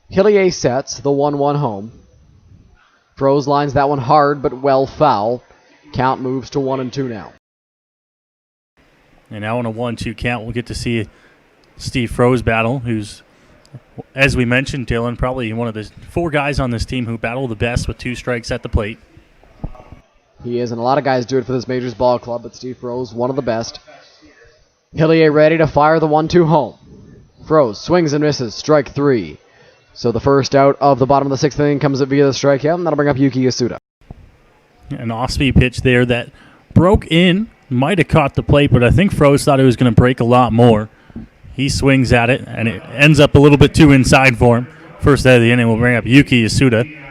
Hillier sets the 1-1 home. Froze lines that one hard but well foul. Count moves to 1-2 now. And now on a 1-2 count, we'll get to see Steve Froze battle, who's, as we mentioned, Dylan, probably one of the 4 guys on this team who battle the best with 2 strikes at the plate. He is, and a lot of guys do it for this Majors ball club, but Steve Froze, one of the best. Hillier ready to fire the 1-2 home. Froze swings and misses, strike 3. So the first out of the bottom of the 6th inning comes via the strikeout, and that'll bring up Yuki Yasuda. An off-speed pitch there that broke in, might have caught the plate, but I think Froze thought it was going to break a lot more. He swings at it, and it ends up a little bit too inside for him. First out of the inning will bring up Yuki Yasuda.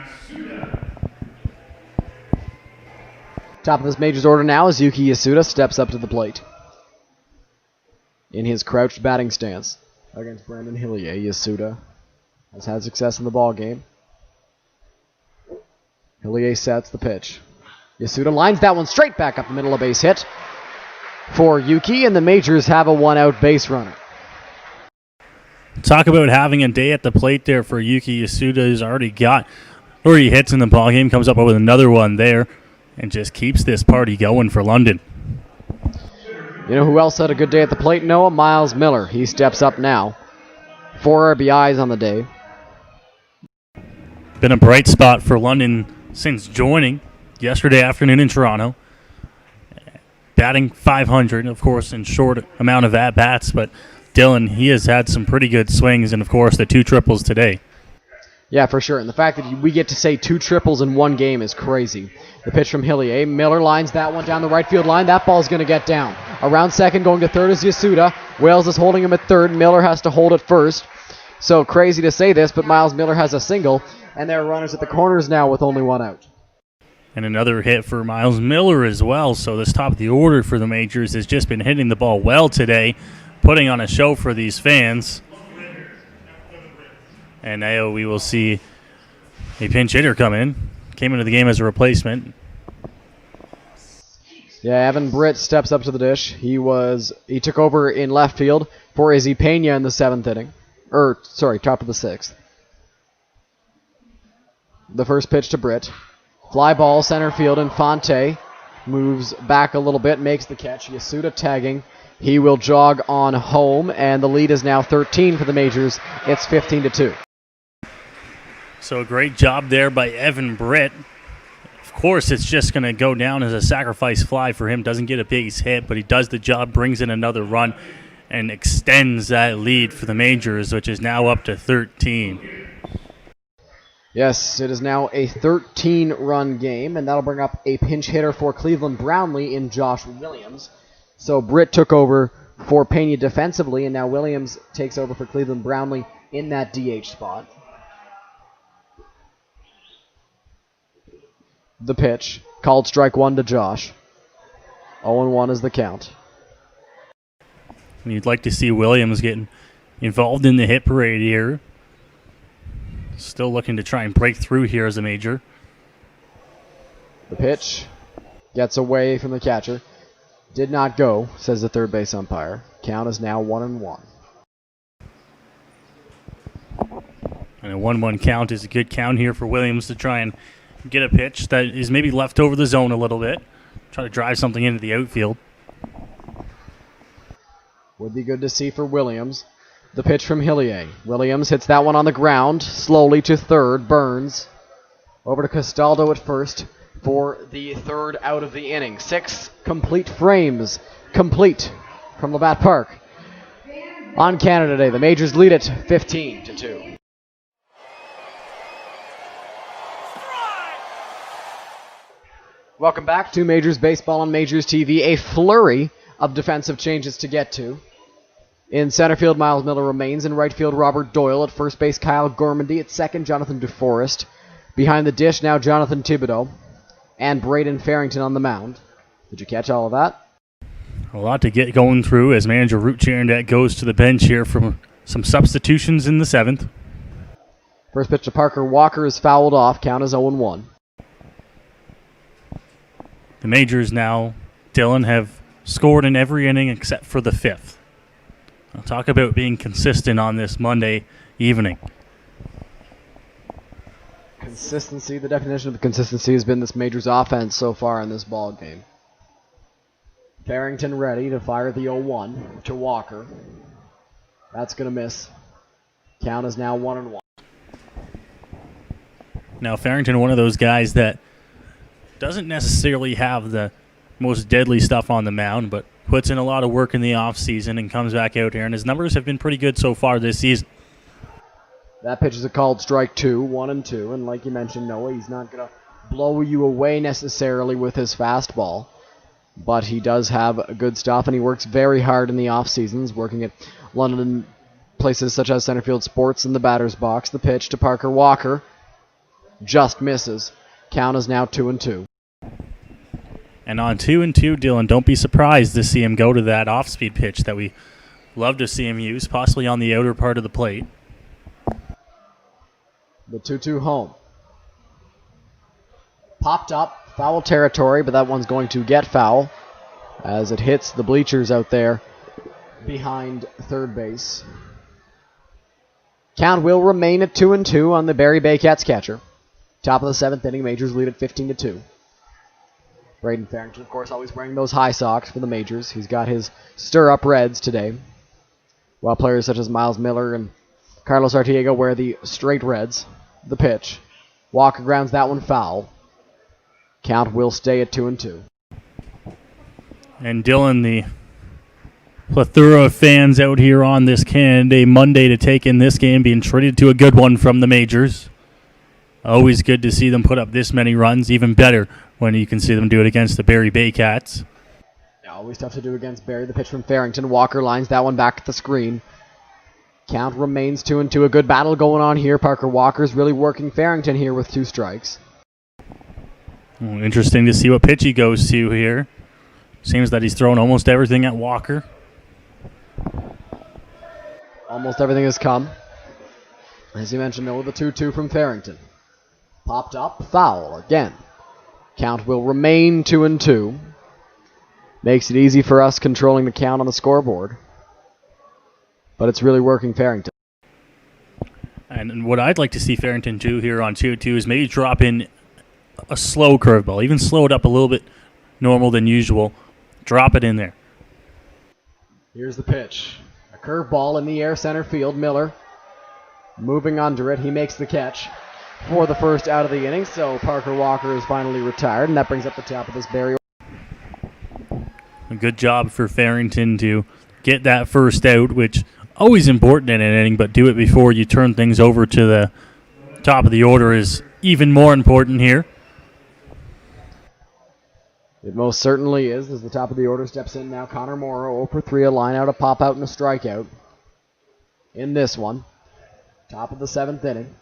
Top of this Majors order now is Yuki Yasuda steps up to the plate. In his crouched batting stance against Brandon Hillier, Yasuda has had success in the ball game. Hillier sets the pitch. Yasuda lines that one straight back up the middle, a base hit for Yuki, and the Majors have a 1-out base runner. Talk about having a day at the plate there for Yuki Yasuda, who's already got 30 hits in the ball game, comes up with another one there, and just keeps this party going for London. You know who else had a good day at the plate, Noah? Miles Miller. He steps up now. 4 RBIs on the day. Been a bright spot for London since joining yesterday afternoon in Toronto. Batting .500, of course, in short amount of at-bats, but Dylan, he has had some pretty good swings, and of course the 2 triples today. Yeah, for sure. And the fact that we get to say 2 triples in one game is crazy. The pitch from Hillier. Miller lines that one down the right field line. That ball's going to get down. Around second, going to third is Yasuda. Wales is holding him at third. Miller has to hold it first. So crazy to say this, but Miles Miller has a single, and there are runners at the corners now with only 1 out. And another hit for Miles Miller as well. So this top of the order for the Majors has just been hitting the ball well today, putting on a show for these fans. And now we will see a pinch hitter come in. Came into the game as a replacement. Yeah, Evan Britt steps up to the dish. He took over in left field for Izzy Pena in the 7th inning. Top of the 6th. The first pitch to Britt. Fly ball, center field, Infante moves back a little bit, makes the catch. Yasuda tagging. He will jog on home, and the lead is now 13 for the Majors. It's 15-2. So a great job there by Evan Britt. Of course, it's just going to go down as a sacrifice fly for him. Doesn't get a base hit, but he does the job, brings in another run, and extends that lead for the Majors, which is now up to 13. Yes, it is now a 13-run game, and that'll bring up a pinch hitter for Cleveland Brownlee in Josh Williams. So Britt took over for Pena defensively, and now Williams takes over for Cleveland Brownlee in that DH spot. The pitch, called strike 1 to Josh. 0-1 is the count. And you'd like to see Williams getting involved in the hit parade here. Still looking to try and break through here as a Major. The pitch gets away from the catcher. Did not go, says the third base umpire. Count is now 1-1. And a 1-1 count is a good count here for Williams to try and get a pitch that is maybe left over the zone a little bit. Try to drive something into the outfield. Would be good to see for Williams. The pitch from Hillier. Williams hits that one on the ground, slowly to third. Burns over to Castaldo at first for the 3rd out of the inning. 6 complete frames complete from Labatt Park. On Canada Day, the Majors lead it 15-2. Welcome back to Majors Baseball on Majors TV. A flurry of defensive changes to get to. In center field, Miles Miller remains. In right field, Robert Doyle. At first base, Kyle Gormandy. At second, Jonathan DeForest. Behind the dish, now Jonathan Thibodeau. And Braden Farrington on the mound. Did you catch all of that? A lot to get going through as manager Root Cherendet goes to the bench here for some substitutions in the 7th. First pitch to Parker Walker is fouled off. Count is 0-1. The Majors now, Dylan, have scored in every inning except for the fifth. I'll talk about being consistent on this Monday evening. Consistency, the definition of consistency has been this Majors offense so far in this ball game. Farrington ready to fire the 0-1 to Walker. That's going to miss. Count is now 1-1. Now, Farrington, one of those guys that doesn't necessarily have the most deadly stuff on the mound, but puts in a lot of work in the offseason and comes back out here, and his numbers have been pretty good so far this season. That pitch is a called strike 2, 1-2, and like you mentioned, Noah, he's not going to blow you away necessarily with his fastball, but he does have good stuff, and he works very hard in the off seasons, working at London places such as Centerfield Sports in the batter's box. The pitch to Parker Walker just misses. Count is now 2-2. And on 2-2, Dylan, don't be surprised to see him go to that off-speed pitch that we love to see him use, possibly on the outer part of the plate. The 2-2 home. Popped up, foul territory, but that one's going to get foul as it hits the bleachers out there behind third base. Count will remain at 2-2 on the Barrie Baycats catcher. Top of the seventh inning, Majors lead at 15-2. Braden Farrington, of course, always wearing those high socks for the Majors. He's got his stir-up reds today, while players such as Miles Miller and Carlos Artiega wear the straight reds. The pitch. Walker grounds that one foul. Count will stay at 2-2. And Dylan, the plethora of fans out here on this Canada Monday to take in this game, being treated to a good one from the Majors. Always good to see them put up this many runs. Even better when you can see them do it against the Barrie Baycats. Yeah, always tough to do against Barrie. The pitch from Farrington. Walker lines that one back at the screen. Count remains 2-2. A good battle going on here. Parker Walker's really working Farrington here with 2 strikes. Interesting to see what pitch he goes to here. Seems that he's thrown almost everything at Walker. Almost everything has come. As you mentioned, though, the 2-2 from Farrington. Popped up, foul again. Count will remain 2-2. Makes it easy for us controlling the count on the scoreboard. But it's really working Farrington. And what I'd like to see Farrington do here on 2-2 is maybe drop in a slow curveball, even slow it up a little bit normal than usual. Drop it in there. Here's the pitch. A curveball in the air, center field. Miller moving under it. He makes the catch for the first out of the inning. So Parker Walker is finally retired, and that brings up the top of this Barrie. A good job for Farrington to get that first out, which always important in an inning, but do it before you turn things over to the top of the order is even more important here. It most certainly is. As the top of the order steps in now, Connor Morrow 0 for 3, a line out, a pop out, and a strikeout in this one. Top of the seventh inning.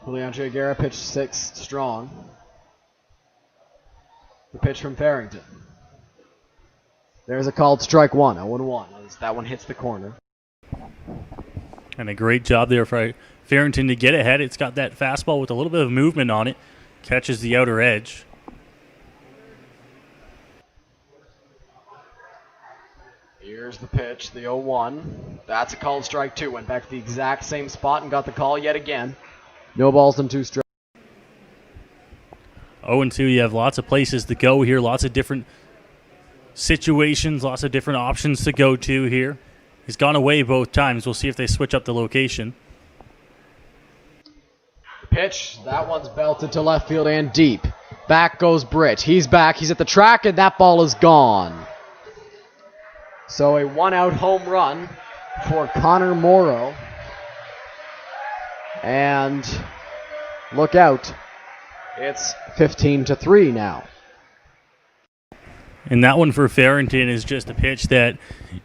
Julian Guerra pitched 6 strong. The pitch from Farrington. There's a called strike 1, 0-1, as that one hits the corner. And a great job there for Farrington to get ahead. It's got that fastball with a little bit of movement on it. Catches the outer edge. Here's the pitch, the 0-1. That's a called strike 2. Went back to the exact same spot and got the call yet again. No balls and 2 strikes. 0-2, you have lots of places to go here, lots of different situations, lots of different options to go to here. He's gone away both times. We'll see if they switch up the location. The pitch, that one's belted to left field and deep. Back goes Britt. He's back. He's at the track, and that ball is gone. So a 1-out home run for Connor Morrow. And look out. It's 15-3 now. And that one for Farrington is just a pitch that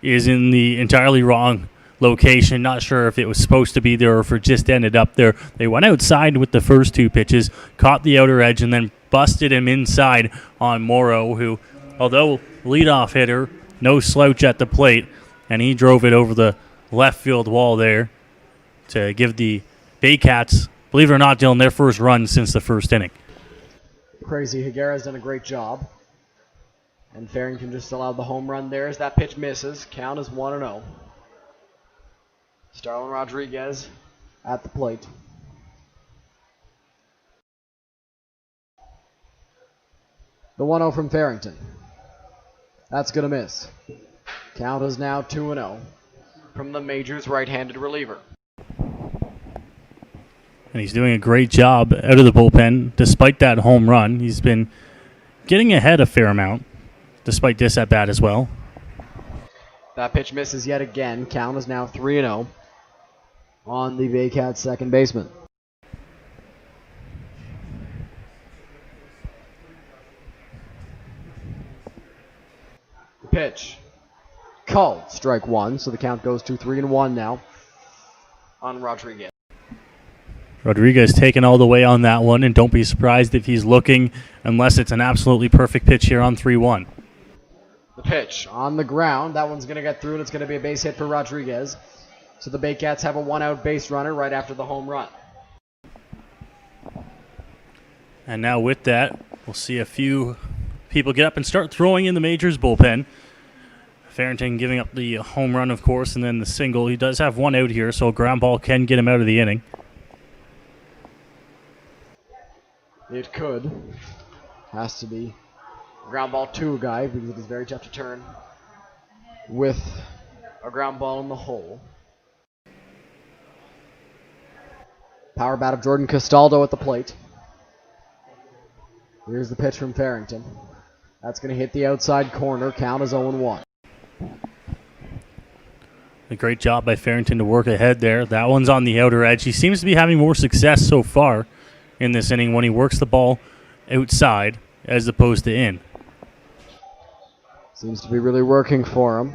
is in the entirely wrong location. Not sure if it was supposed to be there or if it just ended up there. They went outside with the first 2 pitches, caught the outer edge, and then busted him inside on Morrow, who, although leadoff hitter, no slouch at the plate, and he drove it over the left field wall there. to give the Baycats, believe it or not, Dylan, their first run since the first inning. Crazy. Higuera's done a great job. And Farrington just allowed the home run there as that pitch misses. Count is 1-0. Starlin Rodriguez at the plate. The 1-0 from Farrington. That's going to miss. Count is now 2-0 from the Majors right-handed reliever. And he's doing a great job out of the bullpen. Despite that home run, he's been getting ahead a fair amount, despite this at bat as well. That pitch misses yet again. Count is now 3-0 on the Baycats second baseman. The pitch. Called. Strike one, so the count goes to 3-1 now on Rodriguez. Rodriguez taking all the way on that one, and don't be surprised if he's looking, unless it's an absolutely perfect pitch here on 3-1. The pitch on the ground. That one's going to get through, and it's going to be a base hit for Rodriguez. So the Baycats have a one-out base runner right after the home run. And now with that, we'll see a few people get up and start throwing in the Majors bullpen. Farrington giving up the home run, of course, and then the single. He does have one out here, so a ground ball can get him out of the inning. It could. Has to be ground ball to a guy because it is very tough to turn with a ground ball in the hole. Power bat of Jordan Castaldo at the plate. Here's the pitch from Farrington. That's going to hit the outside corner. Count is 0-1. A great job by Farrington to work ahead there. That one's on the outer edge. He seems to be having more success so far in this inning when he works the ball outside as opposed to in. Seems to be really working for him.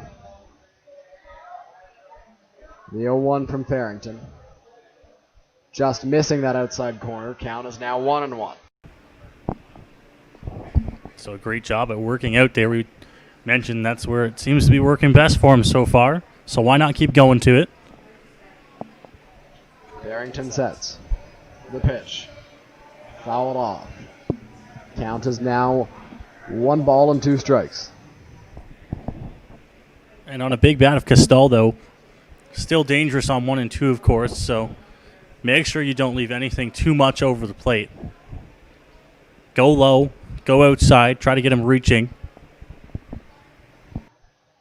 The 0-1 from Farrington. Just missing that outside corner. Count is now 1-1. So a great job at working out there. We mentioned that's where it seems to be working best for him so far. So why not keep going to it? Farrington sets the pitch. Fouled off. Count is now 1 ball and 2 strikes. And on a big bat of Castaldo, still dangerous on 1 and 2, of course. So make sure you don't leave anything too much over the plate. Go low, go outside, try to get him reaching.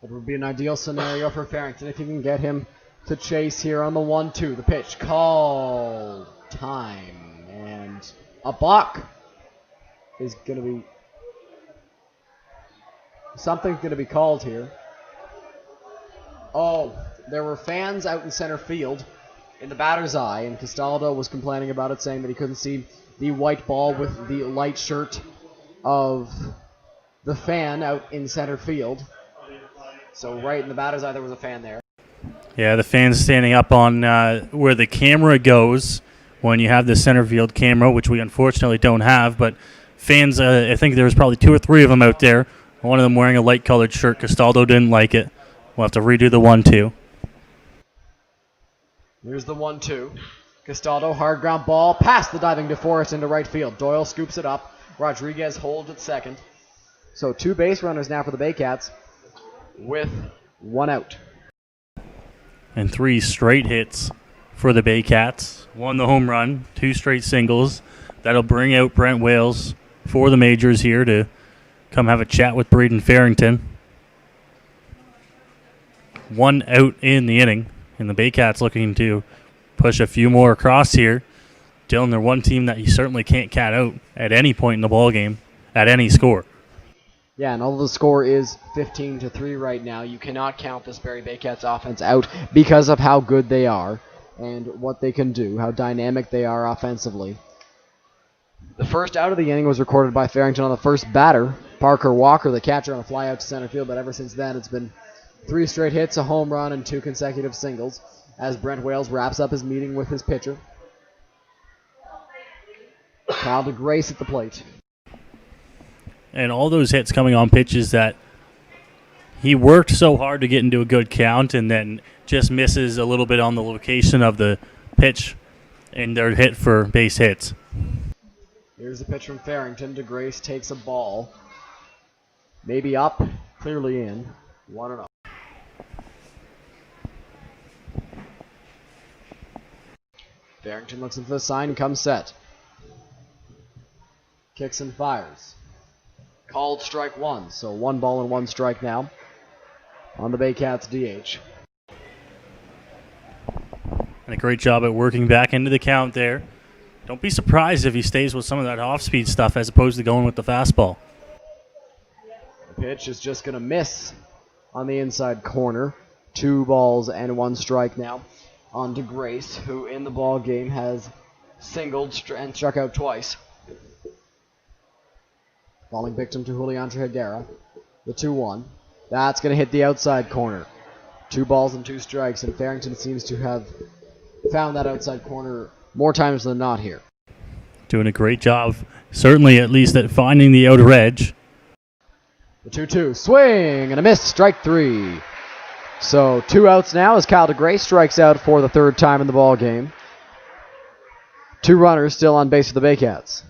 It would be an ideal scenario for Farrington if you can get him to chase here on the 1-2. The pitch called. Time. And a balk is going to be... Something's going to be called here. Oh, there were fans out in center field in the batter's eye, and Castaldo was complaining about it, saying that he couldn't see the white ball with the light shirt of the fan out in center field. So right in the batter's eye, there was a fan there. Yeah, the fan's standing up on where the camera goes when you have the center field camera, which we unfortunately don't have. But fans, I think there was probably 2 or 3 of them out there. One of them wearing a light-colored shirt. Castaldo didn't like it. We'll have to redo the 1-2. Here's the 1-2. Castaldo, hard ground ball, past the diving DeForest into right field. Doyle scoops it up. Rodriguez holds at second. So 2 base runners now for the Baycats with 1 out. And 3 straight hits for the Baycats. 1 the home run, 2 straight singles. That'll bring out Brent Wales for the Majors here to come have a chat with Braden Farrington. 1 out in the inning, and the Baycats looking to push a few more across here. Dylan, they're one team that you certainly can't cat out at any point in the ballgame, at any score. Yeah, and although the score is 15-3 right now, you cannot count this Barrie Baycats offense out because of how good they are and what they can do, how dynamic they are offensively. The first out of the inning was recorded by Farrington on the first batter, Parker Walker, the catcher, on a fly out to center field, but ever since then it's been 3 straight hits, a home run, and 2 consecutive singles as Brent Wales wraps up his meeting with his pitcher. Kyle DeGrace at the plate. And all those hits coming on pitches that he worked so hard to get into a good count and then just misses a little bit on the location of the pitch in their hit for base hits. Here's the pitch from Farrington. DeGrace takes a ball. Maybe up, clearly in. 1-0. Farrington looks into the sign, comes set. Kicks and fires. Called strike one, so 1 ball and 1 strike now on the Baycats DH. And a great job at working back into the count there. Don't be surprised if he stays with some of that off-speed stuff as opposed to going with the fastball. The pitch is just going to miss on the inside corner. 2 balls and 1 strike now on DeGrace, who in the ball game has singled and struck out twice. Falling victim to Julian Trejera. The 2-1. That's going to hit the outside corner. 2 balls and 2 strikes, and Farrington seems to have found that outside corner more times than not here. Doing a great job, certainly at least at finding the outer edge. The 2-2. Swing and a miss. Strike 3. So 2 outs now as Kyle DeGrace strikes out for the 3rd time in the ball game. 2 runners still on base for the Baycats.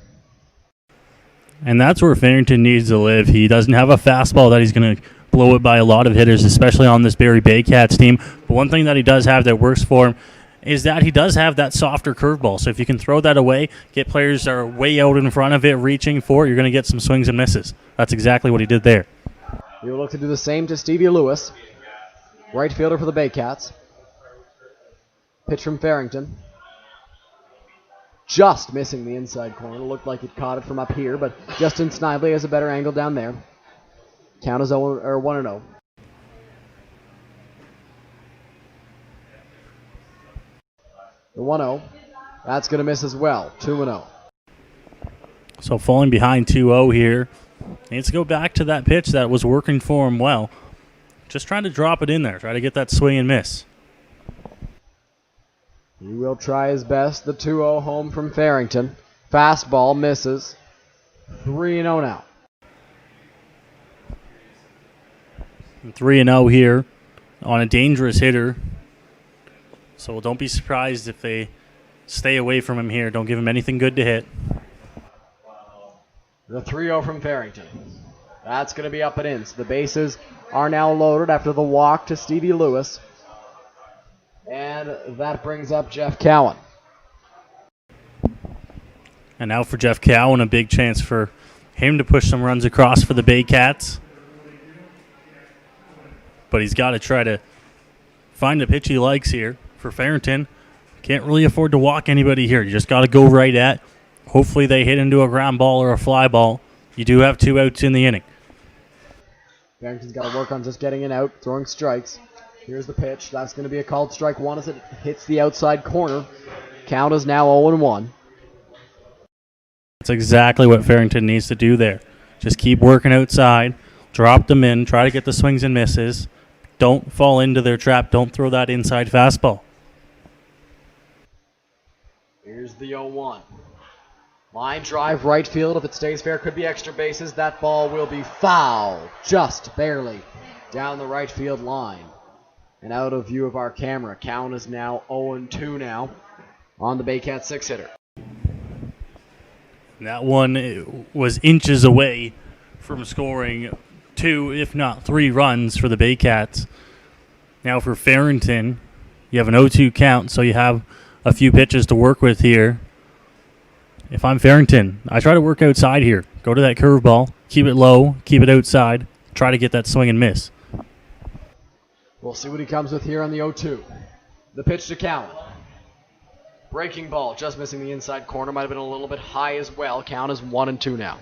And that's where Farrington needs to live. He doesn't have a fastball that he's going to blow it by a lot of hitters, especially on this Barrie Baycats team. But one thing that he does have that works for him is that he does have that softer curveball. So if you can throw that away, get players that are way out in front of it reaching for it, you're going to get some swings and misses. That's exactly what he did there. He'll look to do the same to Stevie Lewis, right fielder for the Baycats. Pitch from Farrington. Just missing the inside corner. Looked like it caught it from up here, but Justin Snively has a better angle down there. Count is 1-0. The 1-0. That's going to miss as well. 2-0. So falling behind 2-0 here. Needs to go back to that pitch that was working for him well. Just trying to drop it in there. Try to get that swing and miss. He will try his best. The 2-0 home from Farrington. Fastball misses. 3-0 now. 3-0 here on a dangerous hitter. So don't be surprised if they stay away from him here. Don't give him anything good to hit. The 3-0 from Farrington. That's going to be up and in. So the bases are now loaded after the walk to Stevie Lewis. And that brings up Jeff Cowan. And now for Jeff Cowan, a big chance for him to push some runs across for the Baycats. But he's got to try to find a pitch he likes here for Farrington. Can't really afford to walk anybody here. You just got to go right at. Hopefully they hit into a ground ball or a fly ball. You do have 2 outs in the inning. Farrington's got to work on just getting it out, throwing strikes. Here's the pitch. That's going to be a called strike 1 as it hits the outside corner. Count is now 0-1. That's exactly what Farrington needs to do there. Just keep working outside. Drop them in. Try to get the swings and misses. Don't fall into their trap. Don't throw that inside fastball. Here's the 0-1. Line drive right field. If it stays fair, could be extra bases. That ball will be foul. Just barely down the right field line. And out of view of our camera. Count is now 0-2 now on the Baycats 6-hitter. That one was inches away from scoring 2, if not 3 runs for the Baycats. Now for Farrington, you have an 0-2 count, so you have a few pitches to work with here. If I'm Farrington, I try to work outside here. Go to that curveball, keep it low, keep it outside, try to get that swing and miss. We'll see what he comes with here on the 0-2. The pitch to Cowan. Breaking ball, just missing the inside corner. Might have been a little bit high as well. Count is 1-2 now.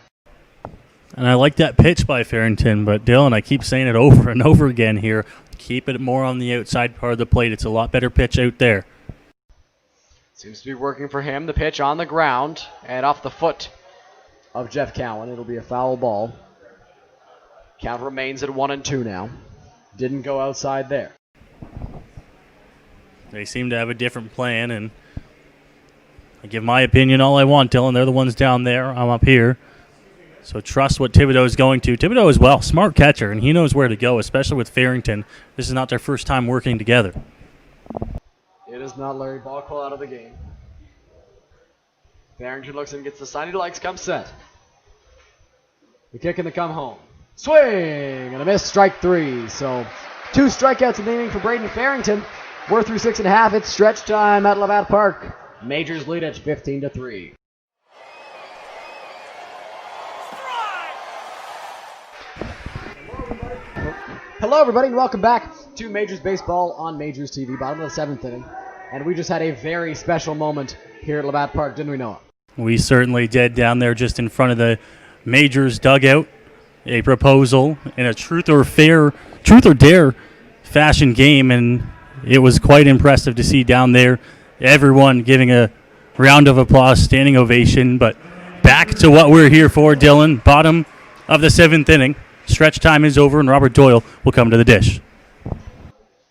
And I like that pitch by Farrington, but Dylan, I keep saying it over and over again here. Keep it more on the outside part of the plate. It's a lot better pitch out there. Seems to be working for him. The pitch on the ground and off the foot of Jeff Cowan. It'll be a foul ball. Count remains at 1-2 now. Didn't go outside there. They seem to have a different plan, and I give my opinion all I want, Dylan. They're the ones down there. I'm up here. So trust what Thibodeau is going to. Thibodeau is, well, smart catcher, and he knows where to go, especially with Farrington. This is not their first time working together. It It is not Larry. Ball call out of the game. Barrington looks and gets the sign he likes. Comes set. The kick and the come home. Swing and a miss. Strike three. So 2 strikeouts in the inning for Braden Farrington. We're through 6.5. It's stretch time at Labatt Park. Majors lead at 15-3. Hello, everybody, and welcome back to Majors Baseball on Majors TV, bottom of the 7th inning. And we just had a very special moment here at Labatt Park, didn't we, Noah? We certainly did down there just in front of the Majors dugout. A proposal in a truth or dare fashion game, and it was quite impressive to see down there everyone giving a round of applause, standing ovation. But back to what we're here for, Dylan. Bottom of the 7th inning. Stretch time is over, and Robert Doyle will come to the dish.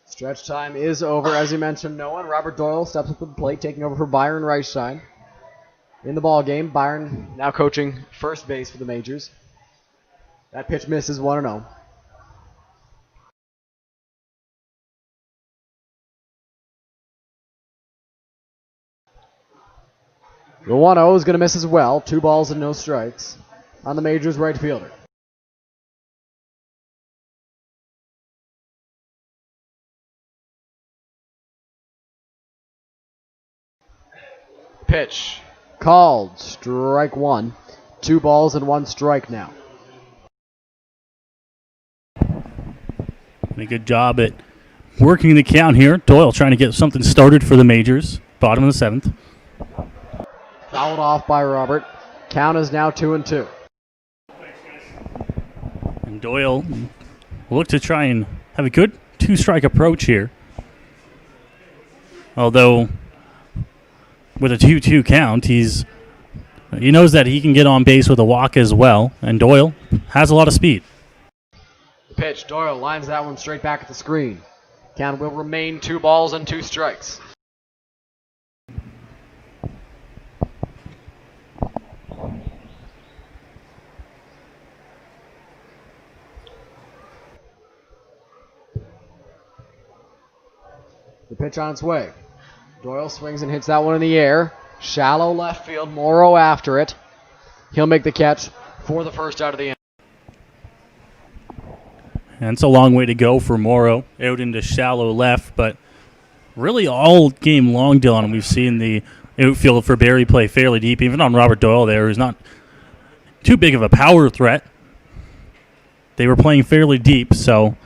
Stretch time is over, as you mentioned, Noah. And Robert Doyle steps up to the plate, taking over for Byron Reichstein in the ball game. Byron now coaching first base for the Majors. That pitch misses 1-0. The 1-0 is going to miss as well. 2 balls and no strikes on the Majors right fielder. Pitch called. Strike 1. 2 balls and 1 strike now. A good job at working the count here. Doyle trying to get something started for the Majors. Bottom of the 7th. Fouled off by Robert. Count is now 2-2. And Doyle will look to try and have a good 2-strike approach here. Although with a 2-2 count, he knows that he can get on base with a walk as well, and Doyle has a lot of speed. The pitch, Doyle lines that one straight back at the screen. Count will remain 2 balls and 2 strikes. The pitch on its way. Doyle swings and hits that one in the air. Shallow left field. Morrow after it. He'll make the catch for the first out of the inning. And it's a long way to go for Morrow out into shallow left, but really all game long, Dylan, we've seen the outfield for Barrie play fairly deep, even on Robert Doyle there, who's not too big of a power threat. They were playing fairly deep, so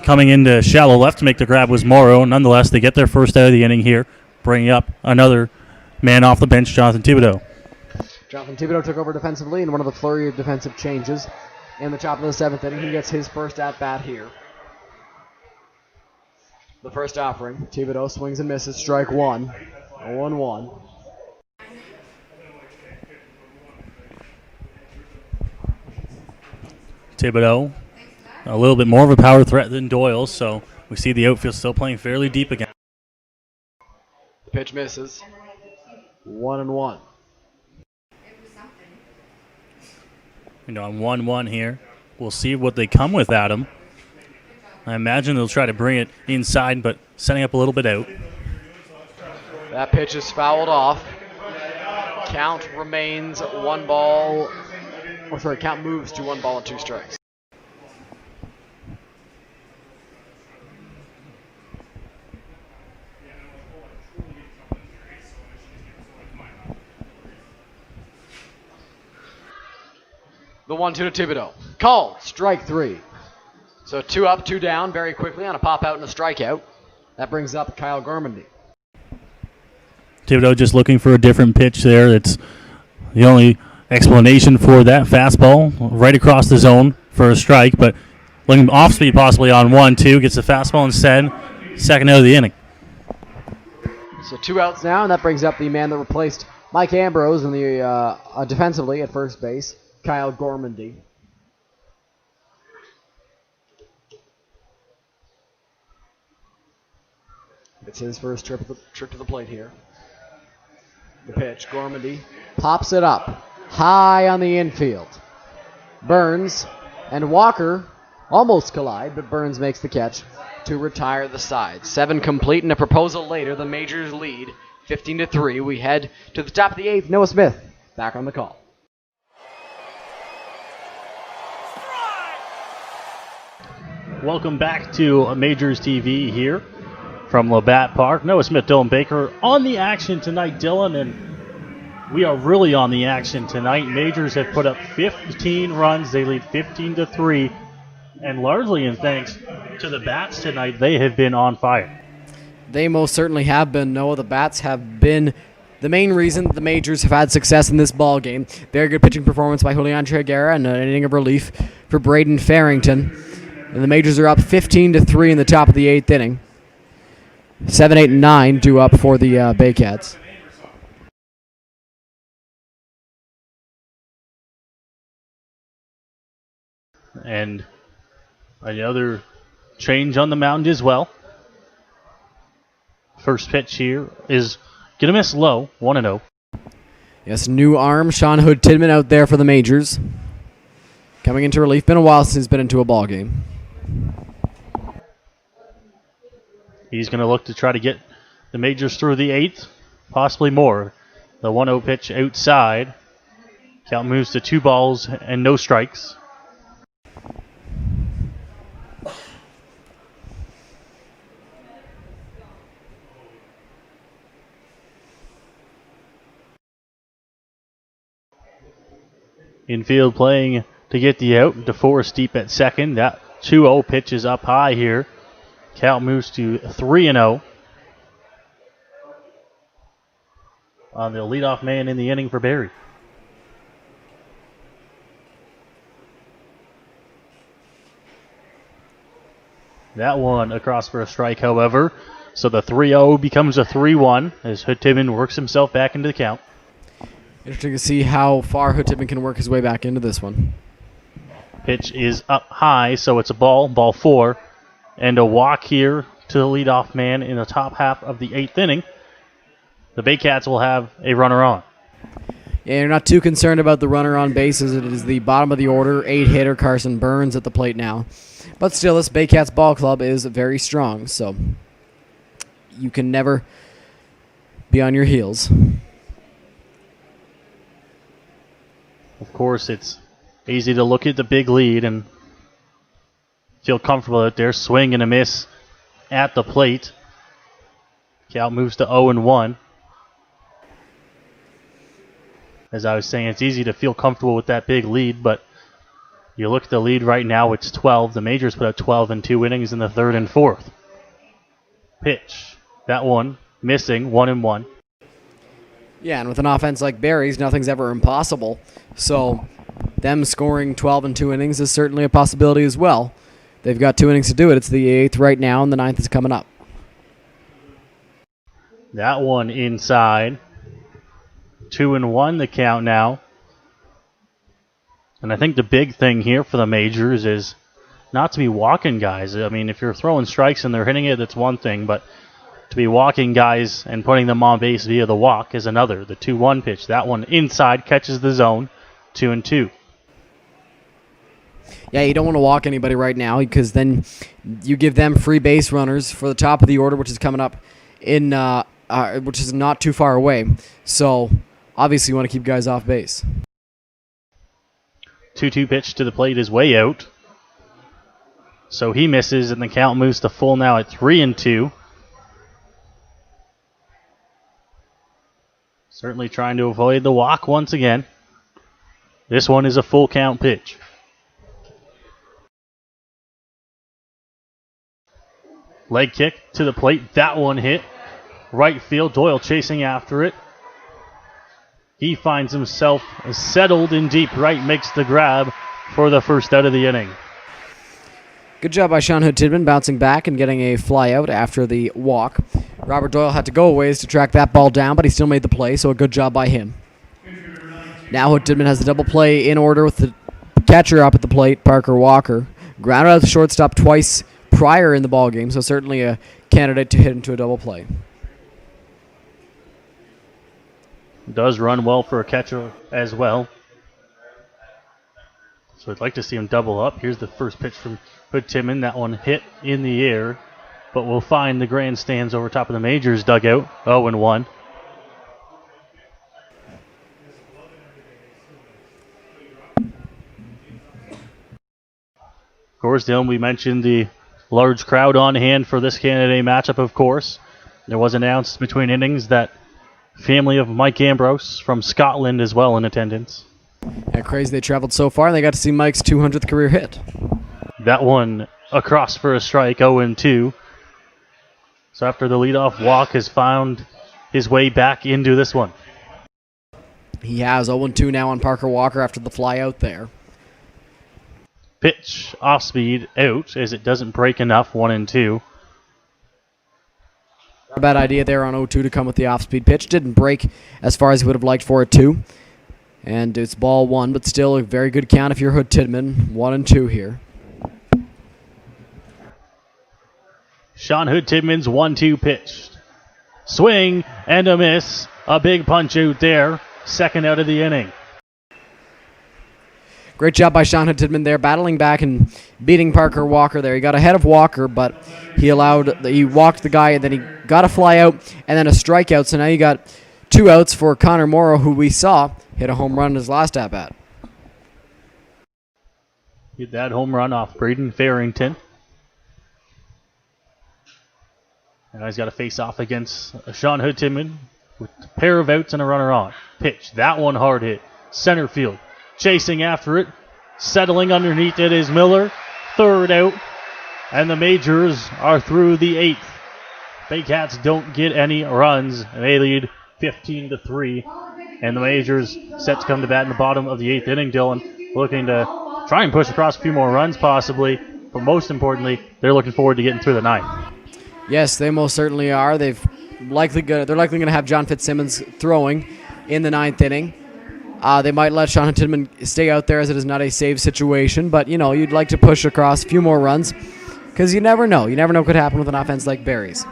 coming into shallow left to make the grab was Morrow. Nonetheless, they get their first out of the inning here, bringing up another man off the bench, Jonathan Thibodeau. Jonathan Thibodeau took over defensively in one of the flurry of defensive changes in the top of the 7th inning. He gets his first at-bat here. The first offering. Thibodeau swings and misses. Strike 1. 0-1. Thibodeau, a little bit more of a power threat than Doyle, so we see the outfield still playing fairly deep again. The pitch misses. 1-1. On 1-1 here. We'll see what they come with, Adam. I imagine they'll try to bring it inside, but setting up a little bit out. That pitch is fouled off. Count remains 1 ball. Count moves to 1 ball and 2 strikes. The 1-2 to Thibodeau. Called. Strike 3. So 2 up, 2 down very quickly on a pop out and a strikeout. That brings up Kyle Gormandy. Thibodeau just looking for a different pitch there. It's the only explanation for that fastball right across the zone for a strike, but looking off speed possibly on 1-2, gets the fastball instead. Second out of the inning. So 2 outs now, and that brings up the man that replaced Mike Ambrose in the defensively at first base, Kyle Gormandy. It's his first trip to the plate here. The pitch, Gormandy pops it up high on the infield. Burns and Walker almost collide, but Burns makes the catch to retire the side. 7 complete, and a proposal later. The Majors lead 15-3. We head to the top of the 8th. Noah Smith back on the call. Welcome back to Majors TV here from Labatt Park. Noah Smith, Dylan Baker on the action tonight, Dylan, and we are really on the action tonight. Majors have put up 15 runs. They lead 15-3, and largely in thanks to the bats tonight, they have been on fire. They most certainly have been, Noah. The bats have been the main reason the Majors have had success in this ball game. Very good pitching performance by Julian Treguera and an inning of relief for Braden Farrington. And the Majors are up 15-3 in the top of the 8th inning. 7, 8, and 9 due up for the Baycats. And another change on the mound as well. First pitch here is going to miss low, 1-0. Yes, new arm, Sean Hood-Tidman out there for the Majors. Coming into relief. Been a while since he's been into a ball game. He's going to look to try to get the Majors through the 8th, possibly more. The 1-0 pitch outside. Count moves to 2 balls and no strikes. Infield playing to get the out. DeForest deep at second. That 2-0 pitch is up high here. Count moves to 3-0. On the leadoff man in the inning for Barrie. That one across for a strike, however. So the 3-0 becomes a 3-1 as Hood-Tidman works himself back into the count. Interesting to see how far Hood-Tidman can work his way back into this one. Pitch is up high, so it's a ball 4. And a walk here to the leadoff man in the top half of the 8th inning. The Baycats will have a runner on. Yeah, you're not too concerned about the runner on base as it is the bottom of the order, 8-hitter Carson Burns at the plate now. But still, this Baycats ball club is very strong, so you can never be on your heels. Of course, it's easy to look at the big lead and feel comfortable out there. Swing and a miss at the plate. Count moves to 0-1. As I was saying, it's easy to feel comfortable with that big lead, but you look at the lead right now, it's 12. The Majors put up 12 in 2 innings in the 3rd and 4th. Pitch. That one missing, 1-1. Yeah, and with an offense like Barrie's, nothing's ever impossible. So them scoring 12 in 2 innings is certainly a possibility as well. They've got 2 innings to do it. It's the 8th right now, and the 9th is coming up. That one inside. 2-1 the count now. And I think the big thing here for the Majors is not to be walking guys. I mean, if you're throwing strikes and they're hitting it, that's one thing, but to be walking guys and putting them on base via the walk is another. The 2-1 pitch. That one inside catches the zone. 2-2. Yeah, you don't want to walk anybody right now because then you give them free base runners for the top of the order, which is coming up in, which is not too far away. So obviously you want to keep guys off base. 2-2 pitch to the plate is way out. So he misses, and the count moves to full now at 3-2. Certainly trying to avoid the walk once again. This one is a full count pitch. Leg kick to the plate. That one hit. Right field. Doyle chasing after it. He finds himself settled in deep right. Makes the grab for the first out of the inning. Good job by Sean Hood-Tidman bouncing back and getting a fly out after the walk. Robert Doyle had to go a ways to track that ball down, but he still made the play, so a good job by him. Now Hood-Tidman has the double play in order with the catcher up at the plate, Parker Walker. Grounded out the shortstop twice prior in the ball game, so certainly a candidate to hit into a double play. Does run well for a catcher as well. So I'd like to see him double up. Here's the first pitch from Hood-Timmon. That one hit in the air, but we'll find the grandstands over top of the Majors dugout. 0-1. Of course, Dylan, we mentioned the large crowd on hand for this Canada Day matchup, of course. There was announced between innings that family of Mike Ambrose from Scotland as well in attendance. Yeah, crazy they traveled so far and they got to see Mike's 200th career hit. That one across for a strike, 0-2. So after the leadoff walk has found his way back into this one. He has 0-2 now on Parker Walker after the fly out there. Pitch off speed out as it doesn't break enough, 1-2. A bad idea there on 0-2 to come with the off-speed pitch. Didn't break as far as he would have liked for it to. And it's ball one, but still a very good count if you're Hood-Timmon. 1-2 here. Sean Hood-Timmons 1-2 pitch. Swing and a miss. A big punch out there. Second out of the inning. Great job by Sean Hood-Timmon there, battling back and beating Parker Walker there. He got ahead of Walker, but he walked the guy, and then he got a fly out and then a strikeout. So now you got 2 outs for Connor Morrow, who we saw hit a home run in his last at-bat. Get that home run off Braden Farrington. And now he's got to face off against Sean Hood-Timmon with a pair of outs and a runner on. Pitch, that one hard hit. Center field. Chasing after it, settling underneath it is Miller. Third out, and the Majors are through the 8th. Baycats don't get any runs, and they lead 15-3. And the Majors set to come to bat in the bottom of the 8th inning. Dylan looking to try and push across a few more runs possibly, but most importantly, they're looking forward to getting through the 9th. Yes, they most certainly are. They're likely going to have John Fitzsimmons throwing in the 9th inning. They might let Sean Hood-Timmon stay out there as it is not a save situation, but, you'd like to push across a few more runs because you never know. You never know what could happen with an offense like Barrie's.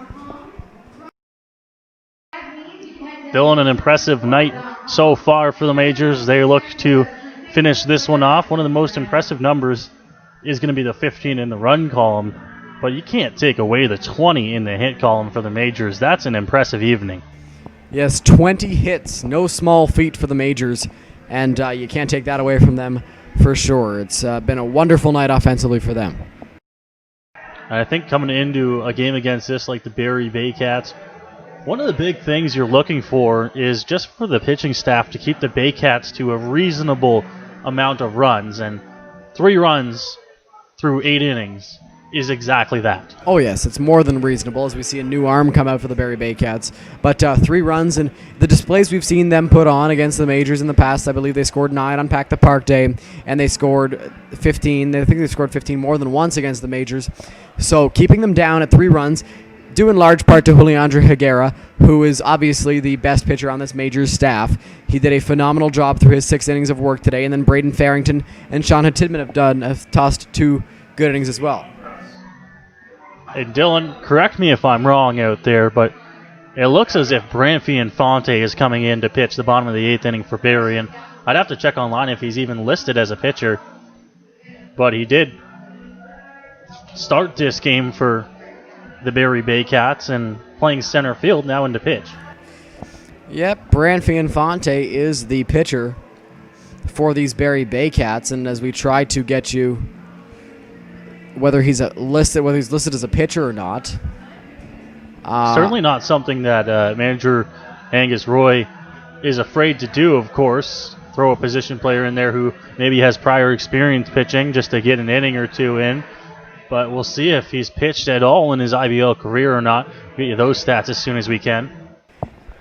Dylan, an impressive night so far for the Majors. They look to finish this one off. One of the most impressive numbers is going to be the 15 in the run column, but you can't take away the 20 in the hit column for the Majors. That's an impressive evening. Yes, 20 hits. No small feat for the Majors, and you can't take that away from them for sure. It's been a wonderful night offensively for them. I think coming into a game against this, like the Barrie Baycats, one of the big things you're looking for is just for the pitching staff to keep the Baycats to a reasonable amount of runs, and 3 runs through 8 innings is exactly that. Oh, yes, it's more than reasonable as we see a new arm come out for the Barrie Baycats. But 3 runs, and the displays we've seen them put on against the Majors in the past, I believe they scored 9 on Pack the Park Day, and they scored 15. I think they scored 15 more than once against the Majors. So keeping them down at 3 runs, due in large part to Juliandre Higuera, who is obviously the best pitcher on this Majors staff. He did a phenomenal job through his 6 innings of work today, and then Braden Farrington and Sean Hood-Timmon have tossed 2 good innings as well. And Dylan, correct me if I'm wrong out there, but it looks as if Branfy Infante is coming in to pitch the bottom of the 8th inning for Barrie, and I'd have to check online if he's even listed as a pitcher, but he did start this game for the Barrie Baycats and playing center field now into pitch. Yep, Branfy Infante is the pitcher for these Barrie Baycats, and as we try to get you whether he's listed as a pitcher or not. Certainly not something that manager Angus Roy is afraid to do, of course. Throw a position player in there who maybe has prior experience pitching just to get an inning or 2 in. But we'll see if he's pitched at all in his IBL career or not. Get you those stats as soon as we can.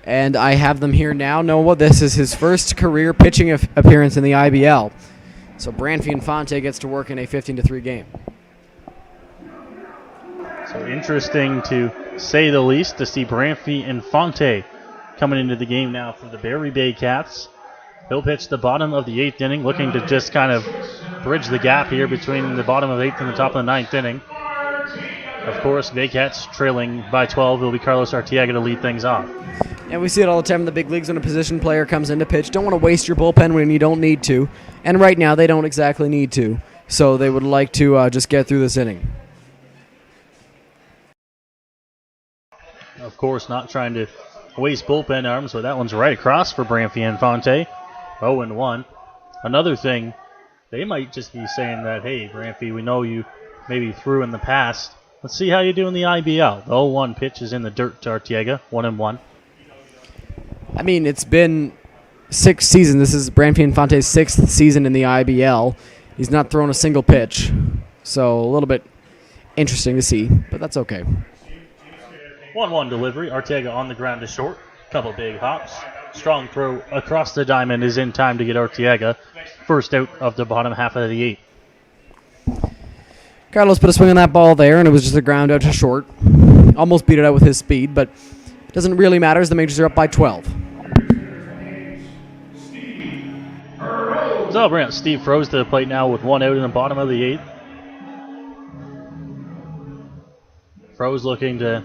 And I have them here now. Noah, this is his first career pitching appearance in the IBL. So Branfy Infante gets to work in a 15-3 game. So interesting to say the least to see Branfy Infante coming into the game now for the Barrie Baycats. He'll pitch the bottom of the 8th inning, looking to just kind of bridge the gap here between the bottom of 8th and the top of the 9th inning. Of course, Baycats trailing by 12. It'll be Carlos Arteaga to lead things off. And we see it all the time in the big leagues when a position player comes in to pitch. Don't want to waste your bullpen when you don't need to. And right now, they don't exactly need to. so they would like to just get through this inning. Of course, not trying to waste bullpen arms, but that one's right across for Branfy Infante. 0-1. Another thing, they might just be saying that, hey, Branfy, we know you maybe threw in the past. Let's see how you do in the IBL. The 0-1 pitch is in the dirt to Arteaga. 1-1. I mean, it's been 6 seasons. This is Branfy Infante's 6th season in the IBL. He's not thrown a single pitch, so a little bit interesting to see, but that's okay. 1-1 delivery. Arteaga on the ground to short. Couple big hops. Strong throw across the diamond is in time to get Arteaga first out of the bottom half of the 8th. Carlos put a swing on that ball there, and it was just a ground out to short. Almost beat it out with his speed, but it doesn't really matter as the Majors are up by 12. So I'll bring out Steve Froese to the plate now with 1 out in the bottom of the 8th. Froese looking to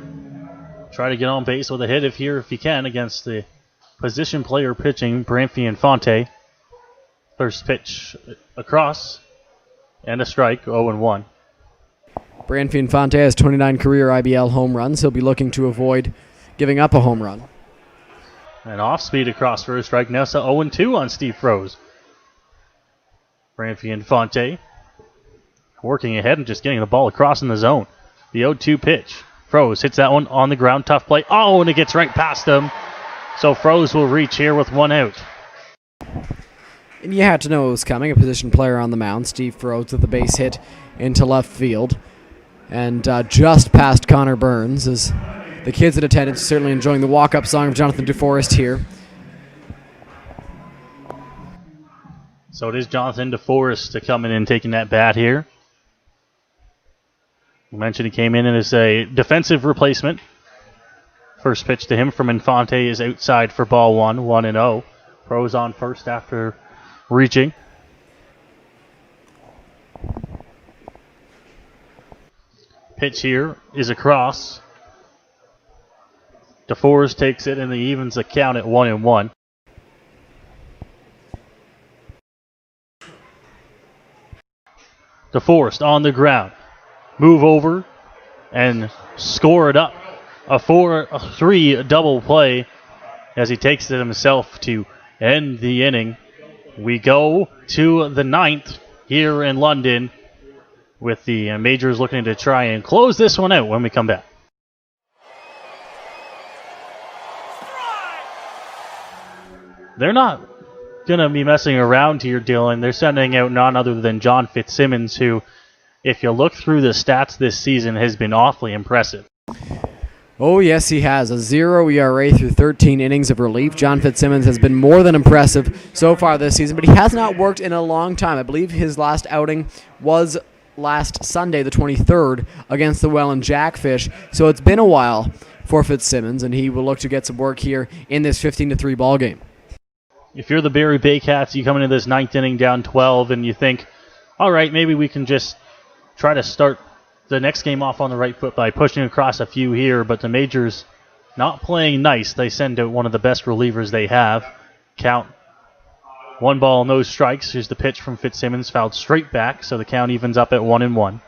try to get on base with a hit if he can against the position player pitching Branfy Infante. First pitch across and a strike, 0-1. Branfy Infante has 29 career IBL home runs. He'll be looking to avoid giving up a home run. And off speed across for a strike. Now so 0-2 on Steve Froese. Branfy Infante working ahead and just getting the ball across in the zone. The 0-2 pitch. Froese hits that one on the ground. Tough play. Oh, and it gets right past him. So Froese will reach here with 1 out. And you had to know it was coming. A position player on the mound. Steve Froese with the base hit into left field. And just past Connor Burns as the kids in attendance certainly enjoying the walk-up song of Jonathan DeForest here. So it is Jonathan DeForest to come in and taking that bat here. I mentioned he came in as a defensive replacement. First pitch to him from Infante is outside for ball 1, 1-0. Froese on first after reaching. Pitch here is across. DeForest takes it and he evens the count at 1-1. DeForest on the ground. Move over and score it up. A 4-3 double play as he takes it himself to end the inning. We go to the 9th here in London with the Majors looking to try and close this one out when we come back. They're not going to be messing around here, Dylan. They're sending out none other than John Fitzsimmons, who, if you look through the stats this season, has been awfully impressive. Oh, yes, he has. A 0 ERA through 13 innings of relief. John Fitzsimmons has been more than impressive so far this season, but he has not worked in a long time. I believe his last outing was last Sunday, the 23rd, against the Welland Jackfish. So it's been a while for Fitzsimmons, and he will look to get some work here in this 15-3 ball game. If you're the Barrie Baycats, you come into this 9th inning down 12, and you think, all right, maybe we can just try to start the next game off on the right foot by pushing across a few here, but the Majors not playing nice. They send out one of the best relievers they have. Count 1 ball, no strikes. Here's the pitch from Fitzsimmons, fouled straight back, so the count evens up at 1-1.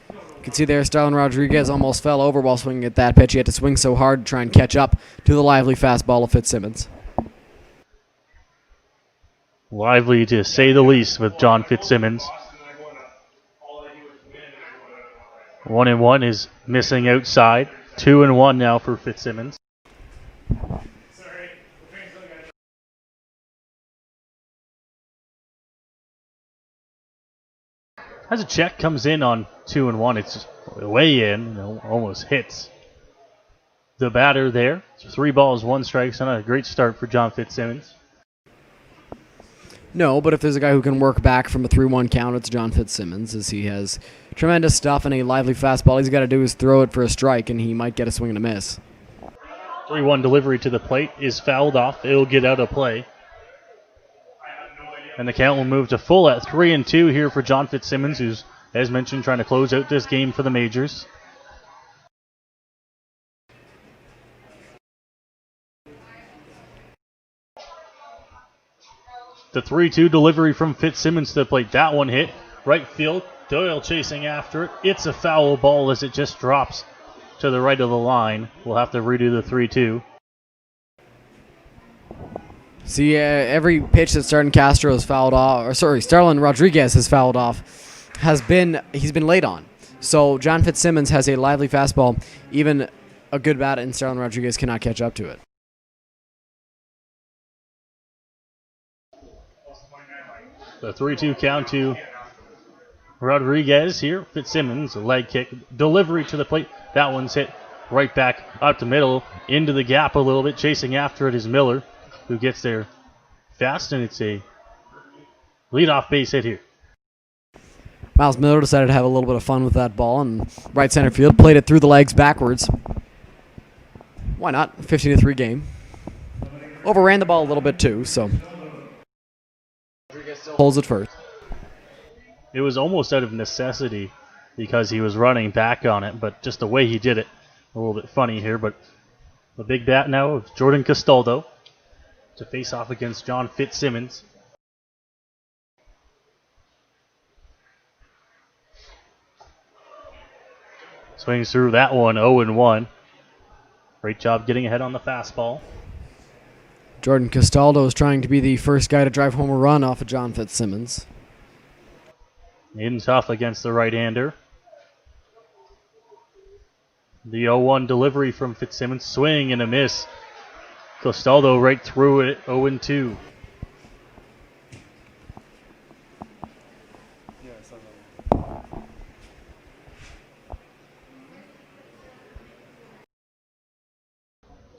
You can see there Starlin Rodriguez almost fell over while swinging at that pitch. He had to swing so hard to try and catch up to the lively fastball of Fitzsimmons. Lively to say the least with John Fitzsimmons. 1-1 is missing outside. 2-1 now for Fitzsimmons. As a check comes in on 2-1, it's way in, almost hits the batter there. So 3 balls, 1 strike. So not a great start for John Fitzsimmons. No, but if there's a guy who can work back from a 3-1 count, it's John Fitzsimmons, as he has tremendous stuff and a lively fastball. All he's got to do is throw it for a strike, and he might get a swing and a miss. 3-1 delivery to the plate is fouled off. It'll get out of play. And the count will move to full at 3-2 here for John Fitzsimmons, who's, as mentioned, trying to close out this game for the Majors. The 3-2 delivery from Fitzsimmons to the plate. That one hit right field. Doyle chasing after it. It's a foul ball as it just drops to the right of the line. We'll have to redo the 3-2. See, every pitch that Starlin Castro has fouled off, or sorry, Starlin Rodriguez has fouled off, he's been late on. So John Fitzsimmons has a lively fastball. Even a good bat and Starlin Rodriguez cannot catch up to it. The 3-2 count to Rodriguez here. Fitzsimmons, a leg kick, delivery to the plate. That one's hit right back up the middle, into the gap a little bit. Chasing after it is Miller, who gets there fast, and it's a leadoff base hit here. Miles Miller decided to have a little bit of fun with that ball and right center field, played it through the legs backwards. Why not? 15-3 game. Overran the ball a little bit too, so holds it first. It was almost out of necessity because he was running back on it, but just the way he did it, a little bit funny here. But the big bat now of Jordan Castaldo to face off against John Fitzsimmons. Swings through that one, 0-1. Great job getting ahead on the fastball. Jordan Castaldo is trying to be the first guy to drive home a run off of John Fitzsimmons. In tough against the right-hander. The 0-1 delivery from Fitzsimmons. Swing and a miss. Castaldo right through it, 0-2.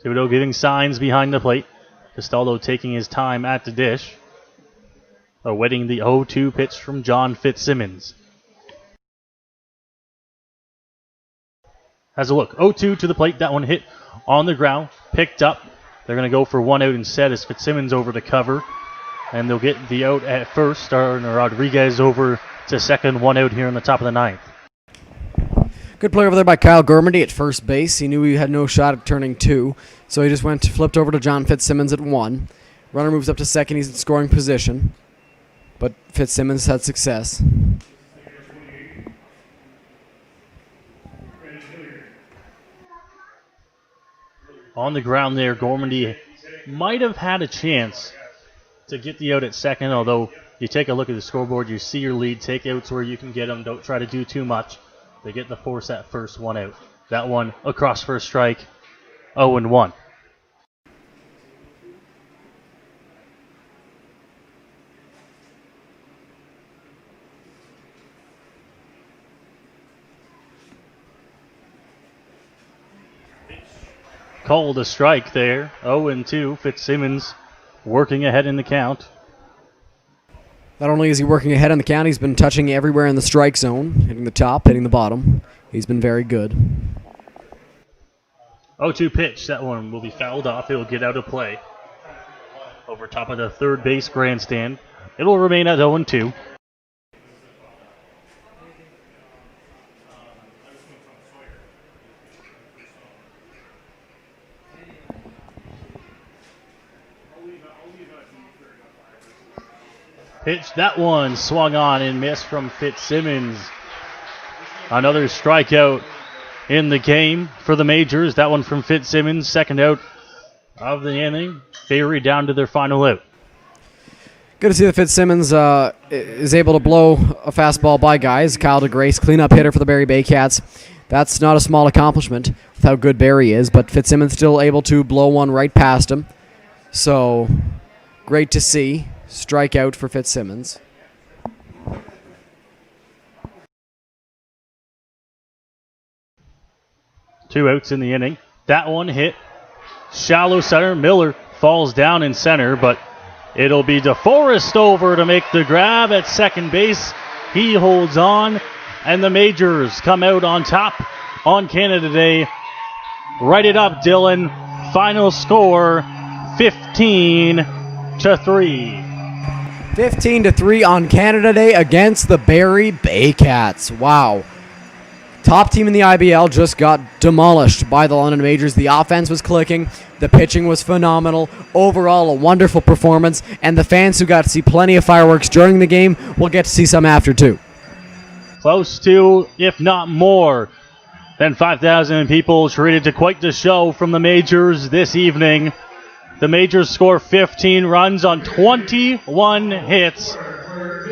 Thibodeau giving signs behind the plate. Castaldo taking his time at the dish. Awaiting the 0-2 pitch from John Fitzsimmons. Has a look. 0-2 to the plate. That one hit on the ground. Picked up. They're going to go for one out instead as Fitzsimmons over to cover. And they'll get the out at first. Starting Rodriguez over to second. One out here in the top of the ninth. Good play over there by Kyle Gormandy at first base. He knew he had no shot at turning two, so he just flipped over to John Fitzsimmons at one. Runner moves up to second. He's in scoring position, but Fitzsimmons had success. On the ground there, Gormandy might have had a chance to get the out at second, although you take a look at the scoreboard, you see your lead, take outs where you can get them, don't try to do too much. They get the force at first, one out. That one across for a strike, 0-1. Called a strike there, 0-2. Fitzsimmons working ahead in the count. Not only is he working ahead in the count, he's been touching everywhere in the strike zone, hitting the top, hitting the bottom. He's been very good. 0-2 pitch. That one will be fouled off. It'll get out of play. Over top of the third base grandstand. It'll remain at 0-2. Pitch, that one swung on and missed from Fitzsimmons. Another strikeout in the game for the Majors. That one from Fitzsimmons, second out of the inning. Barrie down to their final out. Good to see that Fitzsimmons is able to blow a fastball by guys. Kyle DeGrace, cleanup hitter for the Barrie Baycats. That's not a small accomplishment with how good Barrie is, but Fitzsimmons still able to blow one right past him. So, great to see. Strikeout for Fitzsimmons. Two outs in the inning. That one hit shallow center. Miller falls down in center, but it'll be DeForest over to make the grab at second base. He holds on, and the Majors come out on top on Canada Day. Write it up, Dylan. Final score, 15-3. 15-3 on Canada Day against the Barrie Baycats. Wow. Top team in the IBL just got demolished by the London Majors. The offense was clicking. The pitching was phenomenal. Overall, a wonderful performance. And the fans who got to see plenty of fireworks during the game will get to see some after, too. close to, if not more, than 5,000 people treated to quite the show from the Majors this evening. The Majors score 15 runs on 21 hits.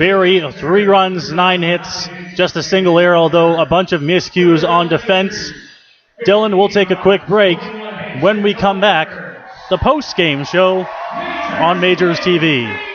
Barrie, 3 runs, 9 hits, just a single error, although a bunch of miscues on defense. Dylan, we'll take a quick break. When we come back, the post-game show on Majors TV.